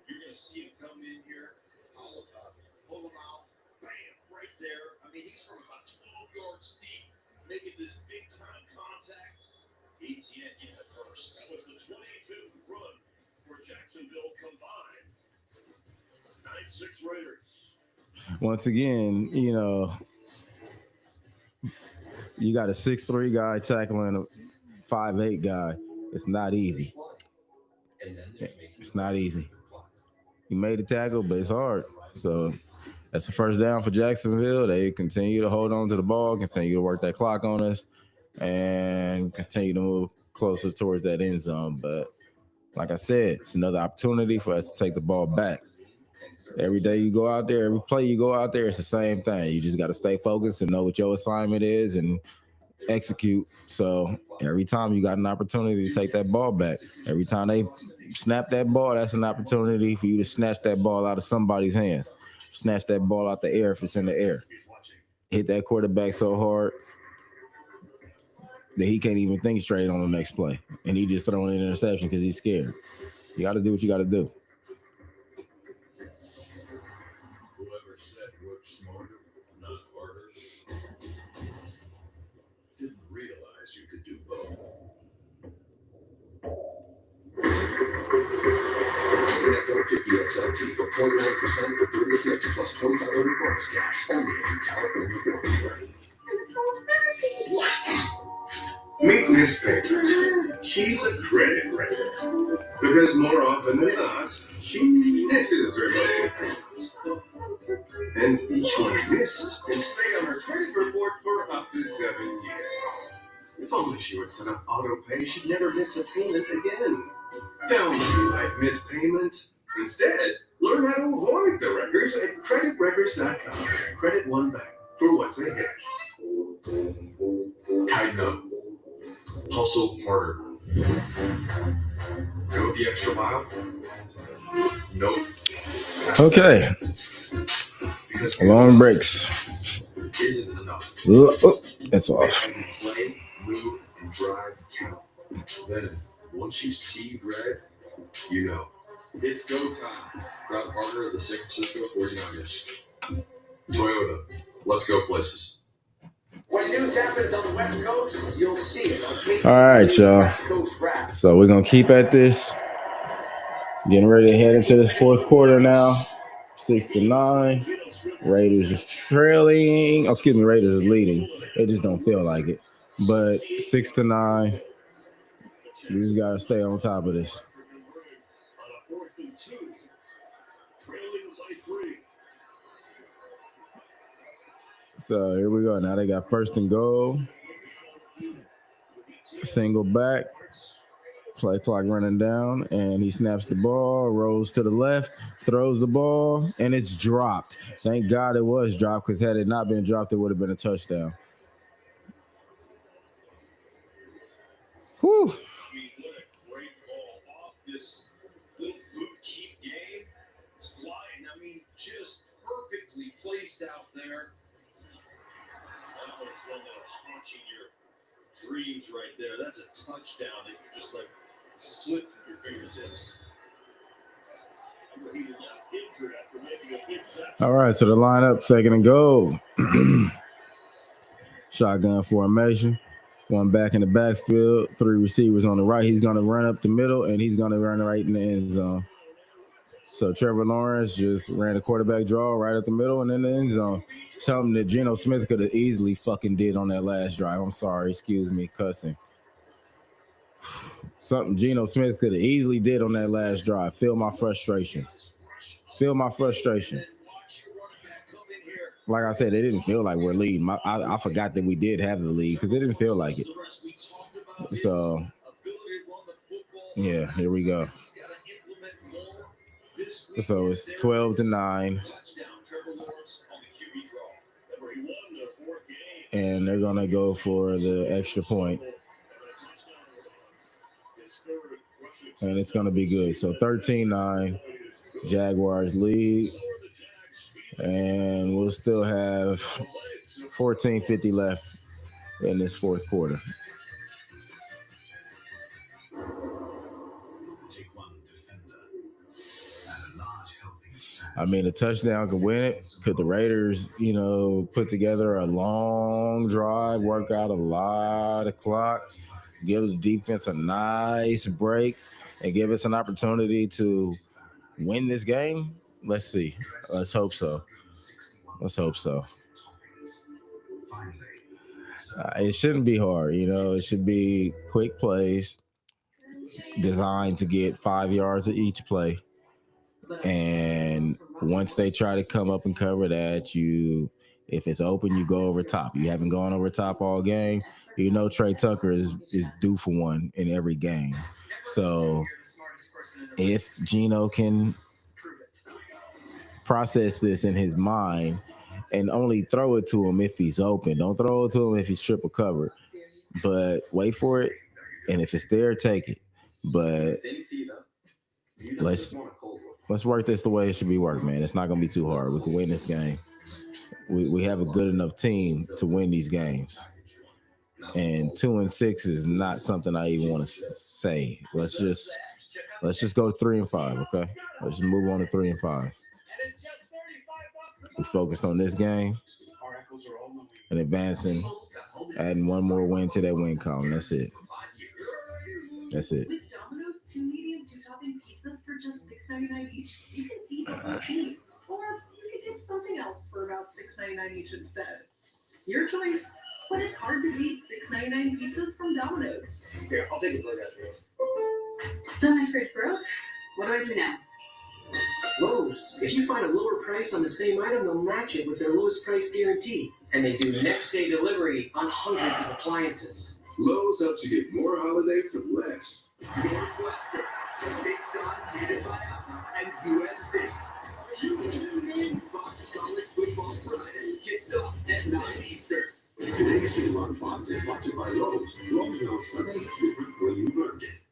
You're going to see him come in here, pull him out, bam, right there. I mean, he's from about 12 yards deep, making this big-time contact. ATN getting it first. That was the 25th run for Jacksonville combined. 9-6 Raiders. Once again, you know, you got a 6'3" guy tackling a 5'8" guy. It's not easy. It's not easy. He made the tackle, but it's hard. So that's the first down for Jacksonville. They continue to hold on to the ball, continue to work that clock on us, and continue to move closer towards that end zone. But like I said, it's another opportunity for us to take the ball back. Every day you go out there, every play you go out there, it's the same thing. You just got to stay focused and know what your assignment is and execute. So every time you got an opportunity to take that ball back, every time they snap that ball, that's an opportunity for you to snatch that ball out of somebody's hands. Snatch that ball out the air if it's in the air. Hit that quarterback so hard that he can't even think straight on the next play. And he just throwing an interception because he's scared. You got to do what you got to do. Whoever said work smarter, not harder, didn't realize you could do both. F-150 XLT for 0.9% for 36 plus 2,500 bonus cash. Only at your California Ford dealer. Meet Miss Payment. She's a credit writer. Because more often than not, she misses her monthly payments. And each one missed can stay on her credit report for up to 7 years. If only she would set up auto pay, she'd never miss a payment again. Don't be like Miss Payment. Instead, learn how to avoid the wreckers at creditrecords.com. Credit one bank for what's ahead. Tighten up. Hustle harder. Go the extra mile? Nope. Okay. Long breaks. Isn't enough. Oh, it's off. Play, move, and drive count. Then, once you see red, you know. It's go time. Proud partner of the San Francisco 49ers. Toyota. Let's go places. When news happens on the West Coast, you'll see it on All right, y'all. So we're going to keep at this. Getting ready to head into this fourth quarter now. 6-9. Raiders is trailing. Oh, excuse me, Raiders is leading. They just don't feel like it. But 6-9. We just got to stay on top of this. So here we go. Now they got first and goal. Single back. Play clock running down, and he snaps the ball, rolls to the left, throws the ball, and it's dropped. Thank God it was dropped, because had it not been dropped, it would have been a touchdown. Whew. Great ball off this little boot keep game. It's flying. I mean, just perfectly placed out there. That one's one that'll haunt you in your dreams right there. That's a touchdown that you just like slip your fingertips. All right, so the lineup, second and goal. Shotgun formation. One back in the backfield, 3 receivers on the right. He's going to run up the middle, and he's going to run right in the end zone. So Trevor Lawrence just ran a quarterback draw right at the middle and in the end zone. Something that Geno Smith could have easily fucking did on that last drive. I'm sorry, excuse me, cussing. Something Geno Smith could have easily did on that last drive. Feel my frustration. Feel my frustration. Like I said, it didn't feel like we're leading. I forgot that we did have the lead because it didn't feel like it. So, yeah, here we go. So it's 12-9. and they're going to go for the extra point. And it's going to be good. So 13-9, Jaguars lead. And we'll still have 14:50 left in this fourth quarter. I mean, a touchdown could win it. Could the Raiders, put together a long drive, work out a lot of clock, give the defense a nice break, and give us an opportunity to win this game? Let's see. Let's hope so. It shouldn't be hard. It should be quick plays designed to get 5 yards of each play. And once they try to come up and cover that, if it's open, you go over top. You haven't gone over top all game. Trey Tucker is due for one in every game. So if Geno can process this in his mind and only throw it to him if he's open, don't throw it to him if he's triple covered, but wait for it. And if it's there, take it. But let's work this the way it should be worked, man. It's not going to be too hard. We can win this game. We have a good enough team to win these games. And 2-6 is not something I even want to say. Let's just go 3-5, okay? Let's just move on to 3-5. We focused on this game and advancing, adding one more win to that win column. That's it. With Domino's 2 medium 2-topping pizzas for just $6.99 each, you can feed the whole team. Or you could get something else for about $6.99 each instead. Your choice, but it's hard to beat $6.99 pizzas from Domino's. Here, I'll take a burger after you. So my fridge broke. What do I do now? Lowe's. If you find a lower price on the same item, they'll match it with their lowest price guarantee. And they do next day delivery on hundreds of appliances. Lowe's helps you get more holiday for less. Northwestern takes on Janet and USC. Fox College Football Friday kicks off at 9 Eastern. Today's game on Fox is sponsored by Lowe's. Lowe's knows Sunday is different when you've earned it.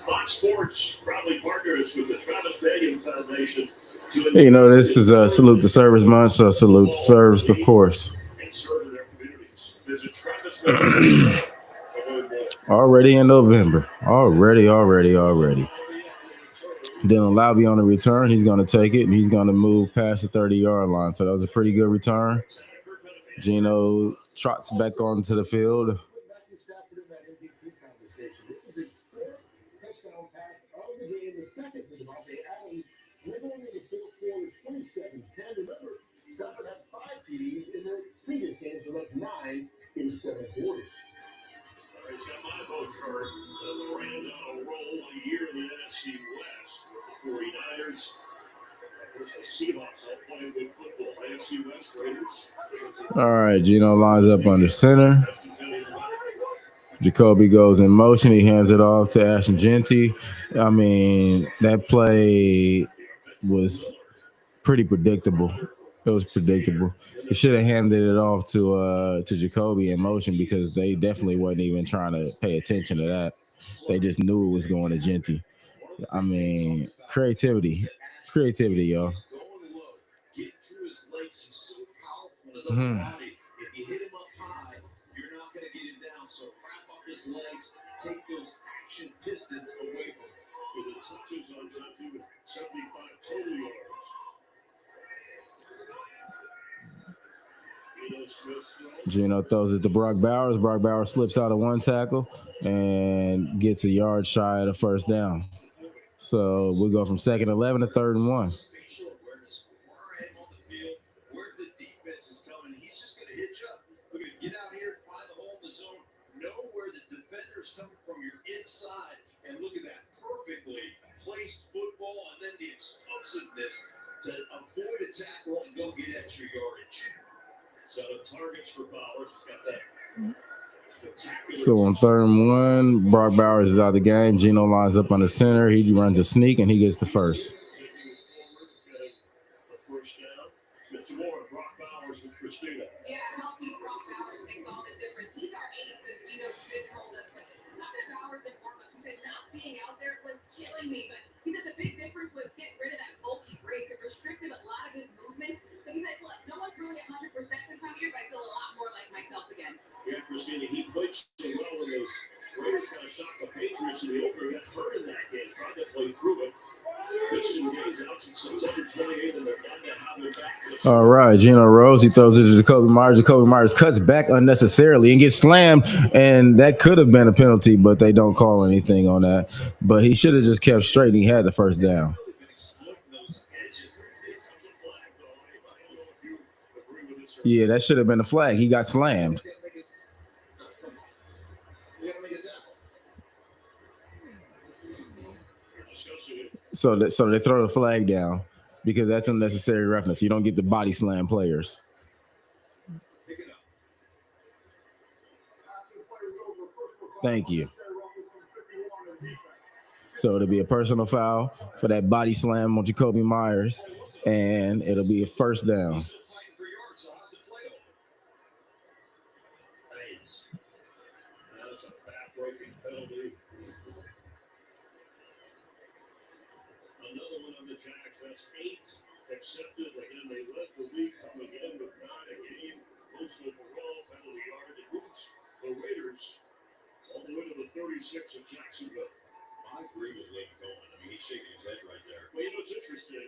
Fox Sports proudly partners with the Travis Bacon Foundation. This is a Salute to Service month, so salute to service, of course. Already in November. Already. Dylan Lowby on the return. He's going to take it, and he's going to move past the 30-yard line. So that was a pretty good return. Geno trots back onto the field. Second to Devontae Adams, with only the fourth quarter 27-10. Remember, Stafford had 5 TDs in their previous game, so that's 9 in 7 quarters. He's got my vote, Kurt. The Rams on a roll a year in the NFC West with the 49ers. There's the Seahawks all playing good football. NFC West Raiders. All right, Geno lines up under center. Jacoby goes in motion. He hands it off to Ashton Genty. I mean, that play was pretty predictable. It was predictable. He should have handed it off to Jacoby in motion because they definitely wasn't even trying to pay attention to that. They just knew it was going to Genty. I mean, creativity, y'all. Get through his legs. He's so powerful in his upper body. If you hit him up high, you're not going to get him down. So wrap up his legs, take those action pistons away from him. With the touches on Genty with 75 total yards. Geno throws it to Brock Bowers. Brock Bowers slips out of one tackle and gets a yard shy of the first down. So we go from 2nd and 11 to 3rd and 1. Spatial awareness. Where I am on the field, where the defense is coming, he's just going to hitch up. We're going to get out here, find the hole in the zone, know where the defender is coming from your inside, and look at that perfectly placed football, and then the explosiveness to avoid a tackle and go get extra yardage. So targets for Bowers. Got that. So on 3rd and 1, Brock Bowers is out of the game. Geno lines up on the center. He runs a sneak, and he gets the first. killing me, but he said the big difference was getting rid of that bulky brace. It restricted a lot of his movements. But he said, look, no one's really 100% this time of year, but I feel a lot more like myself again. Yeah, Christina, he played so well when the Raiders got to shock the Patriots in the opener. Got hurt in that game, tried to play through it. All right, Geno Rose, he throws it to Jacoby Myers. Jacoby Myers cuts back unnecessarily and gets slammed, and that could have been a penalty, but they don't call anything on that. But he should have just kept straight, and he had the first down. Yeah, that should have been a flag. He got slammed. So they throw the flag down because that's unnecessary roughness. You don't get the body slam players. Thank you. So it'll be a personal foul for that body slam on Jacoby Myers, and it'll be a first down. That's a back-breaking penalty. Another one on the Jags. That's 8 accepted. Again, they led the league come again with 9 a game. Most overall penalty yardage. It moves the Raiders all the way to the 36 of Jacksonville. I agree with Lane Cohen. I mean, he's shaking his head right there. Well, you know, it's interesting.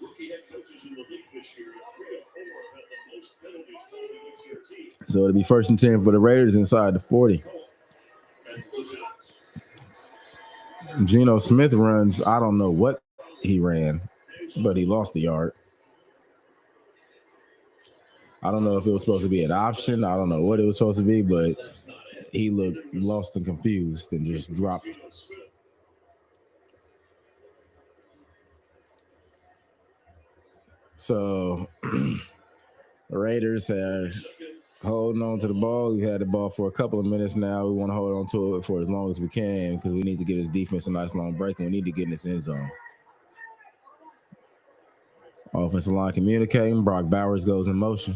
Rookie head coaches in the league this year, 3 of 4 have the most penalties called against their team. So it'll be 1st and 10 for the Raiders inside the 40. Geno Smith runs, I don't know what he ran, but he lost the yard. I don't know if it was supposed to be an option. I don't know what it was supposed to be, but he looked lost and confused and just dropped. So the Raiders are holding on to the ball. We had the ball for a couple of minutes now. We want to hold on to it for as long as we can because we need to get his defense a nice long break, and we need to get in this end zone. Offensive line communicating. Brock Bowers goes in motion.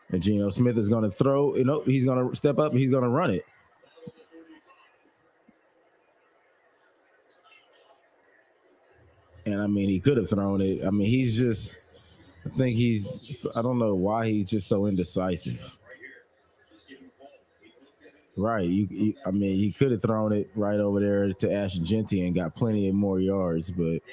And Geno Smith is going to throw. You know, he's going to step up. He's going to run it. And, I mean, he could have thrown it. I mean, he's just – I think he's – I don't know why he's just so indecisive. Right. I mean, he could have thrown it right over there to Ashton Genty and got plenty of more yards, but –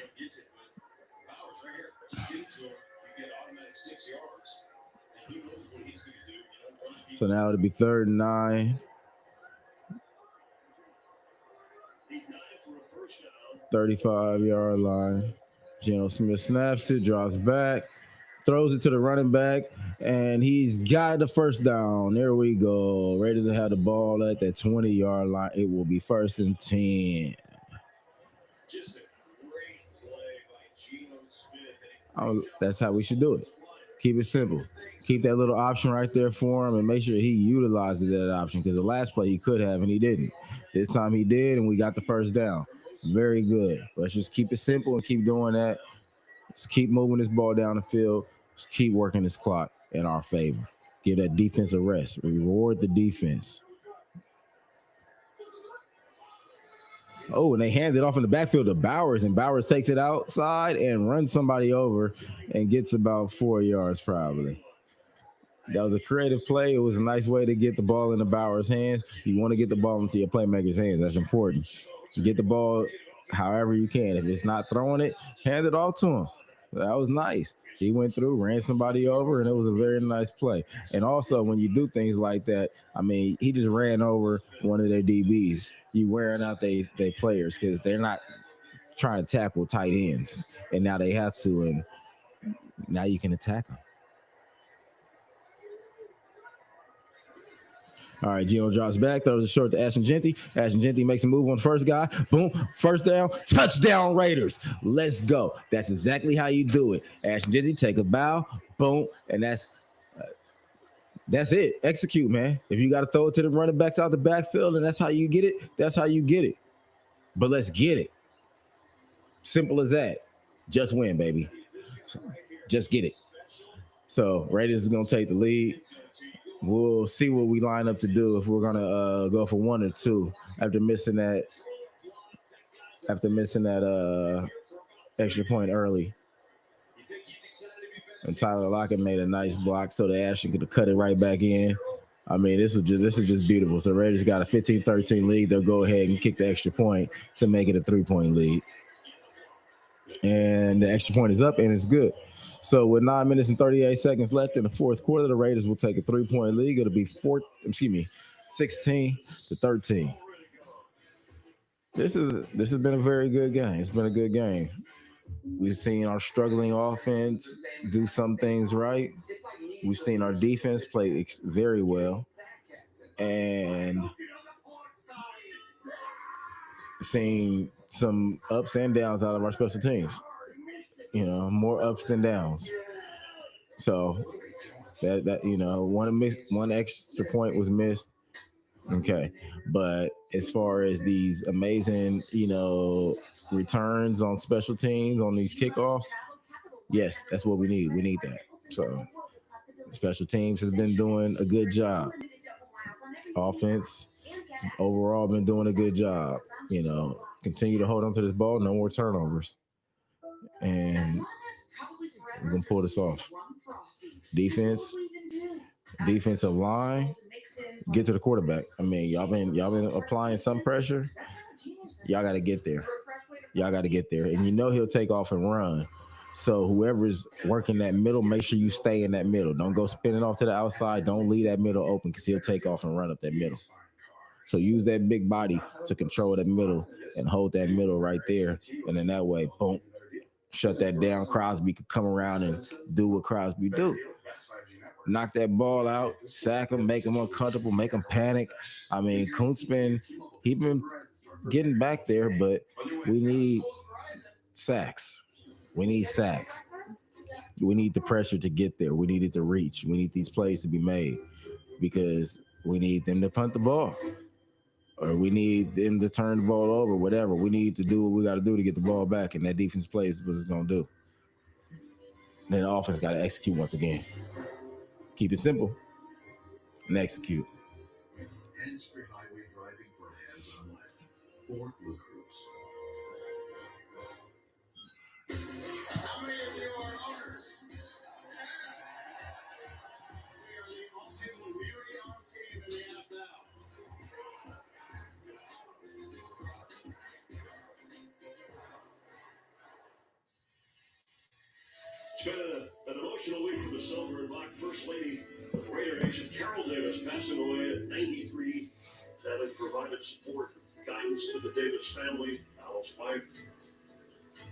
so now it'll be 3rd and 9. 35-yard line. Geno Smith snaps it, drops back, throws it to the running back, and he's got the first down. There we go. Raiders have the ball at that 20-yard line. It will be 1st and 10. Just a great play by Geno Smith. That's how we should do it. Keep it simple. Keep that little option right there for him and make sure he utilizes that option because the last play he could have and he didn't. This time he did, and we got the first down. Very good. Let's just keep it simple and keep doing that. Let's keep moving this ball down the field. Let's keep working this clock in our favor. Give that defense a rest. Reward the defense. Oh, and they hand it off in the backfield to Bowers, and Bowers takes it outside and runs somebody over and gets about 4 yards probably. That was a creative play. It was a nice way to get the ball into Bowers' hands. You want to get the ball into your playmaker's hands. That's important. Get the ball however you can. If it's not throwing it, hand it off to him. That was nice. He went through, ran somebody over, and it was a very nice play. And also, when you do things like that, I mean, he just ran over one of their DBs. You wearing out they players because they're not trying to tackle tight ends, and now they have to, and now you can attack them. All right, Geno drops back, throws it short to Ashton Genty. Ashton Genty makes a move on the first guy. Boom, first down, touchdown Raiders. Let's go. That's exactly how you do it. Ashton Genty, take a bow, boom, and that's it. Execute, man. If you got to throw it to the running backs out the backfield, and that's how you get it, that's how you get it. But let's get it. Simple as that. Just win, baby. Just get it. So Raiders is going to take the lead. We'll see what we line up to do if we're going to go for 1 or 2 after missing that after missing that extra point early. And Tyler Lockett made a nice block so that Ashton could have cut it right back in. I mean, this is just beautiful. So Raiders got a 15-13 lead. They'll go ahead and kick the extra point to make it a 3-point lead. And the extra point is up, and it's good. So with 9 minutes and 38 seconds left in the fourth quarter, the Raiders will take a 3-point lead. It'll be 16-13. This has been a very good game. It's been a good game. We've seen our struggling offense do some things right. We've seen our defense play very well, and seen some ups and downs out of our special teams. You know, more ups than downs. So that one extra point was missed. Okay, but as far as these amazing, returns on special teams on these kickoffs, yes, that's what we need. We need that. So special teams has been doing a good job. Offense overall been doing a good job. Continue to hold on to this ball. No more turnovers. And we're going to pull this off. Defensive line, get to the quarterback. I mean, y'all been applying some pressure. Y'all got to get there. And he'll take off and run. So whoever's working that middle, make sure you stay in that middle. Don't go spinning off to the outside. Don't leave that middle open because he'll take off and run up that middle. So use that big body to control that middle and hold that middle right there. And then that way, boom, shut that down. Crosby could come around and do what Crosby do. Knock that ball out, sack him, make him uncomfortable, make him panic. I mean, Kuntz been getting back there, but we need sacks. We need the pressure to get there. We need it to reach. We need these plays to be made because we need them to punt the ball or we need them to turn the ball over, whatever. We need to do what we got to do to get the ball back, and that defense plays what it's going to do. Then the offense got to execute once again. Keep it simple and execute. Hands-free highway driving for hands-on life. Ford Blue Cruise. How many of you are owners? Yes. We are the only community-owned team in the NFL. It's been an emotional week for the Silver and Black First Lady of Raider Nation, Carol Davis, passing away at 93. Having provided support, guidance to the Davis family, Al's wife.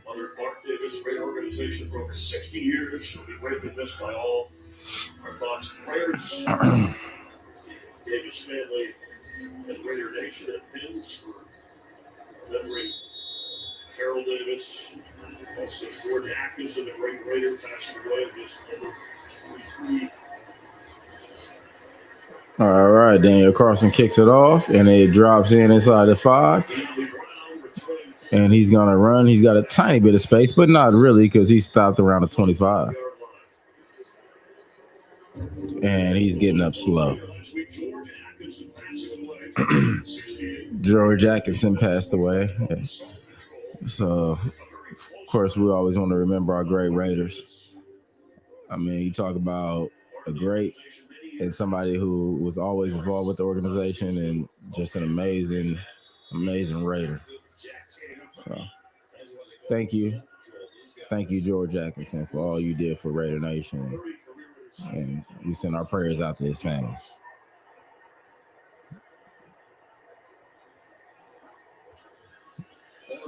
Mother Clark Davis, Raider organization for over 60 years. She'll be greatly missed by all. Our thoughts and prayers. Davis family and Raider Nation at pins for remembering Carol Davis. Also, George Atkinson, the great Raider, passing away at just over 43. All right, Daniel Carson kicks it off, and it drops inside the 5. And he's going to run. He's got a tiny bit of space, but not really because he stopped around the 25. And he's getting up slow. George Atkinson passed away. So, of course, we always want to remember our great Raiders. I mean, you talk about a great and somebody who was always involved with the organization and just an amazing Raider. So, thank you, George Atkinson, for all you did for Raider Nation. And we send our prayers out to his family.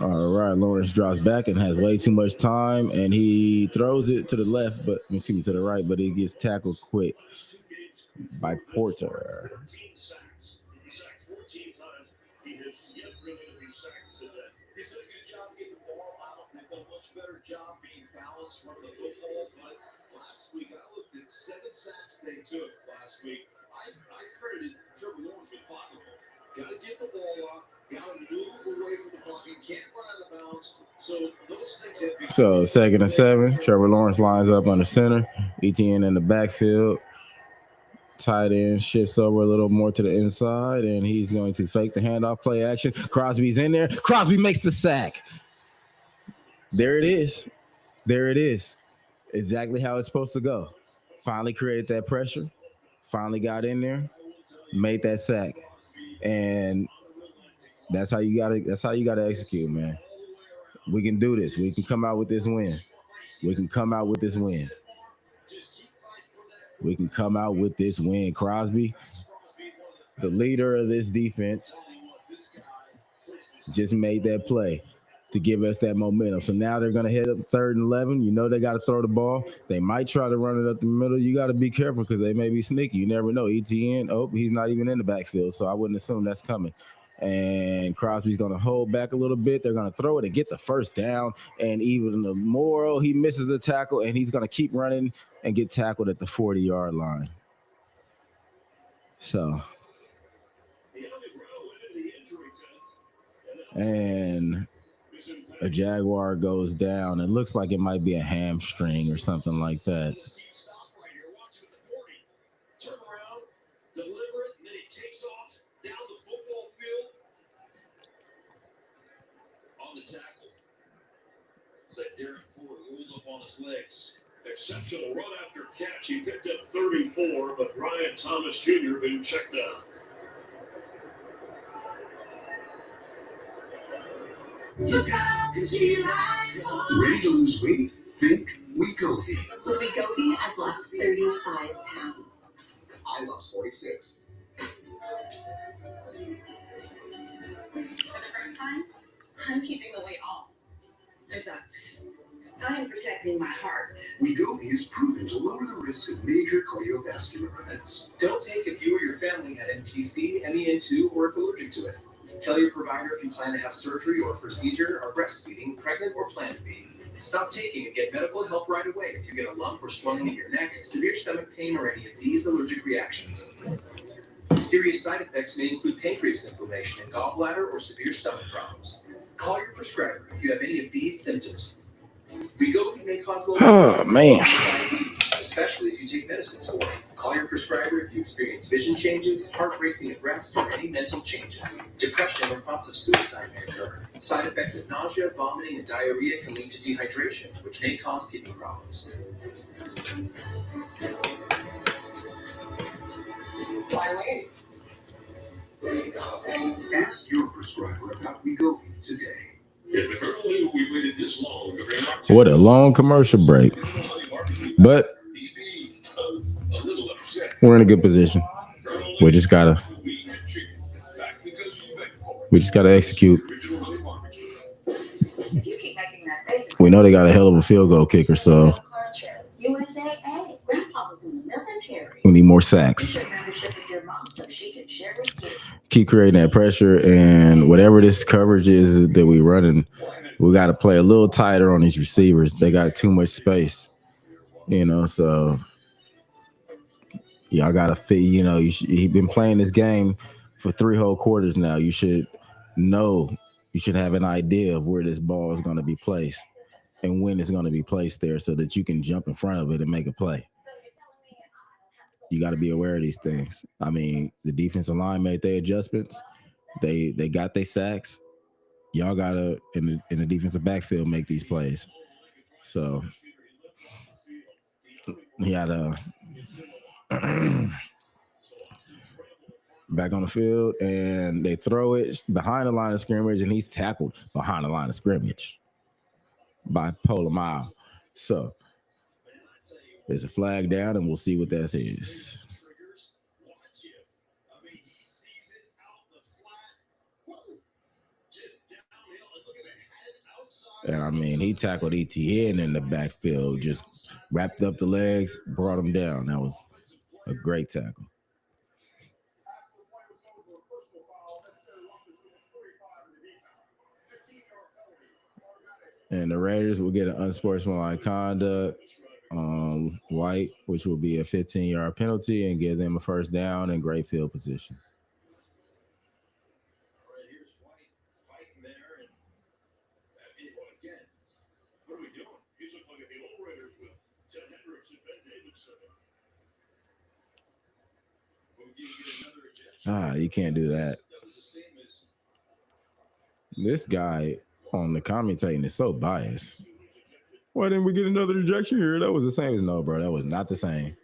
All right, Lawrence drops back and has way too much time, and he throws it to the left, to the right, but he gets tackled quick by Porter. He's done a good job getting the ball out. They've done a much better job being balanced running the football. But last week, I looked at 7 sacks they took last week. I credited Trevor Lawrence with 5 of them. Got to get the ball out. Got to move away from the pocket. Can't run out of bounds. So those things have been. So 2nd and 7. Trevor Lawrence lines up under center. ETN in the backfield. Tight end shifts over a little more to the inside, and he's going to fake the handoff, play action. Crosby's in there. Crosby makes the sack. There it is. There it is. Exactly how it's supposed to go. Finally created that pressure. Finally got in there. Made that sack. And that's how you gotta execute, man. We can do this. We can come out with this win. We can come out with this win. We can come out with this win. Crosby, the leader of this defense, just made that play to give us that momentum. So now they're going to head up 3rd and 11. You know they got to throw the ball. They might try to run it up the middle. You got to be careful because they may be sneaky. You never know. ETN, he's not even in the backfield, so I wouldn't assume that's coming. And Crosby's going to hold back a little bit. They're going to throw it and get the first down. And even the more he misses the tackle, and he's going to keep running and get tackled at the 40-yard line. So, and a Jaguar goes down. It looks like it might be a hamstring or something like that. Turn around, deliver it, and then he takes off down the football field on the tackle. It's like Derek Ford rolled up on his legs. Exceptional run after catch. He picked up 34, but Brian Thomas Jr. been checked out. Ready to lose weight? Think Wegovy. With Wegovy, I've lost 35 pounds. I lost 46. For the first time, I'm keeping the weight off. But I am protecting my heart. Wegovy is proven to lower the risk of major cardiovascular events. Don't take if you or your family had MTC, MEN2, or if allergic to it. Tell your provider if you plan to have surgery or procedure, are breastfeeding, pregnant, or plan to be. Stop taking and get medical help right away if you get a lump or swelling in your neck, severe stomach pain, or any of these allergic reactions. Serious side effects may include pancreas inflammation, gallbladder, or severe stomach problems. Call your prescriber if you have any of these symptoms. Wegovy may cause low diabetes, especially if you take medicines for it. Call your prescriber if you experience vision changes, heart racing at rest, or any mental changes. Depression or thoughts of suicide may occur. Side effects of nausea, vomiting, and diarrhea can lead to dehydration, which may cause kidney problems. Why wait? Ask your prescriber about Wegovy today. If the Colonel knew we waited this long to bring up What a long commercial break. But we're in a good position. We just gotta execute. We know they got a hell of a field goal kicker, so we need more sacks. Keep creating that pressure, and whatever this coverage is that we running, we got to play a little tighter on these receivers. They got too much space, so y'all got to fit. He's been playing this game for 3 whole quarters now. You should know, you should have an idea of where this ball is going to be placed and when it's going to be placed there so that you can jump in front of it and make a play. You got to be aware of these things. I mean, the defensive line made their adjustments. They got their sacks. Y'all got to, in the defensive backfield, make these plays. So, he had back on the field, and they throw it behind the line of scrimmage, and he's tackled behind the line of scrimmage by Polamalu. So, there's a flag down, and we'll see what that is. And I mean, he tackled ETN in the backfield, just wrapped up the legs, brought him down. That was a great tackle. And the Raiders will get an unsportsmanlike conduct on White, which will be a 15-yard penalty and give them a first down and great field position. You can't do that. This guy on the commentating is so biased. Why didn't we get another ejection here? That was the same as no, bro. That was not the same.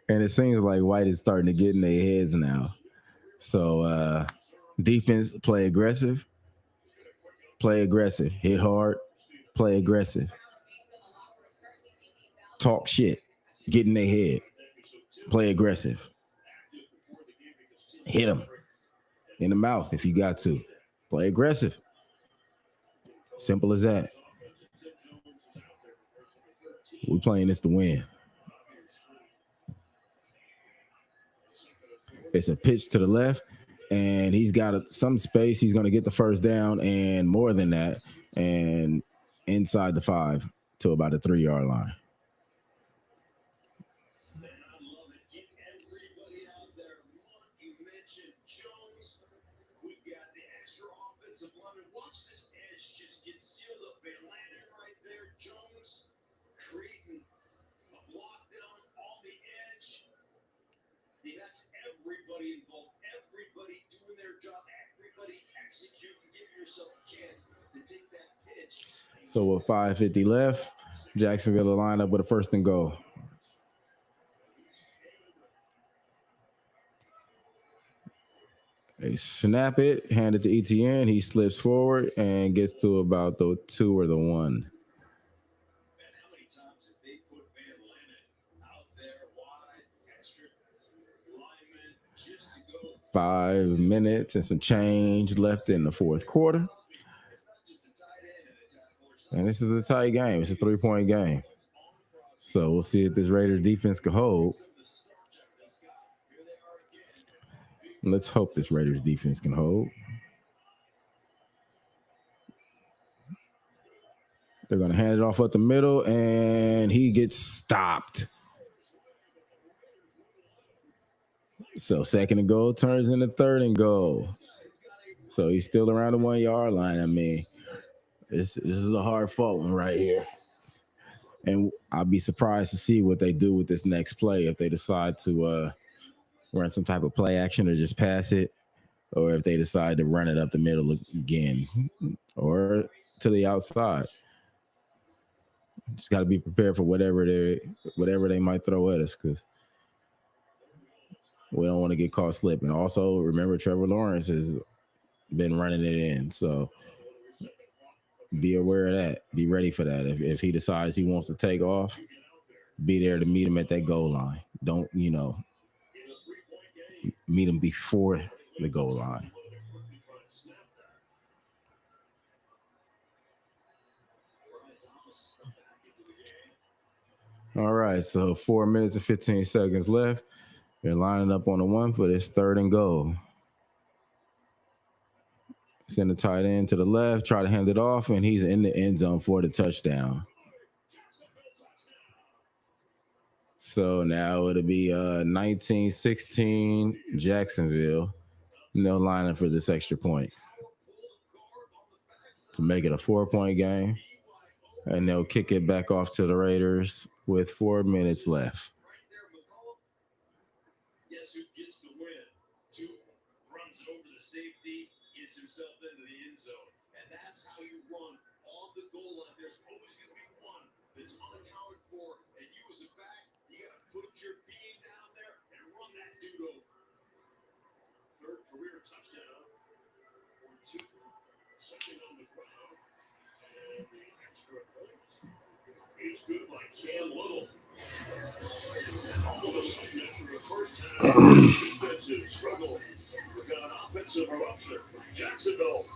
And it seems like White is starting to get in their heads now. So defense, play aggressive, hit hard, play aggressive, talk shit, get in their head, play aggressive, hit them in the mouth if you got to, play aggressive. Simple as that. We're playing this to win. It's a pitch to the left, and he's got some space. He's going to get the first down and more than that, and inside the 5 to about the 3-yard line. Everybody involved, everybody doing their job, everybody executing, giving yourself a chance to take that pitch. So with 5:50 left, Jacksonville will line up with a 1st and goal. They snap it, hand it to ETN. He slips forward and gets to about the 2 or the 1. 5 minutes and some change left in the 4th quarter. And this is a tight game. It's a 3-point game. So we'll see if this Raiders defense can hold. Let's hope this Raiders defense can hold. They're going to hand it off up the middle, and he gets stopped. So 2nd and goal turns into 3rd and goal. So he's still around the 1-yard line. I mean, this is a hard-fought one right here. And I'll be surprised to see what they do with this next play, if they decide to run some type of play action or just pass it, or if they decide to run it up the middle again or to the outside. Just got to be prepared for whatever they might throw at us, because we don't want to get caught slipping. Also, remember, Trevor Lawrence has been running it in, so be aware of that. Be ready for that. If he decides he wants to take off, be there to meet him at that goal line. Don't, meet him before the goal line. All right, so 4 minutes and 15 seconds left. They're lining up on the 1 for this 3rd and goal. Send the tight end to the left, try to hand it off, and he's in the end zone for the touchdown. So now it'll be 19-16 Jacksonville. No lining for this extra point to make it a 4-point game. And they'll kick it back off to the Raiders with 4 minutes left. Guess who gets the win? 2 runs it over the safety, gets himself into the end zone. And that's how you run on the goal line. There's always going to be one that's unaccounted for. And you as a back, you got to put your being down there and run that dude over. 3rd career touchdown for 2. Second on the ground. And the extra point is good by Cam Little. All of a sudden, after the first half, defensive struggle, we've got an offensive eruption. Jacksonville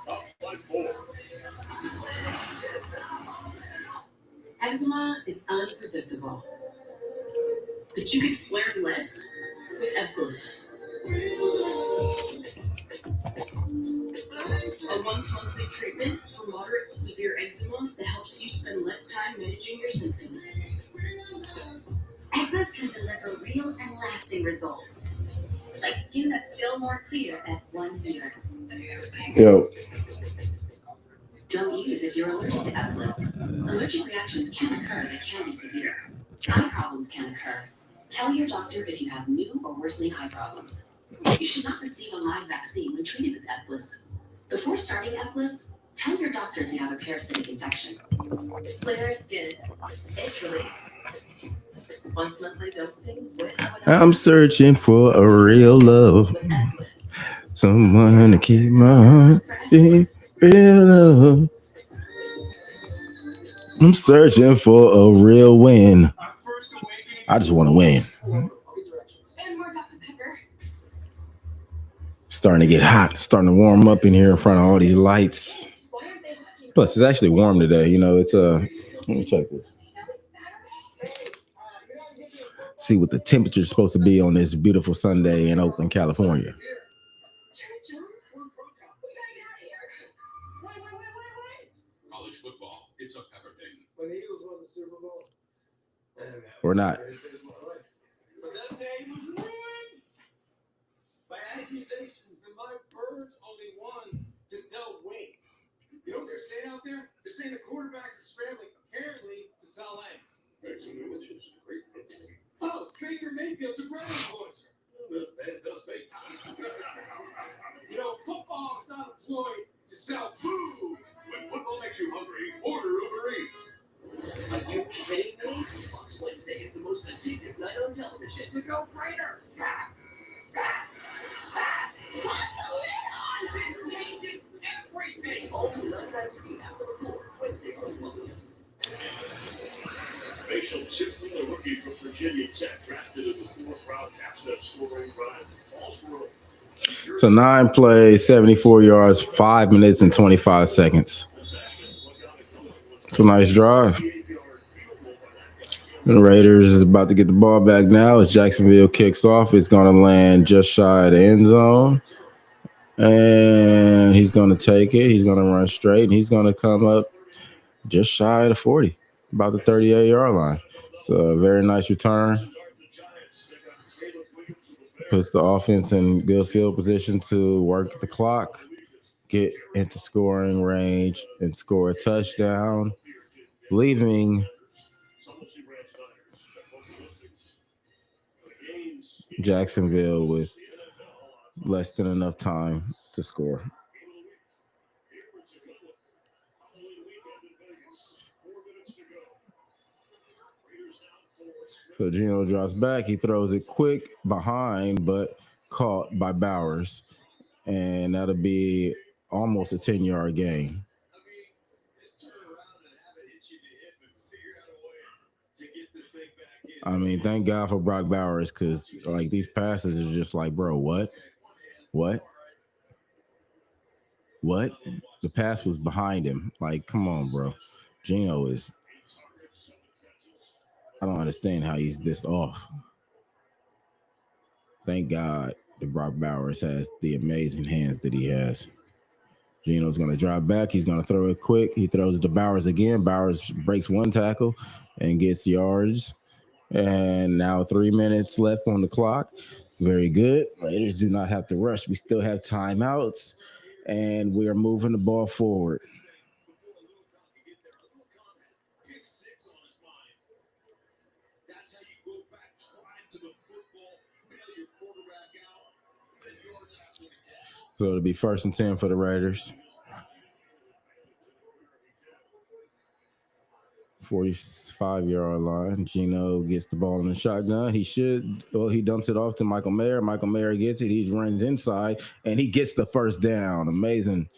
up by 4. Eczema is unpredictable, but you can flare less with Epclis. A once-monthly treatment for moderate to severe eczema that helps you spend less time managing your symptoms. Eggplus can deliver real and lasting results, like skin that's still more clear at 1 year. Yo. Don't use if you're allergic to Eggplus. Allergic reactions can occur that can be severe. Eye problems can occur. Tell your doctor if you have new or worsening eye problems. You should not receive a live vaccine when treated with Eggplus. Before starting Eggplus, tell your doctor if you have a parasitic infection. Clear skin. Itch relief. Once monthly dosing with or without. I'm searching for a real love. Someone to keep my heart beating. Real love. I'm searching for a real win. I just want to win. And more Dr. Pepper. Starting to get hot. Starting to warm up in here in front of all these lights. Plus, it's actually warm today. You know, it's let me check this. See what the temperature is supposed to be on this beautiful Sunday in Oakland, California. College football, it's a Pepper thing. When the Eagles won the Super Bowl. Or not. But that day was ruined by accusations that my birds only won to sell wings. You know what they're saying out there? They're saying the quarterbacks are scrambling, apparently, to sell eggs. Which is great protein. Oh, Baker Mayfield's a bread influencer. That's big. You know, football is not employed to sell food. When football makes you hungry, order Uber Eats. Are you kidding me? Fox Wednesday is the most addictive night on television. It's a no-brainer. This changes everything. All 99 TV after the 4 Wednesday on Fox. Facial Simpson, a rookie from Virginia Tech, drafted in the 4th round, caps that scoring drive. Balls were So 9 plays, 74 yards, 5 minutes and 25 seconds. It's a nice drive. The Raiders is about to get the ball back now as Jacksonville kicks off. It's going to land just shy of the end zone. And he's going to take it. He's going to run straight, and he's going to come up just shy of the 40, about the 38-yard line. So a very nice return. Puts the offense in good field position to work the clock, get into scoring range, and score a touchdown, leaving Jacksonville with less than enough time to score. So Geno drops back. He throws it quick behind, but caught by Bowers. And that'll be almost a 10-yard gain. I mean, thank God for Brock Bowers, because like these passes are just like, bro, what? The pass was behind him. Like, come on, bro. Geno is. I don't understand how he's this off. Thank God that Brock Bowers has the amazing hands that he has. Geno's going to drop back. He's going to throw it quick. He throws it to Bowers again. Bowers breaks one tackle and gets yards. And now 3 minutes left on the clock. Very good. Raiders do not have to rush. We still have timeouts, and we are moving the ball forward. So it'll be 1st and 10 for the Raiders. 45-yard line. Geno gets the ball in the shotgun. He dumps it off to Michael Mayer. Michael Mayer gets it. He runs inside, and he gets the first down. Amazing.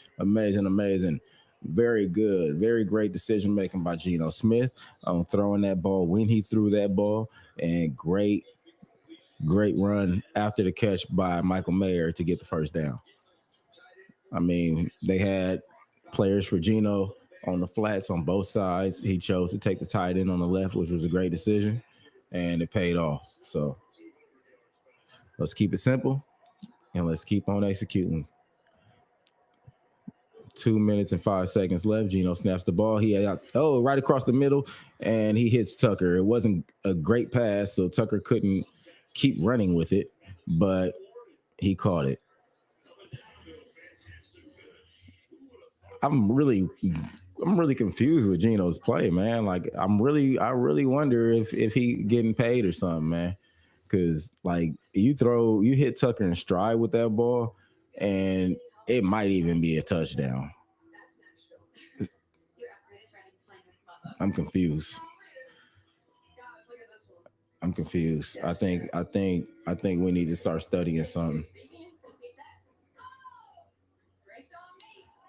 Very good. Very great decision-making by Geno Smith on throwing that ball when he threw that ball, and great run after the catch by Michael Mayer to get the first down. I mean, they had players for Geno on the flats on both sides. He chose to take the tight end on the left, which was a great decision, and it paid off. So let's keep it simple, and let's keep on executing. 2 minutes and 5 seconds left. Geno snaps the ball. He had right across the middle, and he hits Tucker. It wasn't a great pass, so Tucker couldn't keep running with it, but he caught it. I'm really confused with Geno's play, man. Like I really wonder if he getting paid or something, man. Because like you hit Tucker in stride with that ball, and it might even be a touchdown. I'm confused. I think we need to start studying something.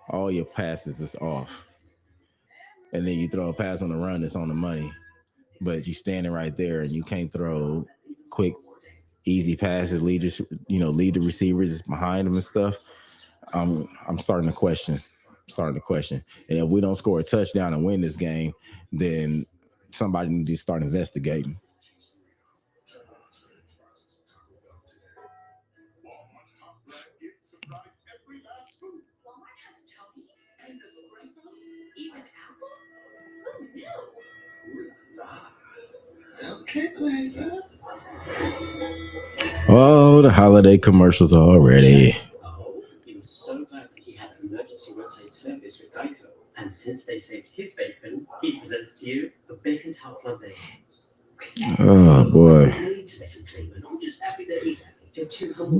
All your passes is off, and then you throw a pass on the run that's on the money, but you standing right there and you can't throw quick, easy passes. Lead the receivers behind them and stuff. I'm starting to question. And if we don't score a touchdown and win this game, then somebody needs to start investigating. Okay, Liza. Oh, the holiday commercials already. He was so glad that he had an emergency roadside service with Geico. And since they saved his bacon, he presents to you a bacon tart flambe. Oh, boy.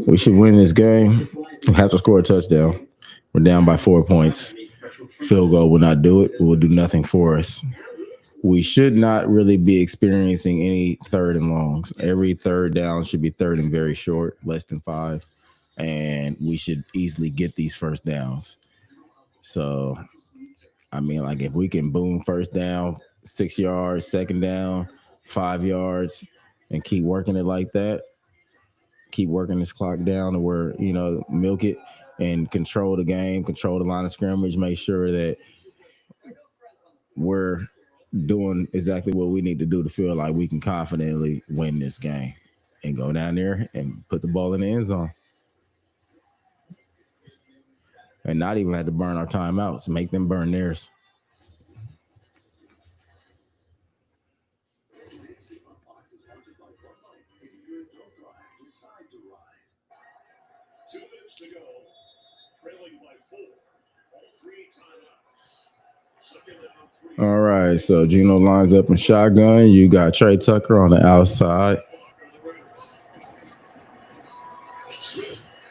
We should win this game. We have to score a touchdown. We're down by 4 points. Field goal will not do it. It will do nothing for us. We should not really be experiencing any third and longs. Every third down should be third and very short, less than 5. And we should easily get these first downs. So, I mean, like if we can boom first down, 6 yards, second down, 5 yards, and keep working it like that, keep working this clock down to where, milk it and control the game, control the line of scrimmage, make sure that we're doing exactly what we need to do to feel like we can confidently win this game and go down there and put the ball in the end zone. And not even have to burn our timeouts, make them burn theirs. All right, so Geno lines up in shotgun. You got Trey Tucker on the outside.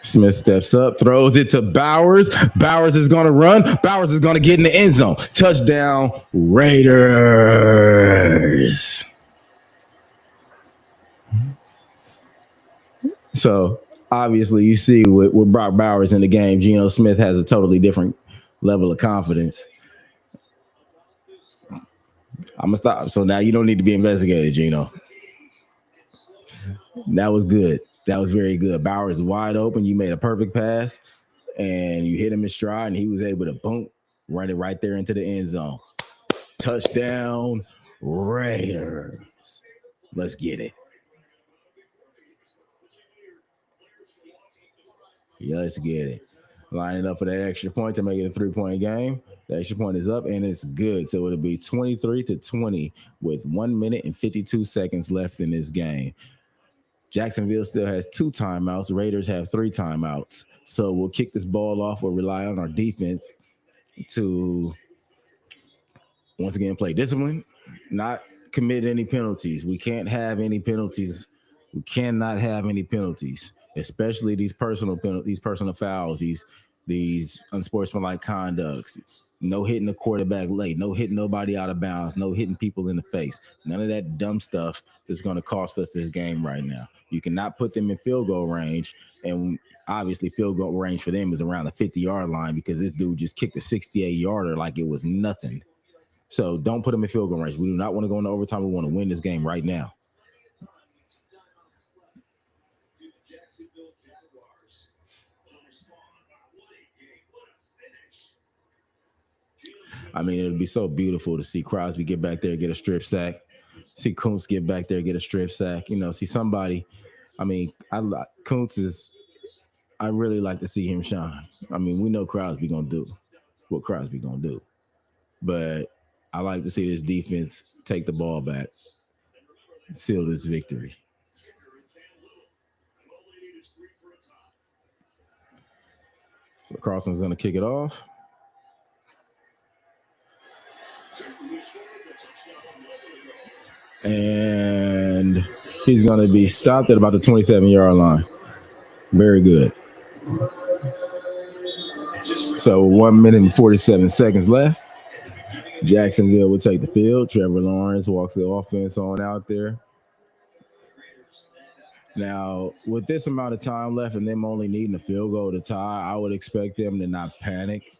Smith steps up, throws it to Bowers. Bowers is going to run. Bowers is going to get in the end zone. Touchdown, Raiders. So, obviously, you see with Brock Bowers in the game, Geno Smith has a totally different level of confidence. I'm going to stop. So now you don't need to be investigated, Geno. That was good. That was very good. Bowers wide open. You made a perfect pass, and you hit him in stride, and he was able to boom, run it right there into the end zone. Touchdown, Raiders. Let's get it. Yeah, let's get it. Lining up for that extra point to make it a 3-point game. The extra point is up, and it's good. So it'll be 23-20 with 1 minute and 52 seconds left in this game. Jacksonville still has 2 timeouts. Raiders have 3 timeouts. So we'll kick this ball off. We'll rely on our defense to, once again, play discipline, not commit any penalties. We can't have any penalties. We cannot have any penalties, especially these personal fouls, these unsportsmanlike conducts. No hitting the quarterback late, no hitting nobody out of bounds, no hitting people in the face. None of that dumb stuff is going to cost us this game right now. You cannot put them in field goal range, and obviously field goal range for them is around the 50-yard line because this dude just kicked a 68-yarder like it was nothing. So don't put them in field goal range. We do not want to go into overtime. We want to win this game right now. I mean, it would be so beautiful to see Crosby get back there, get a strip sack. See Kuntz get back there, get a strip sack. See somebody. I mean, Kuntz is. I really like to see him shine. I mean, we know Crosby gonna do. what Crosby gonna do. But I like to see this defense take the ball back, seal this victory. So Carlson's gonna kick it off. And he's going to be stopped at about the 27-yard line. Very good. So 1 minute and 47 seconds left. Jacksonville will take the field. Trevor Lawrence walks the offense on out there. Now, with this amount of time left and them only needing a field goal to tie, I would expect them to not panic.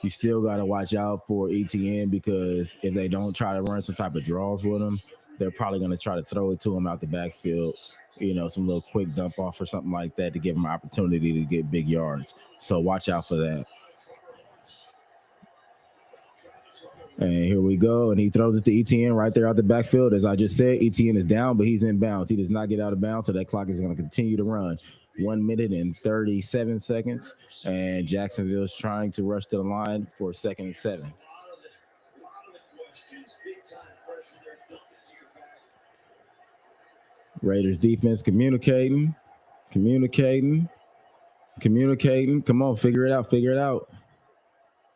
You still got to watch out for ETN because if they don't try to run some type of draws with him, they're probably going to try to throw it to him out the backfield, some little quick dump off or something like that to give him an opportunity to get big yards. So watch out for that. And here we go. And he throws it to ETN right there out the backfield. As I just said, ETN is down, but he's in bounds. He does not get out of bounds, so that clock is going to continue to run. 1 minute and 37 seconds. And Jacksonville's trying to rush to the line for 2nd and 7. Raiders defense communicating. Come on, figure it out.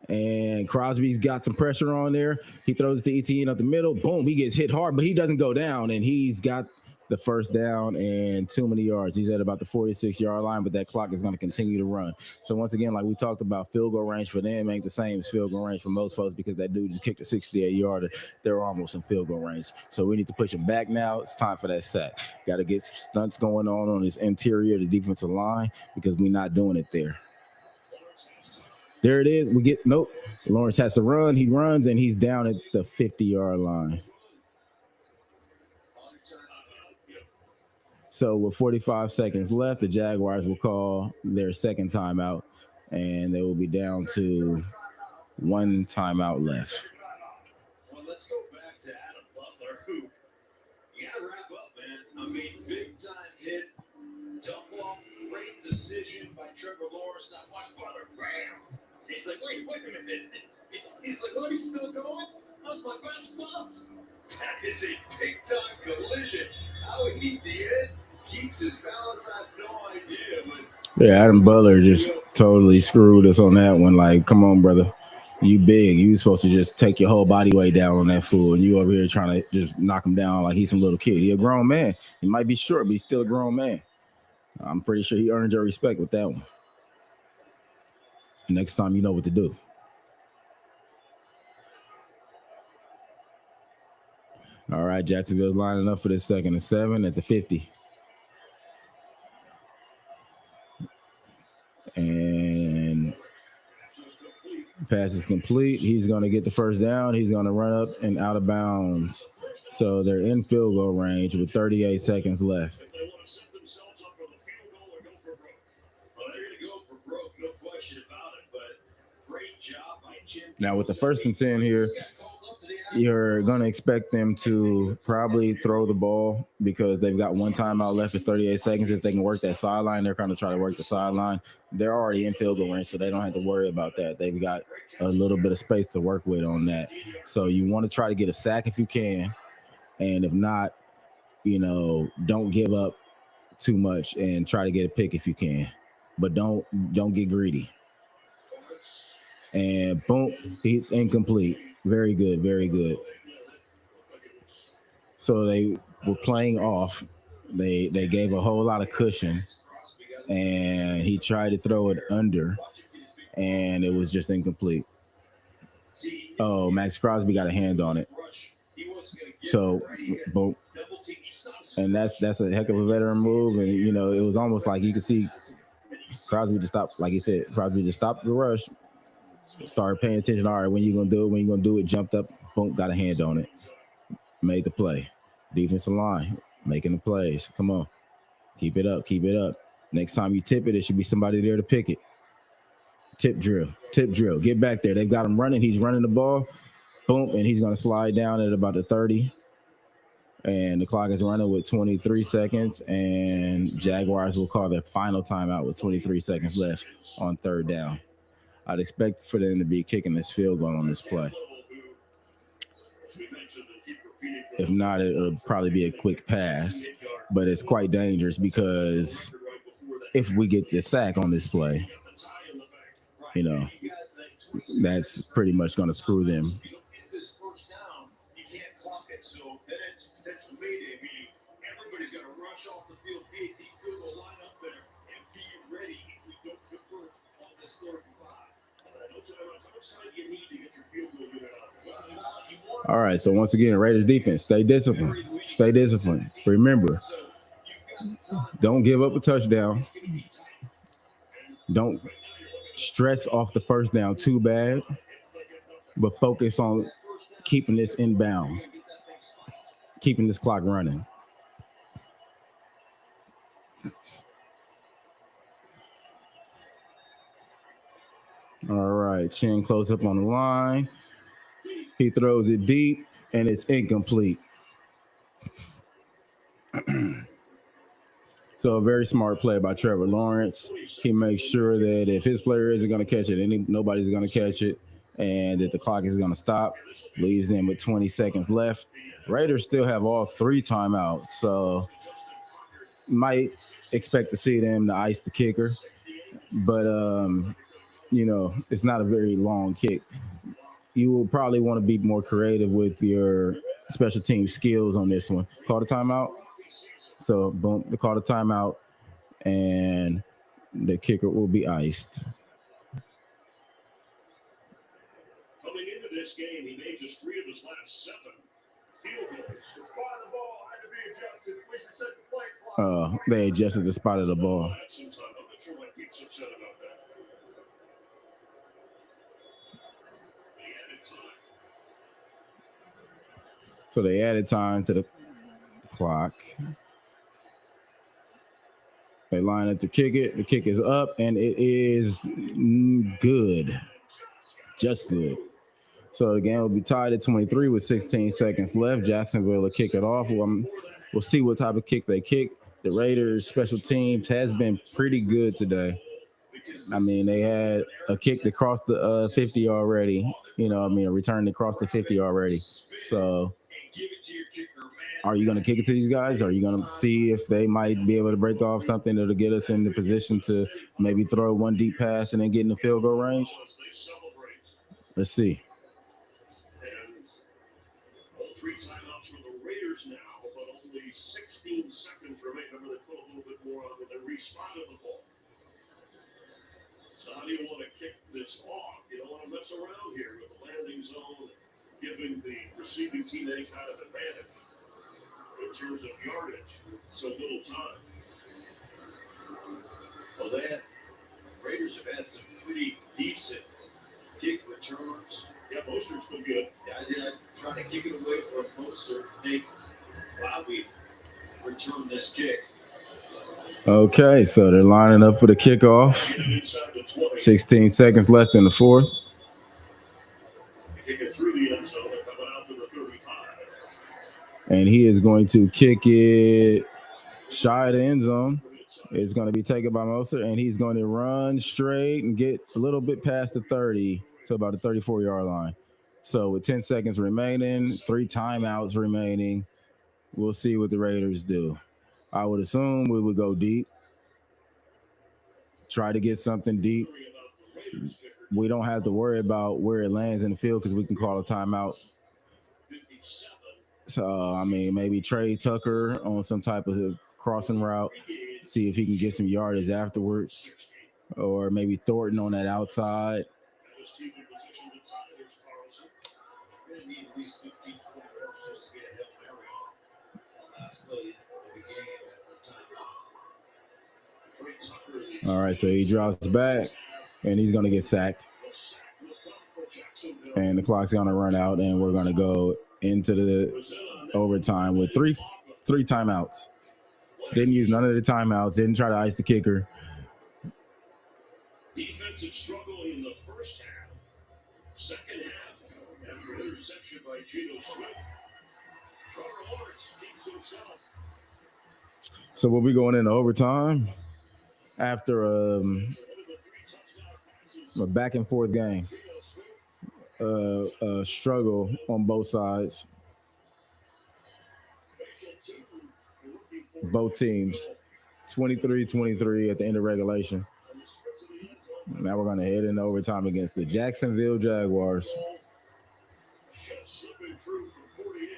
And Crosby's got some pressure on there. He throws it to ETN up the middle. Boom, he gets hit hard, but he doesn't go down. And he's got the first down and too many yards. He's at about the 46-yard line, but that clock is going to continue to run. So once again, like we talked about, field goal range for them ain't the same as field goal range for most folks because that dude just kicked a 68-yarder. They're almost in field goal range. So we need to push him back now. It's time for that sack. Got to get some stunts going on his interior, the defensive line, because we're not doing it there. There it is. Nope. Lawrence has to run. He runs, and he's down at the 50-yard line. So with 45 seconds left, the Jaguars will call their second timeout, and they will be down to 1 timeout left. Well, let's go back to Adam Butler, who you got to wrap up, man. I mean, big-time hit, dump off, great decision by Trevor Lawrence. Now watch Butler, bam. He's like, wait a minute. He's like, he's still going? That was my best stuff. That is a big-time collision. How he did keeps his balance, I have no idea. But yeah, Adam Butler just totally screwed us on that one. Like, come on, brother. You big. You supposed to just take your whole body weight down on that fool, and you over here trying to just knock him down like he's some little kid. He a grown man. He might be short, but he's still a grown man. I'm pretty sure he earned your respect with that one. Next time you know what to do. All right, Jacksonville's lining up for this 2nd and 7 at the 50. And pass is complete. He's going to get the first down. He's going to run up and out of bounds. So they're in field goal range with 38 seconds left. Now with the 1st and 10 here, you're going to expect them to probably throw the ball because they've got 1 timeout left at 38 seconds. If they can work that sideline, they're going to try to work the sideline. They're already in field goal range, so they don't have to worry about that. They've got a little bit of space to work with on that. So you want to try to get a sack if you can. And if not, don't give up too much and try to get a pick if you can. But don't get greedy. And boom, it's incomplete. Very good, very good. So they were playing off. They gave a whole lot of cushion, and he tried to throw it under, and it was just incomplete. Oh, Max Crosby got a hand on it. So, boom. And that's a heck of a veteran move. And, it was almost like you could see Crosby just stopped, like he said, Crosby just stopped the rush. Started paying attention. All right, when you gonna do it? Jumped up, boom, got a hand on it. Made the play. Defensive line making the plays. Come on, keep it up. Next time you tip it, it should be somebody there to pick it. Tip drill. Get back there. They've got him running. He's running the ball. Boom, and he's gonna slide down at about the 30. And the clock is running with 23 seconds. And Jaguars will call their final timeout with 23 seconds left on 3rd down. I'd expect for them to be kicking this field goal on this play. If not, it'll probably be a quick pass, but it's quite dangerous because if we get the sack on this play, you know, that's pretty much going to screw them. You don't get this first down, you can't clock it. So then it's potential mayday, meaning everybody's got to rush off the field, PAT field will line up there and be ready if we don't convert on this 3rd and 5. All right, so once again, Raiders defense, stay disciplined. Stay disciplined. Remember, don't give up a touchdown. Don't stress off the first down too bad, but focus on keeping this in bounds, keeping this clock running. All right, Chin close up on the line. He throws it deep, and it's incomplete. So a very smart play by Trevor Lawrence. He makes sure that if his player isn't going to catch it, nobody's going to catch it, and that the clock is going to stop. Leaves them with 20 seconds left. Raiders still have all 3 timeouts, so might expect to see them to ice the kicker. But, you know, it's not a very long kick. You will probably want to be more creative with your special team skills on this one. Call the timeout. So, boom, they call the timeout, and the kicker will be iced. Coming into this game, he made just 3 of his last 7 field goals. The spot of the ball had to be adjusted. Please reset the play clock. They adjusted the spot of the ball. I'm not sure why Pete's upset about that. They added time. So they added time to the clock. They line up to kick it. The kick is up, and it is good. Just good. So the game will be tied at 23 with 16 seconds left. Jacksonville will kick it off. We'll see what type of kick they kick. The Raiders' special teams has been pretty good today. I mean, they had a kick that crossed the 50 already. You know, I mean, a return that crossed the 50 already. So are you going to kick it to these guys? Are you going to see if they might be able to break off something that'll get us in the position to maybe throw one deep pass and then get in the field goal range? Let's see. And all 3 timeouts for the Raiders now, but only 16 seconds remain. Remember, they put a little bit more on when they responded the ball. So how do you want to kick this off? You don't want to mess around here with the landing zone, giving the receiving team any kind of advantage in terms of yardage with so little time. Well, Raiders have had some pretty decent kick returns. Yeah, Moster's been good. Yeah, trying to kick it away from Moster. Wow, we returned this kick. Okay, so they're lining up for the kickoff. 16 seconds left in the 4th. Kick it through the end zone. They're coming out to the 35. And he is going to kick it shy of the end zone. It's going to be taken by Moser, and he's going to run straight and get a little bit past the 30 to about the 34-yard line. So with 10 seconds remaining, 3 timeouts remaining, we'll see what the Raiders do. I would assume we would go deep, try to get something deep. We don't have to worry about where it lands in the field because we can call a timeout. So, I mean, maybe trade Tucker on some type of crossing route, see if he can get some yardage afterwards, or maybe Thornton on that outside. They need at least 15, 20 yards just to get a Hail Mary off. Last play of the game after timeout. All right, so he drops back, and he's going to get sacked. And the clock's going to run out, and we're going to go into the overtime with three timeouts. Didn't use none of the timeouts. Didn't try to ice the kicker. Defensive struggle in the first half. Second half, after interception by Geno Smith, Trevor Lawrence keeps himself. So we'll be going into overtime after A back and forth game. Struggle on both sides. Both teams. 23-23 at the end of regulation. Now we're going to head in overtime against the Jacksonville Jaguars. Just slipping through from 48.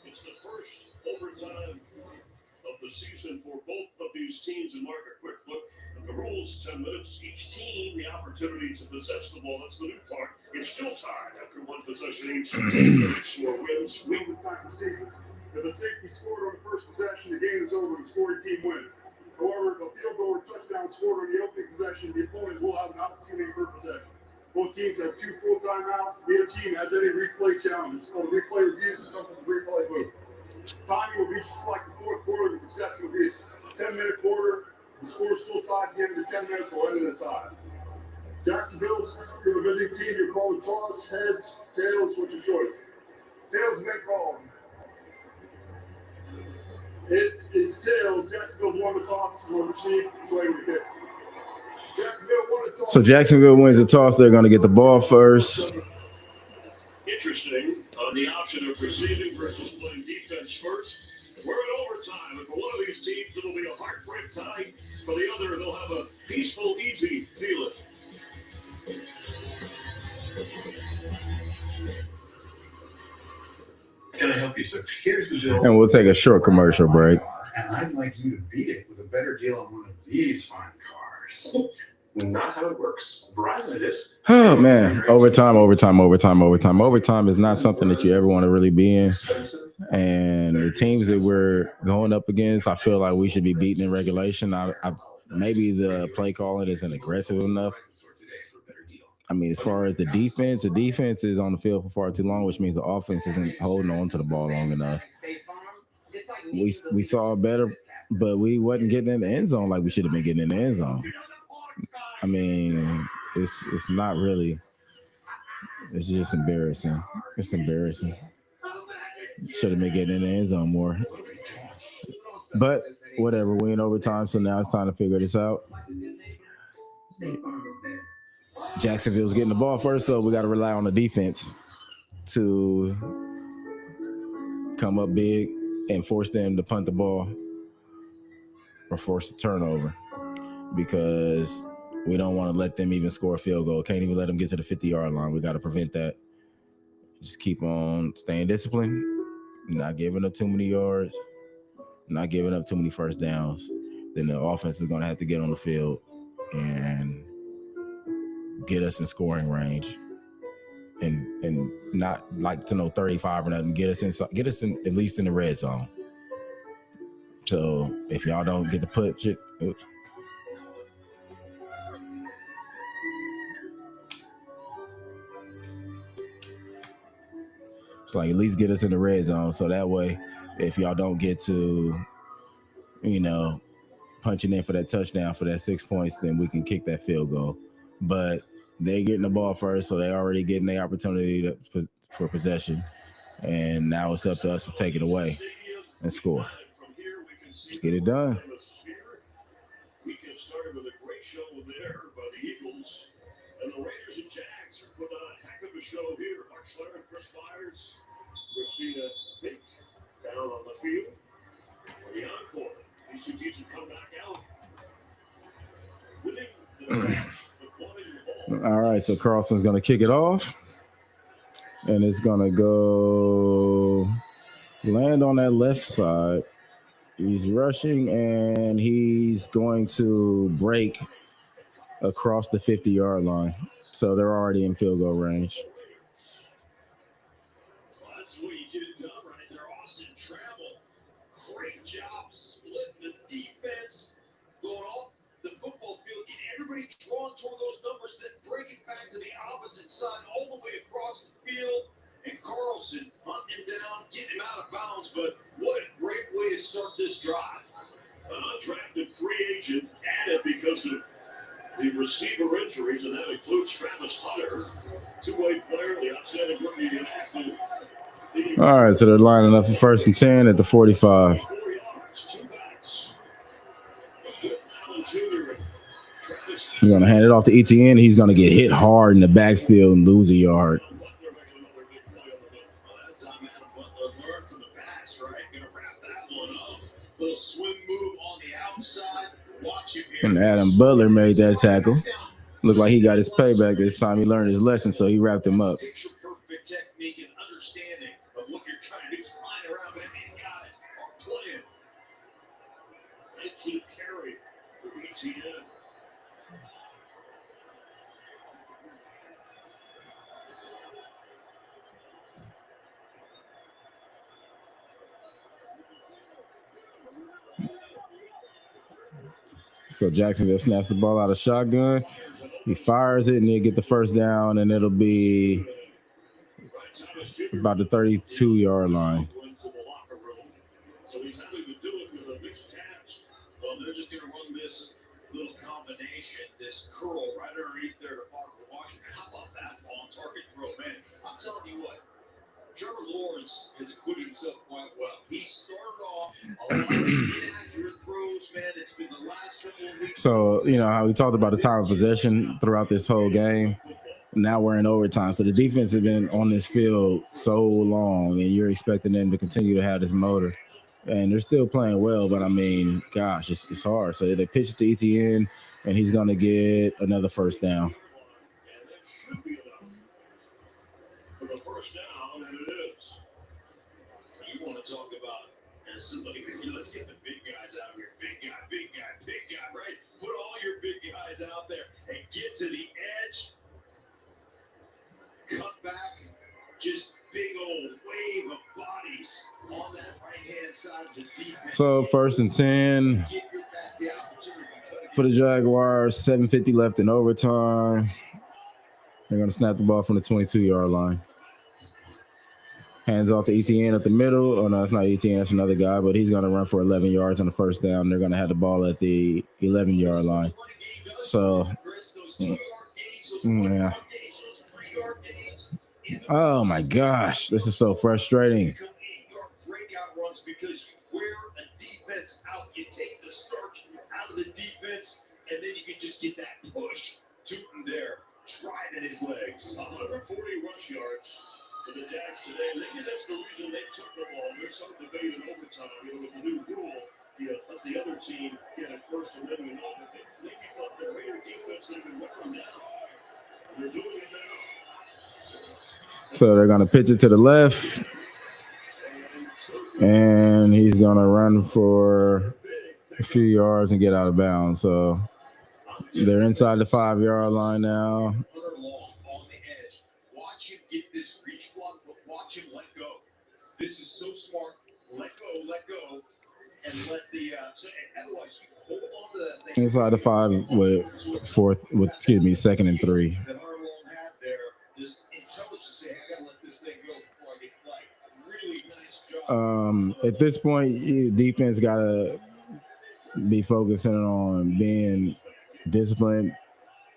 It's the first overtime of the season for both of these teams. And mark a quick look at the rules. 10 minutes. Each team the opportunity to possess the ball. That's the new part. It's still tied after one possession each. 10 minutes for wins. Overtime procedures. If a safety scored on the first possession, the game is over. The scoring team wins. However, if a field goal or touchdown scored on the opening possession, the opponent will have an opportunity for possession. Both teams have 2 full timeouts. Neither team has any replay challenges. So the replay reviews will come from the replay booth. Timing will be just like the fourth quarter. The reception will be a 10-minute quarter. The score is still tied at the end of the 10 minutes. Will end in a tie. Jacksonville's, you're the visiting team. You call the toss, heads, tails. What's your choice? Tails has been called. It is tails. Jacksonville's won the toss. Will receive. Play with the kick. Jacksonville won the toss. So Jacksonville wins the toss. They're going to get the ball first. Interesting on the option of receiving versus playing defense first. We're in overtime, and for one of these teams, it'll be a heartbreak tie. For the other, they'll have a peaceful, easy feeling. Can I help you, sir? Here's the deal. And we'll take a short commercial break. And I'd like you to beat it with a better deal on one of these fine cars. Not how it works. Verizon it is. Oh, man. Overtime is not something that you ever want to really be in. And the teams that we're going up against, I feel like we should be beating in regulation. Maybe the play calling isn't aggressive enough. I mean, as far as the defense is on the field for far too long, which means the offense isn't holding on to the ball long enough. We saw better, but we wasn't getting in the end zone like we should have been getting in the end zone. I mean, it's not really. It's just embarrassing. It's embarrassing. Should have been getting in the end zone more. But whatever, we in overtime, so now it's time to figure this out. Jacksonville's getting the ball first, so we got to rely on the defense to come up big and force them to punt the ball or force a turnover, because we don't want to let them even score a field goal. Can't even let them get to the 50-yard line. We got to prevent that. Just keep on staying disciplined, not giving up too many yards, not giving up too many first downs. Then the offense is going to have to get on the field and get us in scoring range, and not like to know 35 or nothing. Get us in at least in the red zone. So if y'all don't get to put it, it's like at least get us in the red zone. So that way, if y'all don't get to, punching in for that touchdown for that 6 points, then we can kick that field goal. But they getting the ball first, so they already getting the opportunity for possession. And now it's up to us to take it away and score. Let's get it done. Weekend started with a great show there by the Eagles. And the Raiders and Jags are putting on a heck of a show here. Mark Schler and Chris Myers. Christina Pink down on the field. For the encore. These two teams have come back out. Winning the match. All right, so Carlson's going to kick it off. And it's going to go land on that left side. He's rushing, and he's going to break across the 50-yard line. So they're already in field goal range. Well, that's the way you get it done right there. Austin Trammell. Great job splitting the defense, going off the football field, getting everybody drawn toward those numbers, then break it back to the opposite side, all the way across the field. And Carlson hunting him down, getting him out of bounds. But what a great way to start this drive. An undrafted free agent added because of the receiver injuries, and that includes Travis Hunter, two-way player, the outstanding rookie inactive. All right, so they're lining up for 1st and 10 at the 45. 4 yards, 2 backs. Allen Jr. and Travis He's going to hand it off to Etienne. He's going to get hit hard in the backfield and lose a yard. And Adam Butler made that tackle. Looked like he got his payback this time. He learned his lesson, so he wrapped him up. Perfect technique and understanding of what you're trying to do. Flying around, man. These guys are playing. 19th carry for ETN. So Jacksonville snaps the ball out of shotgun. He fires it, and he'll get the first down, and it'll be about the 32-yard line. So he's having to do it with a mixed catch. Well, they're just going to run this little combination, this curl right underneath there to Parker Washington. How about that on-target throw, man? I'm telling you what, Trevor Lawrence has acquitted himself quite well. He started off a lot of inaccurate throws, man. It's been the last couple of weeks. So, you know, how we talked about the time of possession throughout this whole game. Now we're in overtime. So the defense has been on this field so long, and you're expecting them to continue to have this motor. And they're still playing well, but I mean, gosh, it's hard. So they pitch it to Etienne, and he's going to get another first down. For the first down, and it is. You want to talk about as somebody, let's get the big guys out here. Big guy, right? Put all your big guys out there and get to the edge. Cut back, just big old wave of bodies on that right-hand side of the defense. So 1st and 10 for the Jaguars, 7:50 left in overtime. They're going to snap the ball from the 22-yard line. Hands off to Etienne at the middle. Oh, no, it's not Etienne. That's another guy, but he's going to run for 11 yards on the first down. They're going to have the ball at the 11-yard line. So, yeah. Oh, my gosh. This is so frustrating. Breakout runs because you wear a defense out. You take the starch out of the defense, and then you can just get that push. Tootin there, driving his legs. 140 rush yards for the Jags today. Maybe that's the reason they took the ball. There's some debate in overtime, with the new rule. Let the other team get it first and then we know. But they maybe thought the Raider defense they could wear them down. And they're doing it now. So they're going to pitch it to the left. And he's going to run for a few yards and get out of bounds. So they're inside the 5-yard line now. On the edge. Watch him get this reach block, but watch him let go. This is so smart. Let go, and let the otherwise you hold on to that thing. Inside the 5 with 2nd and 3. That Harbaugh had there, just intelligence say, I gotta let this thing go before I get flagged. Really nice job. At this point, defense got to be focusing on being disciplined,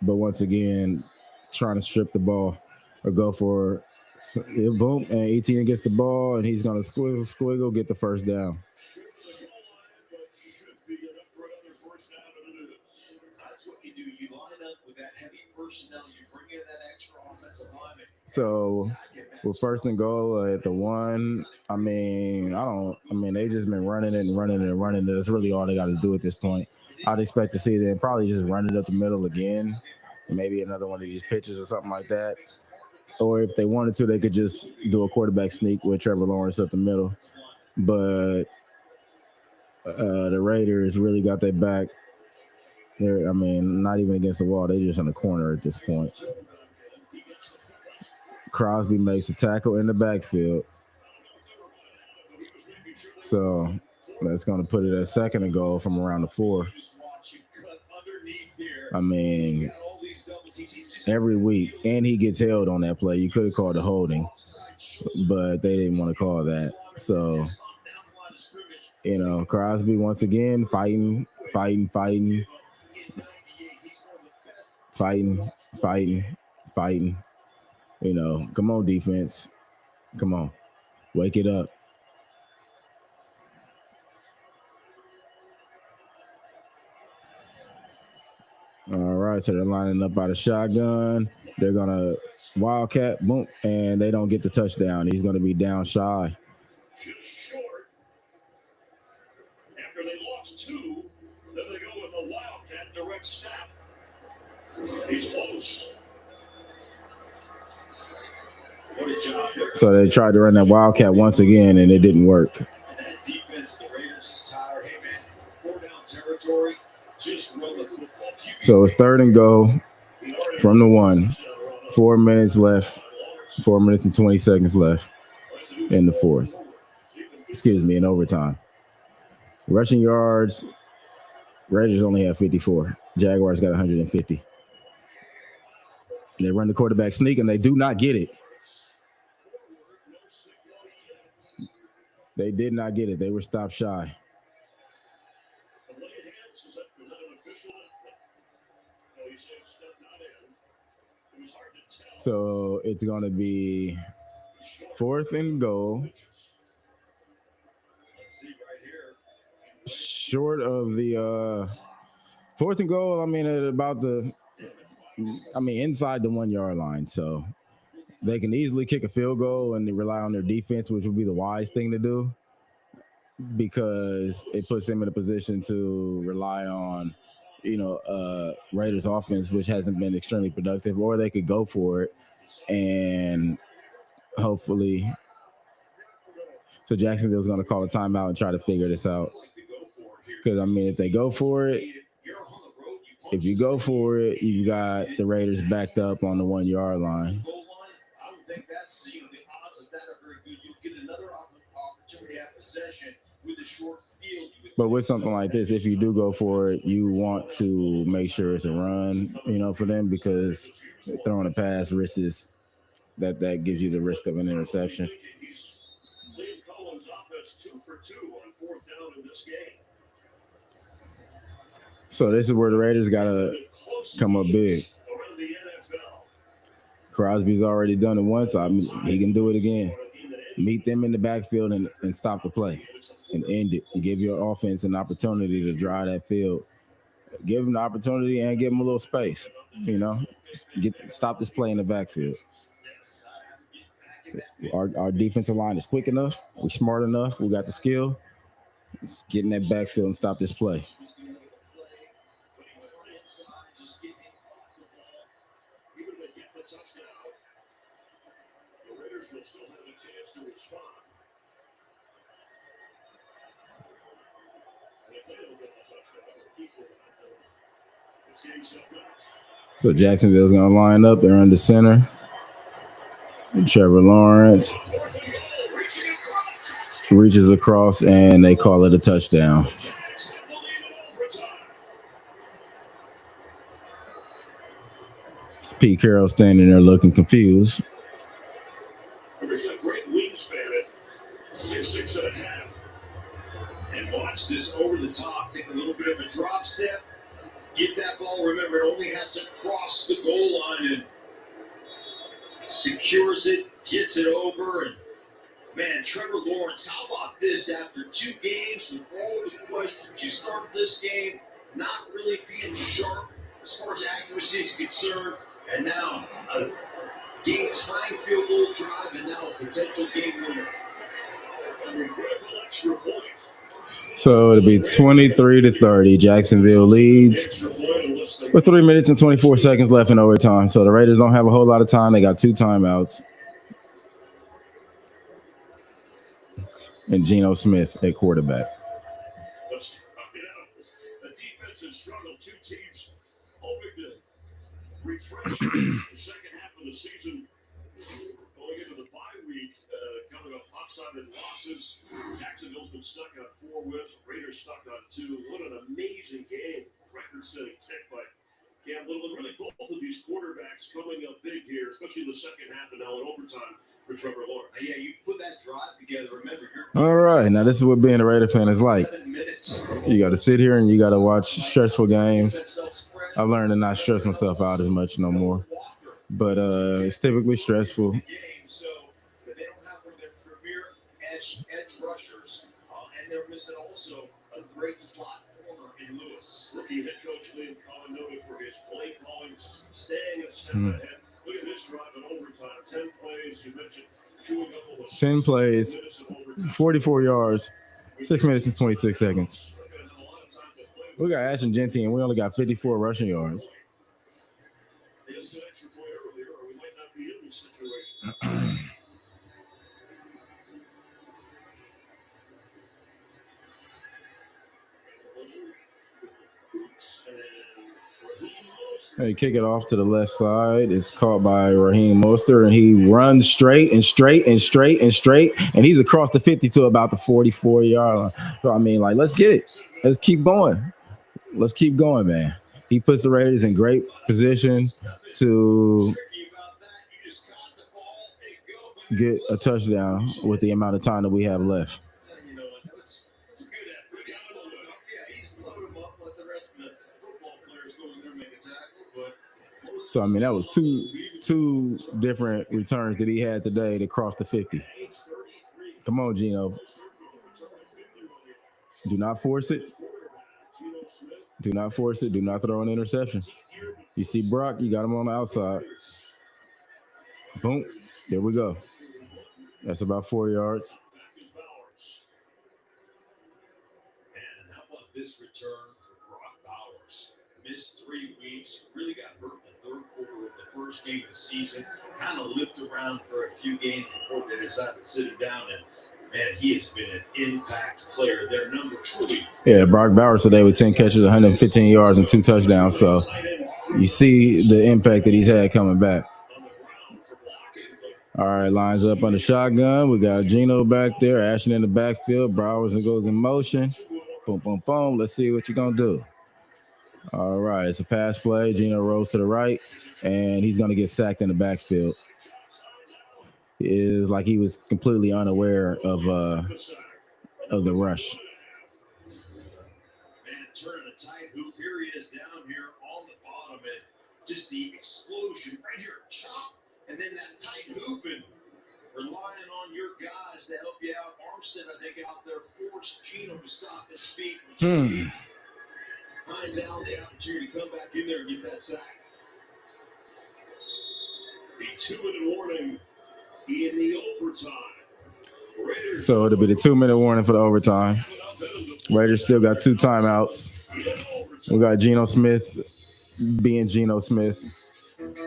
but once again, trying to strip the ball or go for boom, and Etienne gets the ball, and he's going to squiggle, get the first down. That's what you do. You line up with that heavy personnel. You bring in that extra offensive lineman. So with 1st and goal at the 1, I mean, they just been running it. That's really all they got to do at this point. I'd expect to see them probably just run it up the middle again, maybe another one of these pitches or something like that. Or if they wanted to, they could just do a quarterback sneak with Trevor Lawrence up the middle. But the Raiders really got their back. They're, not even against the wall. They're just in the corner at this point. Crosby makes a tackle in the backfield. So that's going to put it at 2nd and goal from around the 4. Every week, and he gets held on that play. You could have called a holding, but they didn't want to call that. So, Crosby once again fighting. Come on, defense. Come on. Wake it up. All right. right, so they're lining up out of shotgun. They're gonna wildcat, boom, and they don't get the touchdown. He's gonna be down shy. Just short. After they lost 2, then they go with a wildcat direct snap. He's close. What a job. So they tried to run that wildcat once again, and it didn't work. And that defense, the Raiders is tired. Hey, man, 4 down territory. Just run the football. So it's 3rd and go from the 1. 4 minutes left. 4 minutes and 20 seconds left in the 4th. Excuse me, in overtime. Rushing yards, Raiders only have 54. Jaguars got 150. They run the quarterback sneak, and they do not get it. They did not get it. They were stopped shy. So it's going to be 4th and goal. Short of the 4th and goal, I mean, at about inside the 1 yard line. So they can easily kick a field goal and they rely on their defense, which would be the wise thing to do, because it puts them in a position to rely on, Raiders offense, which hasn't been extremely productive, or they could go for it and hopefully. So Jacksonville's going to call a timeout and try to figure this out. Because, if they go for it, if you go for it, you got the Raiders backed up on the 1 yard line. I don't think that's the odds of that are very good. You'll get another opportunity at possession with a short field. But with something like this, if you do go for it, you want to make sure it's a run, for them, because throwing a pass risks that gives you the risk of an interception. Liam Cohen's offense 2 for 2 on 4th down in this game. So this is where the Raiders got to come up big. Crosby's already done it once. He can do it again. Meet them in the backfield and stop the play and end it. And give your offense an opportunity to drive that field. Give them the opportunity and give them a little space. Stop this play in the backfield. Our defensive line is quick enough. We're smart enough. We got the skill. Let's get in that backfield and stop this play. So Jacksonville's going to line up. They're under center. And Trevor Lawrence reaches across, and they call it a touchdown. It's Pete Carroll standing there looking confused. He's got great wingspan at 6'6" and a half. And watch this over the top. Take a little bit of a drop step. Get that ball. Remember, it only has to cross the goal line and secures it, gets it over. And man, Trevor Lawrence, how about this? After 2 games with all the questions, you start this game not really being sharp as far as accuracy is concerned. And now a game-tying field goal drive, and now a potential game winner. And a critical extra point. So it'll be 23-30. Jacksonville leads with 3 minutes and 24 seconds left in overtime. So the Raiders don't have a whole lot of time. They got 2 timeouts. And Geno Smith at quarterback. The defense has struggled. 2 teams hoping to refresh the second half of the season. Going into the bye week, coming up lopsided losses. Jacksonville's been stuck on 4 wins. Raiders stuck on 2. What an amazing game. Record-setting kick by Cam Little. And really both of these quarterbacks coming up big here, especially in the second half and now in overtime for Trevor Lawrence. Yeah, you put that drive together. Remember, All right, now this is what being a Raider fan is like. You got to sit here and you got to watch stressful games. I've learned to not stress myself out as much no more. But it's typically stressful. So they don't have one of their premier edge rushers, and they're missing also a great slot corner in Lewis. Rookie head coach Liam Cohen noted for his play calling, staying a step ahead. Look at this drive in overtime. 10 plays. You mentioned chewing up almost 10 plays, 44 yards, 6 minutes and 26 seconds. We got Ashton Genty, and we only got 54 rushing yards. Missed an extra point earlier, or we might not be in this situation. They kick it off to the left side. It's caught by Raheem Mostert, and he runs straight and straight and straight and straight, and he's across the 50 to about the 44-yard line. So, I mean, like, let's get it. Let's keep going. Let's keep going, man. He puts the Raiders in great position to get a touchdown with the amount of time that we have left. So, I mean, that was two different returns that he had today to cross the 50. Come on, Gino. Do not force it. Do not force it. Do not throw an interception. You see Brock, you got him on the outside. Boom. There we go. That's about 4 yards. And how about this return for Brock Bowers? Missed 3 weeks, really got hurt in the third quarter of the first game of the season, kind of limped around for a few games before they decided to sit him down, and man, he has been an impact player. Their number truly. Yeah, Brock Bowers today with 10 catches, 115 yards, and 2 touchdowns. So you see the impact that he's had coming back. All right, lines up on the shotgun. We got Gino back there, Ashton in the backfield. Bowers goes in motion. Boom, boom, boom. Let's see what you're going to do. All right, it's a pass play. Gino rolls to the right, and he's going to get sacked in the backfield. It is like he was completely unaware of the rush. Man, turning a tight hoop. Here he is down here on the bottom, and just the explosion right here. Chop, and then that tight hoop, and relying on your guys to help you out. Armstead, I think, out there forced Gino to stop his feet. Hines out the opportunity to come back in there and get that sack. The 2-minute warning in the overtime. So it'll be the 2-minute warning for the overtime. Raiders still got 2 timeouts. We got Geno Smith being Geno Smith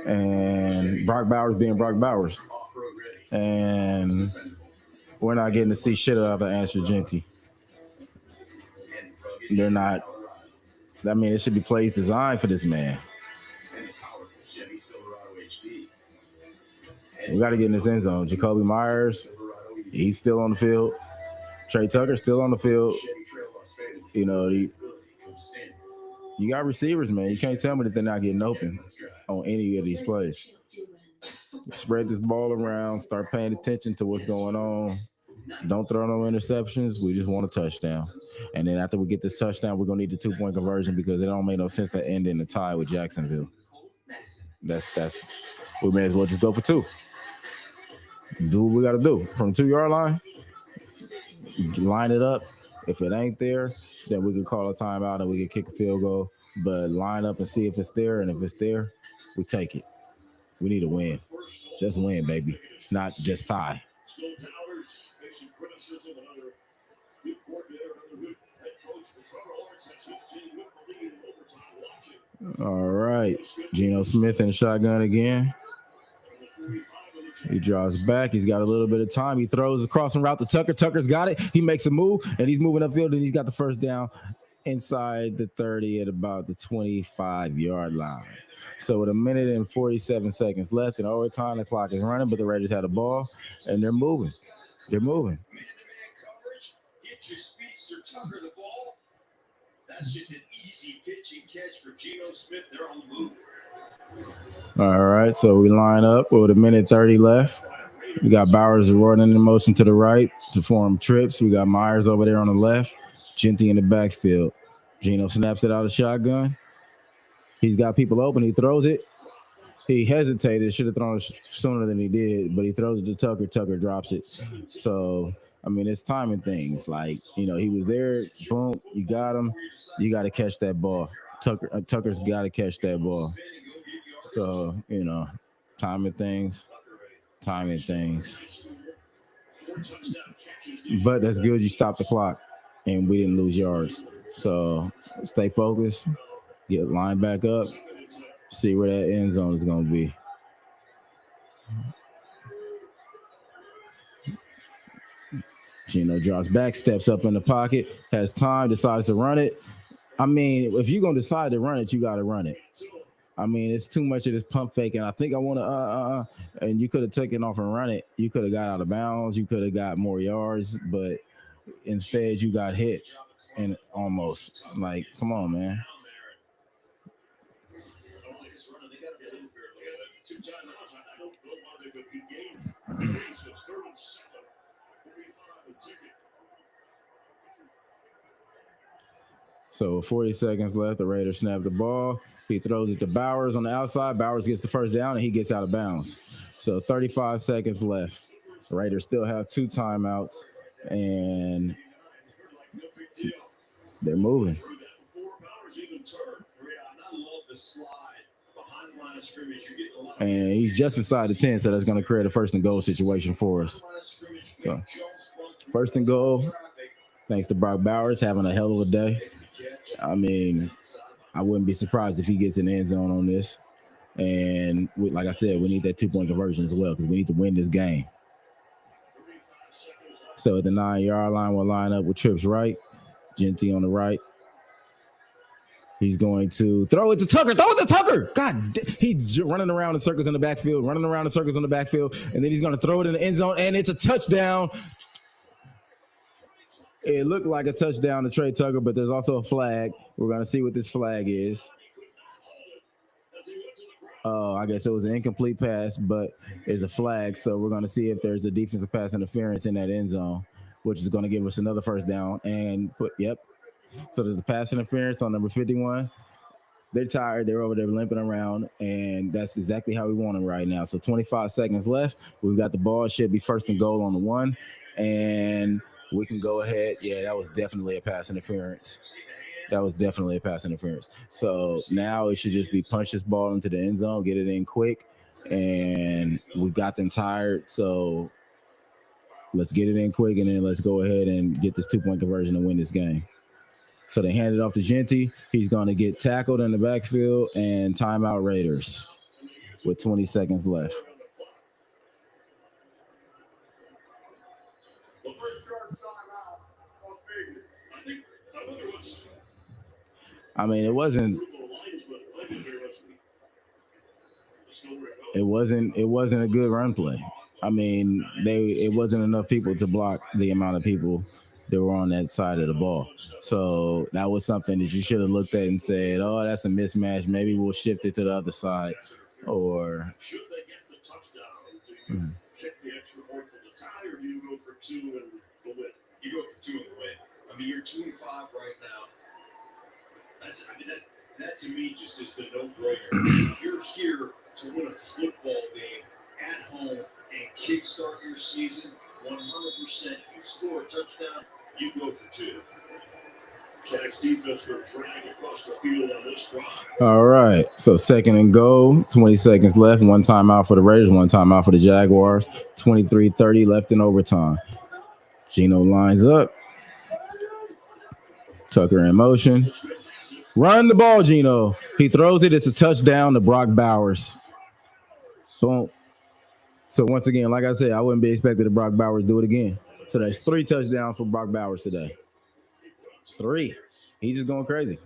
and Brock Bowers being Brock Bowers. And we're not getting to see shit out of Ashton Genty. They're not. I mean, it should be plays designed for this man. We got to get in this end zone. Jacoby Myers, he's still on the field. Trey Tucker still on the field. You know, you got receivers, man. You can't tell me that they're not getting open on any of these plays. Spread this ball around. Start paying attention to what's going on. Don't throw no interceptions. We just want a touchdown. And then after we get this touchdown, we're going to need the 2-point conversion because it don't make no sense to end in a tie with Jacksonville. That's we may as well just go for 2. Do what we got to do. From the 2-yard line, line it up. If it ain't there, then we can call a timeout and we can kick a field goal. But line up and see if it's there. And if it's there, we take it. We need a win. Just win, baby. Not just tie. All right. Geno Smith in the shotgun again. He draws back. He's got a little bit of time. He throws a crossing route to Tucker. Tucker's got it. He makes a move, and he's moving upfield, and he's got the first down inside the 30 at about the 25-yard line. So with 1 minute and 47 seconds left in overtime, the clock is running, but the Raiders had a ball, and they're moving. They're moving. Man-to-man coverage. Get your speedster Tucker the ball. That's just an easy pitch and catch for Geno Smith. They're on the move. All right, so we line up with 1 minute 30 left. We got Bowers running in motion to the right to form trips. We got Myers over there on the left. Genty in the backfield. Geno snaps it out of shotgun. He's got people open. He throws it. He hesitated. Should have thrown it sooner than he did, but he throws it to Tucker. Tucker drops it. So, I mean, it's timing things. Like, you know, he was there. Boom, you got him. You got to catch that ball. Tucker's got to catch that ball. So, timing things. But that's good. You stopped the clock, and we didn't lose yards. So stay focused. Get line back up. See where that end zone is going to be. Gino drops back, steps up in the pocket, has time, decides to run it. I mean, if you're going to decide to run it, you got to run it. I mean, it's too much of this pump faking. I think I want to, and you could have taken off and run it. You could have got out of bounds. You could have got more yards, but instead you got hit and almost. Like, come on, man. So 40 seconds left. The Raiders snap the ball. He throws it to Bowers on the outside. Bowers gets the first down, and he gets out of bounds. So 35 seconds left. The Raiders still have 2 timeouts, and they're moving. And he's just inside the 10, so that's going to create a first and goal situation for us. So first and goal, thanks to Brock Bowers having a hell of a day. I mean, I wouldn't be surprised if he gets in the end zone on this. And like I said, we need that 2-point conversion as well because we need to win this game. So at the 9-yard line, we'll line up with Trips right, Genty on the right. He's going to throw it to Tucker. Throw it to Tucker. God, he's running around in circles in the backfield, and then he's going to throw it in the end zone, and it's a touchdown. It looked like a touchdown to Trey Tucker, but there's also a flag. We're going to see what this flag is. I guess it was an incomplete pass, but there's a flag, so we're going to see if there's a defensive pass interference in that end zone, which is going to give us another first down. So there's a pass interference on number 51. They're tired. They're over there limping around, and that's exactly how we want them right now. So 25 seconds left. We've got the ball. It should be first and goal on the 1, and we can go ahead. Yeah, that was definitely a pass interference. So now it should just be punch this ball into the end zone, get it in quick, and we've got them tired. So let's get it in quick, and then let's go ahead and get this 2-point conversion and win this game. So they hand it off to Genty. He's going to get tackled in the backfield, and timeout Raiders with 20 seconds left. I mean, it wasn't a good run play. I mean, it wasn't enough people to block the amount of people that were on that side of the ball. So that was something that you should have looked at and said, oh, that's a mismatch. Maybe we'll shift it to the other side. Or should they get the touchdown? Do you check the extra point for the tie, or do you go for 2 and the win? You go for 2 and the win. I mean, you're 2-5 right now. That to me just is the no-brainer. You're here to win a football game at home and kickstart your season 100%. You score a touchdown, you go for 2. Jack's defense will drag across the field on this drive. All right, so second and goal, 20 seconds left. 1 timeout for the Raiders, 1 timeout for the Jaguars. 23:30 left in overtime. Gino lines up. Tucker in motion. Run the ball, Gino. He throws it. It's a touchdown to Brock Bowers. Boom. So once again, like I said, I wouldn't be expecting to Brock Bowers do it again. So that's 3 touchdowns for Brock Bowers today. 3. He's just going crazy.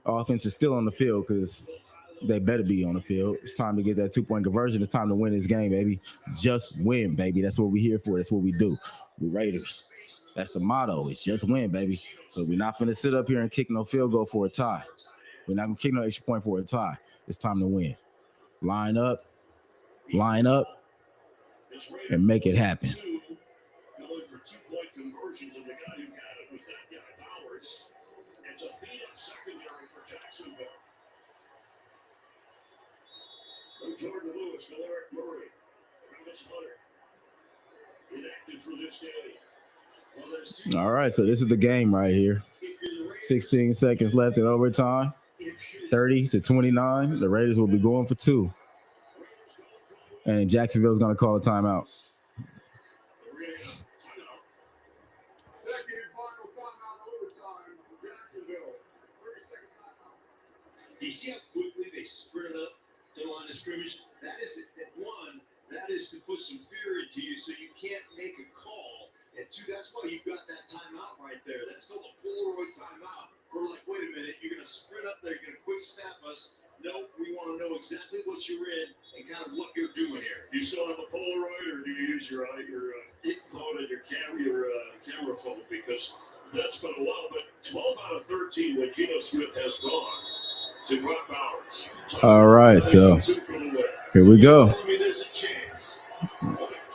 Offense is still on the field because they better be on the field. It's time to get that 2-point conversion. It's time to win this game, baby. Just win, baby. That's what we're here for. That's what we do. We're Raiders. That's the motto. It's just win, baby. So we're not going to sit up here and kick no field goal for a tie. We're not going to kick no extra point for a tie. It's time to win. Line up, and make it happen. Going for 2-point conversions, and the guy who got it was that guy, Bowers. It's a beat-up secondary for Jacksonville. No Jordan Lewis, no Eric Murray. Travis Hunter. Inactive for this game. All right, so this is the game right here. 16 seconds left in overtime. 30-29. The Raiders will be going for 2. And Jacksonville's going to call a timeout. Second and final timeout overtime. Jacksonville. 30-second timeout. Do you see how quickly they sprinted up the line of scrimmage? That is one. That is to put some fear into you so you can't make a call. And 2, that's why you've got that timeout right there. That's called a Polaroid timeout. We're like, wait a minute, you're going to sprint up there, you're going to quick snap us. No, we want to know exactly what you're in and kind of what you're doing here. You still have a Polaroid, or do you use your phone and your camera phone? Because that's been a while. But 12 out of 13 when Geno Smith has gone to Brock Bowers. All right, so here we go.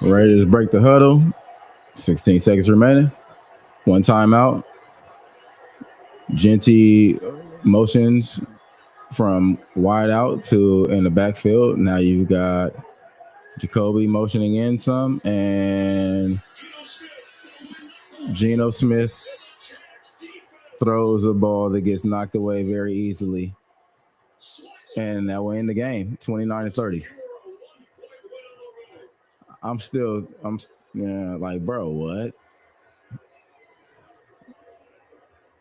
Raiders break the huddle. 16 seconds remaining. 1 timeout. Genty motions from wide out to in the backfield. Now you've got Jacoby motioning in some, and Geno Smith throws a ball that gets knocked away very easily. And that will end the game, 29-30. I'm like, bro, what?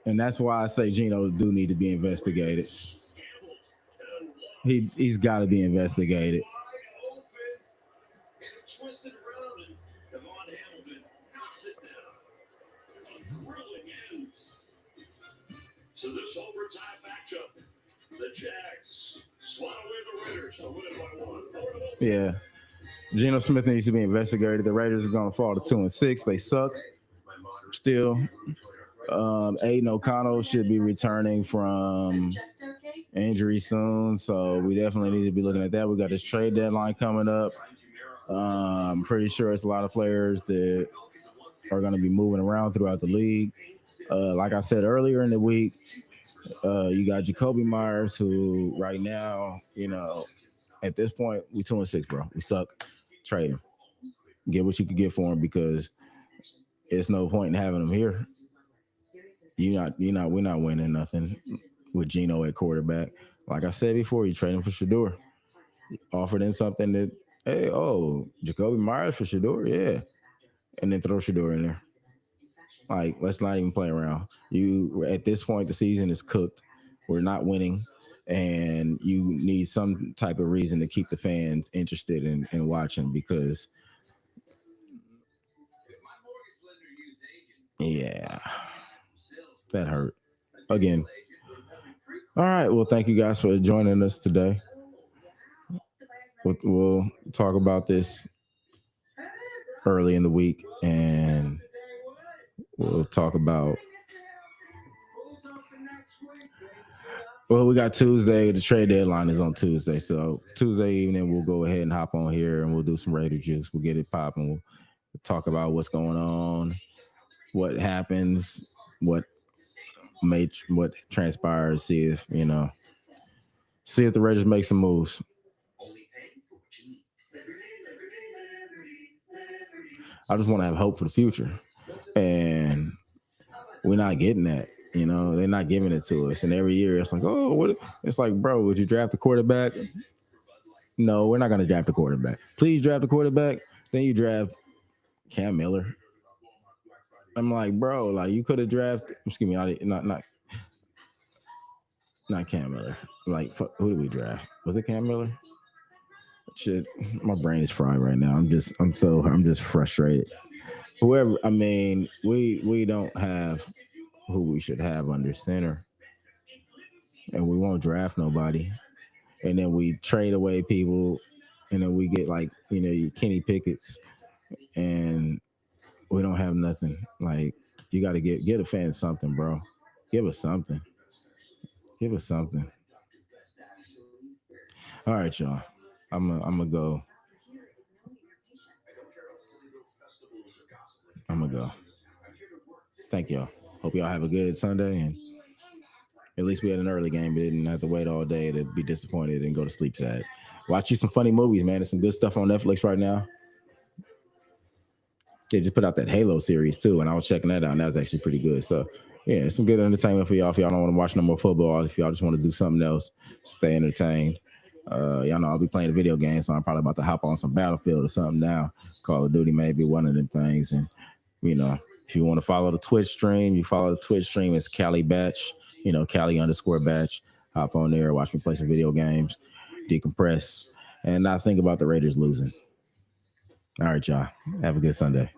And that's why I say Geno do need to be investigated. He's got to be investigated. So this overtime matchup, the Jags swat away the Raiders to win it by 1. Yeah. Geno Smith needs to be investigated. The Raiders are going to fall to 2-6. They suck still. Aiden O'Connell should be returning from injury soon, so we definitely need to be looking at that. We got this trade deadline coming up. I'm pretty sure it's a lot of players that are going to be moving around throughout the league. Like I said earlier in the week, you got Jacoby Myers, who right now, at this point, we 2-6, bro. We suck. Trade him. Get what you can get for him, because it's no point in having him here. We're not winning nothing with Geno at quarterback. Like I said before, you trade him for Shedeur. Offer them something that, Jacoby Myers for Shedeur, yeah. And then throw Shedeur in there. Like, let's not even play around. At this point, the season is cooked. We're not winning. And you need some type of reason to keep the fans interested in watching, because yeah, that hurt again. All right, well, thank you guys for joining us today. We'll talk about this early in the week, and we'll talk about, we got Tuesday. The trade deadline is on Tuesday. So Tuesday evening, we'll go ahead and hop on here and we'll do some Raider juice. We'll get it popping. We'll talk about what's going on, what happens, what transpires, see if the Raiders make some moves. I just want to have hope for the future. And we're not getting that. They're not giving it to us. And every year it's like, what? It's like, bro, would you draft a quarterback? No, we're not going to draft a quarterback. Please draft a quarterback. Then you draft Cam Miller. I'm like, bro, like, you could have drafted, not Cam Miller. Like, who did we draft? Was it Cam Miller? Shit, my brain is fried right now. I'm just frustrated. We don't have who we should have under center, and we won't draft nobody, and then we trade away people, and then we get Kenny Pickett's, and we don't have nothing. Like, you got to get a fan something, bro. Give us something. All right, y'all. I'm gonna go. Thank y'all. Hope y'all have a good Sunday, and at least we had an early game, but didn't have to wait all day to be disappointed and go to sleep sad. Watch you some funny movies, man. There's some good stuff on Netflix right now. They just put out that Halo series too, and I was checking that out, and that was actually pretty good. So Yeah, some good entertainment for y'all. If y'all don't want to watch no more football, if y'all just want to do something else, stay entertained. Y'all know I'll be playing a video game, so I'm probably about to hop on some Battlefield or something now. Call of Duty may be one of them things. And, you know, if you want to follow the Twitch stream, you follow the Twitch stream. It's Cali Batch, Cali_Batch. Hop on there, watch me play some video games, decompress, and not think about the Raiders losing. All right, y'all. Have a good Sunday.